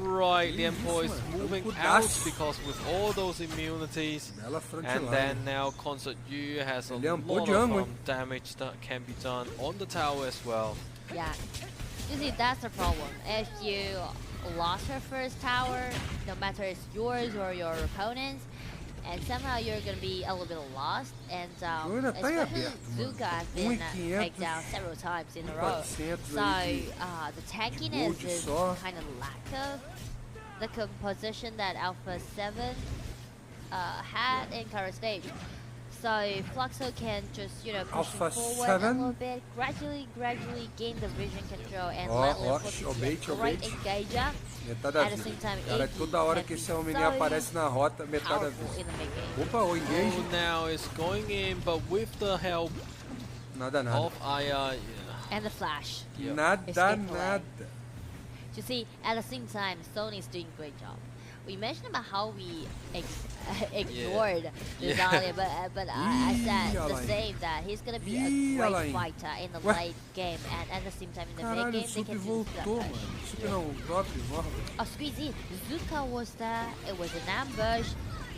Speaker 2: Right, Lianpo is moving out because with all those immunities, and then now Concert Yu has a lot of damage that can be done on the tower as well.
Speaker 1: Yeah, you see, that's the problem. If you lost your first tower, no matter it's yours or your opponent's, and somehow you're going to be a little bit lost, and especially Zuka has been taken down several times in a row. So the tankiness is kind of lack of the composition that Alpha 7 had in current stage. So Fluxo can just, you know, push forward a little bit, gradually gain the vision control and let Lianpo right engager.
Speaker 3: Metade da vida. Cara, toda hora que esse homem aparece na rota, metade da vida. Opa, o engage.
Speaker 2: Now is going in, but with the help of Aya.
Speaker 1: And the flash.
Speaker 3: Nada.
Speaker 1: You see, at the same time, Sony's doing a great job. We mentioned about how we ignored Rosalia, but I said the same, that he's going to be a great fighter in the late game, and at the same time in the mid game they can do stuff. Oh, squeezy, Zuka was there, it was an ambush.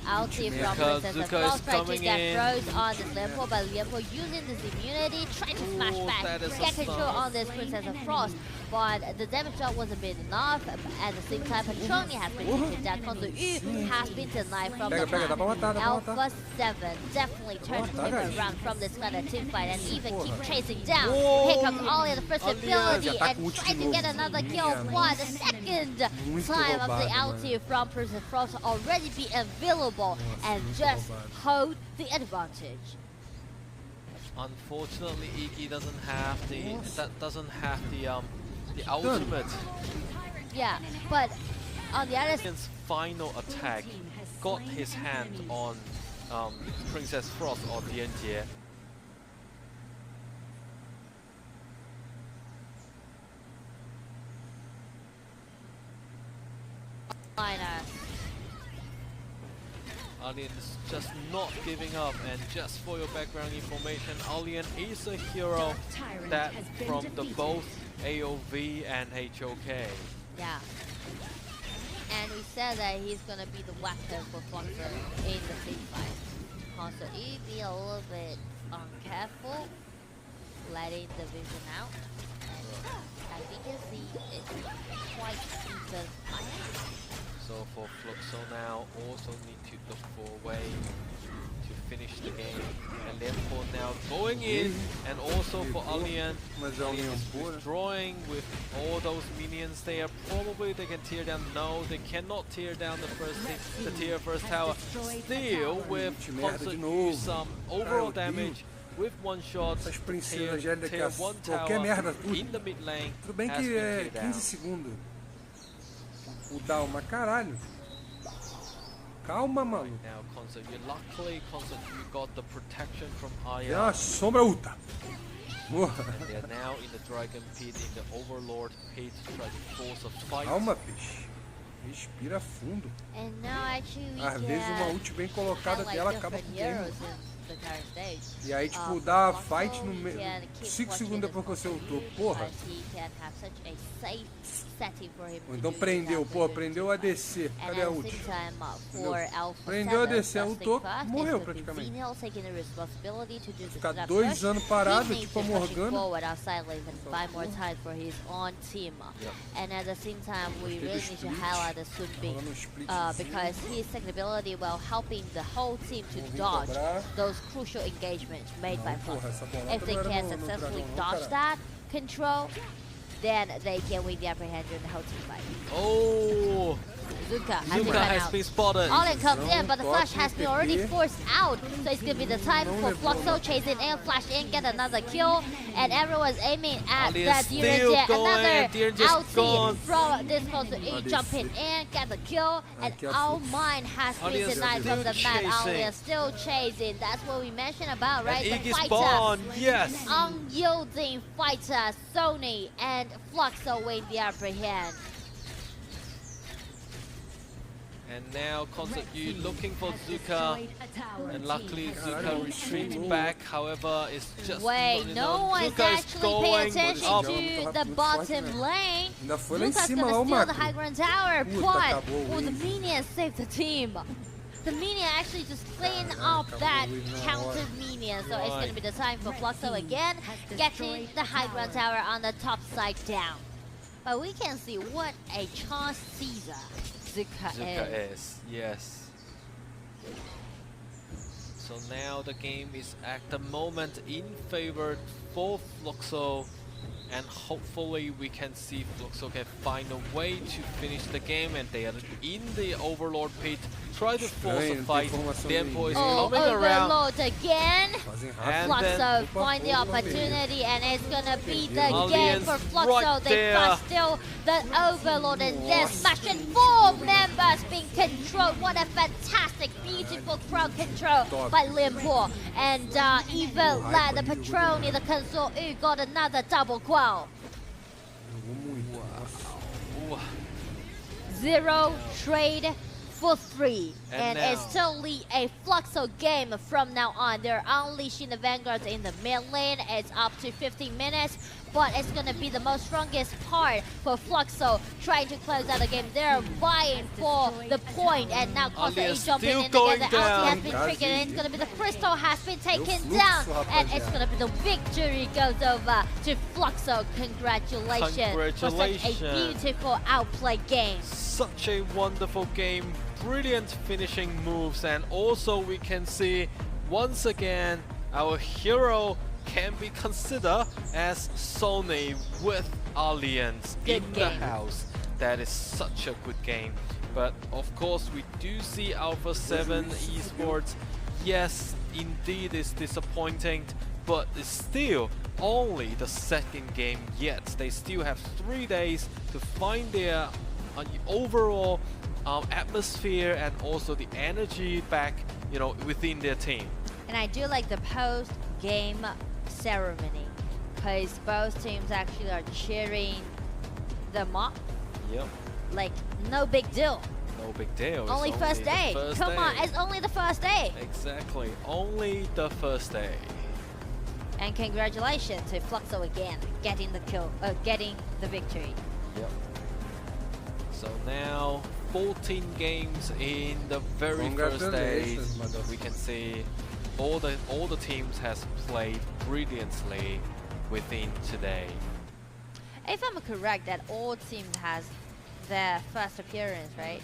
Speaker 1: Ulti from Princess Frost trying to get froze on this Lianpo, but Lianpo using this immunity, trying to smash back, get control on this Princess Frost, but the damage drop wasn't been enough. At the same time, Petroni has been taken down. Concert Yu has been denied from the map. Alpha 7 definitely turned him around from this kind of team fight and even keep chasing down. Here comes Ollie, the first ability, and trying to get another kill. What? The second time of the ulti from Princess Frost already be available and just hold the advantage.
Speaker 2: Unfortunately, Iggy doesn't have the ultimate.
Speaker 1: Yeah, but on the other side,
Speaker 2: final attack got his hand on Princess Frost or Dianjie. Alien is just not giving up, and just for your background information, Alien is a hero that from the both AOV and HOK.
Speaker 1: Yeah. And we said that he's gonna be the weapon for Foxo in the team fight. Also, you be a little bit careful letting the vision out. And as you can see, it's quite even fight.
Speaker 2: So for Fluxo now, also need to look for a way to finish the game. And therefore now going in, and also for Alliance is withdrawing with all those minions there. Probably they can tear down. No, they cannot tear down the tier first tower. Still with Concert use some overall damage with one shot. Tier 1 tower in the mid lane.
Speaker 3: Tudo bem que é 15 segundos. O down, mas caralho. Calma, mano.
Speaker 2: Now, Concert, luckily, Concert, you got the protection from Aya.
Speaker 3: É uma sombra ulta.
Speaker 2: And they are now in the Dragon Pit, in the Overlord Pit, trying to force a fight.
Speaker 3: Calma, peixe. Respira fundo.
Speaker 1: And now actually
Speaker 3: Às vezes uma ult bem colocada dela acaba com o game.
Speaker 1: the current stage.
Speaker 3: E aí, tipo, dá fight no 5 segundos depois que você ultou. Porra. Ou então prendeu. Pô, prendeu o ADC. Cadê a ult? Prendeu o ADC, ultou, morreu praticamente. Ficar 2 anos parado, tipo a Morgana.
Speaker 1: And at the same time, we really need to highlight the Sunbin because his second ability while helping the whole team to dodge those crucial engagements made by Fox. If they can successfully dodge that control, then they can win the upper hand during the whole team fight.
Speaker 2: Oh!
Speaker 1: Zuka
Speaker 2: has been spotted.
Speaker 1: Allen comes in, but the flash has been already forced out. So it's gonna be the time for Fluxo chasing in, flash in, get another kill, and everyone's aiming at that Direnjet. Another outie from this closer jumping in, get the kill, and our mind has been denied from the map. Alien still chasing. That's what we mentioned about, right? The fighter,
Speaker 2: yes,
Speaker 1: unyielding fighter, Sony and Fluxo win the upper hand.
Speaker 2: And now Concert you looking for Zuka, and luckily Zuka retreating back. However, it's just
Speaker 1: no one's actually paying attention to the bottom lane. Zuka's gonna steal the high ground tower, but the minion saved the team. The minion actually just cleaned up that counter minion, so it's gonna be the time for Fluxo again, getting the high ground tower on the top side down. But we can see what a chance Caesar Zuka is.
Speaker 2: Yes. So now the game is at the moment in favor for Fluxo, and hopefully we can see Fluxo can find a way to finish the game, and they are in the Overlord pit. Try to force a fight. Dempo is coming around.
Speaker 1: Overlord again. And Fluxo find the opportunity, and it's gonna be the game for Fluxo.
Speaker 2: Right
Speaker 1: they flash still the Overlord, and they're smashing 4 members being controlled. What a fantastic, beautiful crowd control by Limpo. And even the Patroni, the console, got another double quell. 0 trade for 3, and it's totally a Fluxo game from now on. They're unleashing the Vanguards in the mid lane. It's up to 15 minutes, but it's gonna be the most strongest part for Fluxo trying to close out the game. They're vying for the point, and now Costa is jumping in again. The ulti has been triggered, and it's gonna be the Crystal has been taken down, and it's gonna be the victory goes over to Fluxo. Congratulations for such a beautiful outplay game.
Speaker 2: Such a wonderful game, brilliant finishing moves, and also we can see once again our hero can be considered as Sony with Alliance in the house. That is such a good game. But of course we do see Alpha 7 Esports. Yes, indeed it's disappointing, but it's still only the second game yet. They still have 3 days to find their overall atmosphere and also the energy back, within their team.
Speaker 1: And I do like the post-game ceremony, because both teams actually are cheering them up.
Speaker 2: Yep.
Speaker 1: Like, no big deal.
Speaker 2: No big deal.
Speaker 1: Only first day. Come on, it's only the first day.
Speaker 2: Exactly, only the first day.
Speaker 1: And congratulations to Fluxo again, getting the kill, getting the victory.
Speaker 2: Yep. So now 14 games in the very first day. We can see all the teams has played brilliantly within today.
Speaker 1: If I'm correct, that all teams has their first appearance, right,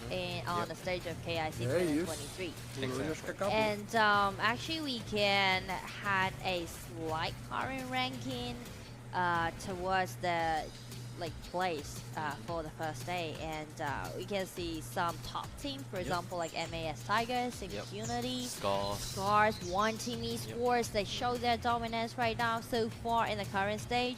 Speaker 1: on the stage of KIC 2023.
Speaker 3: Exactly.
Speaker 1: And actually, we can had a slight current ranking towards the place for the first day, and we can see some top teams, for example, like MAS Tigers, Sync Unity, Scars, One Team Esports. They show their dominance right now so far in the current stage.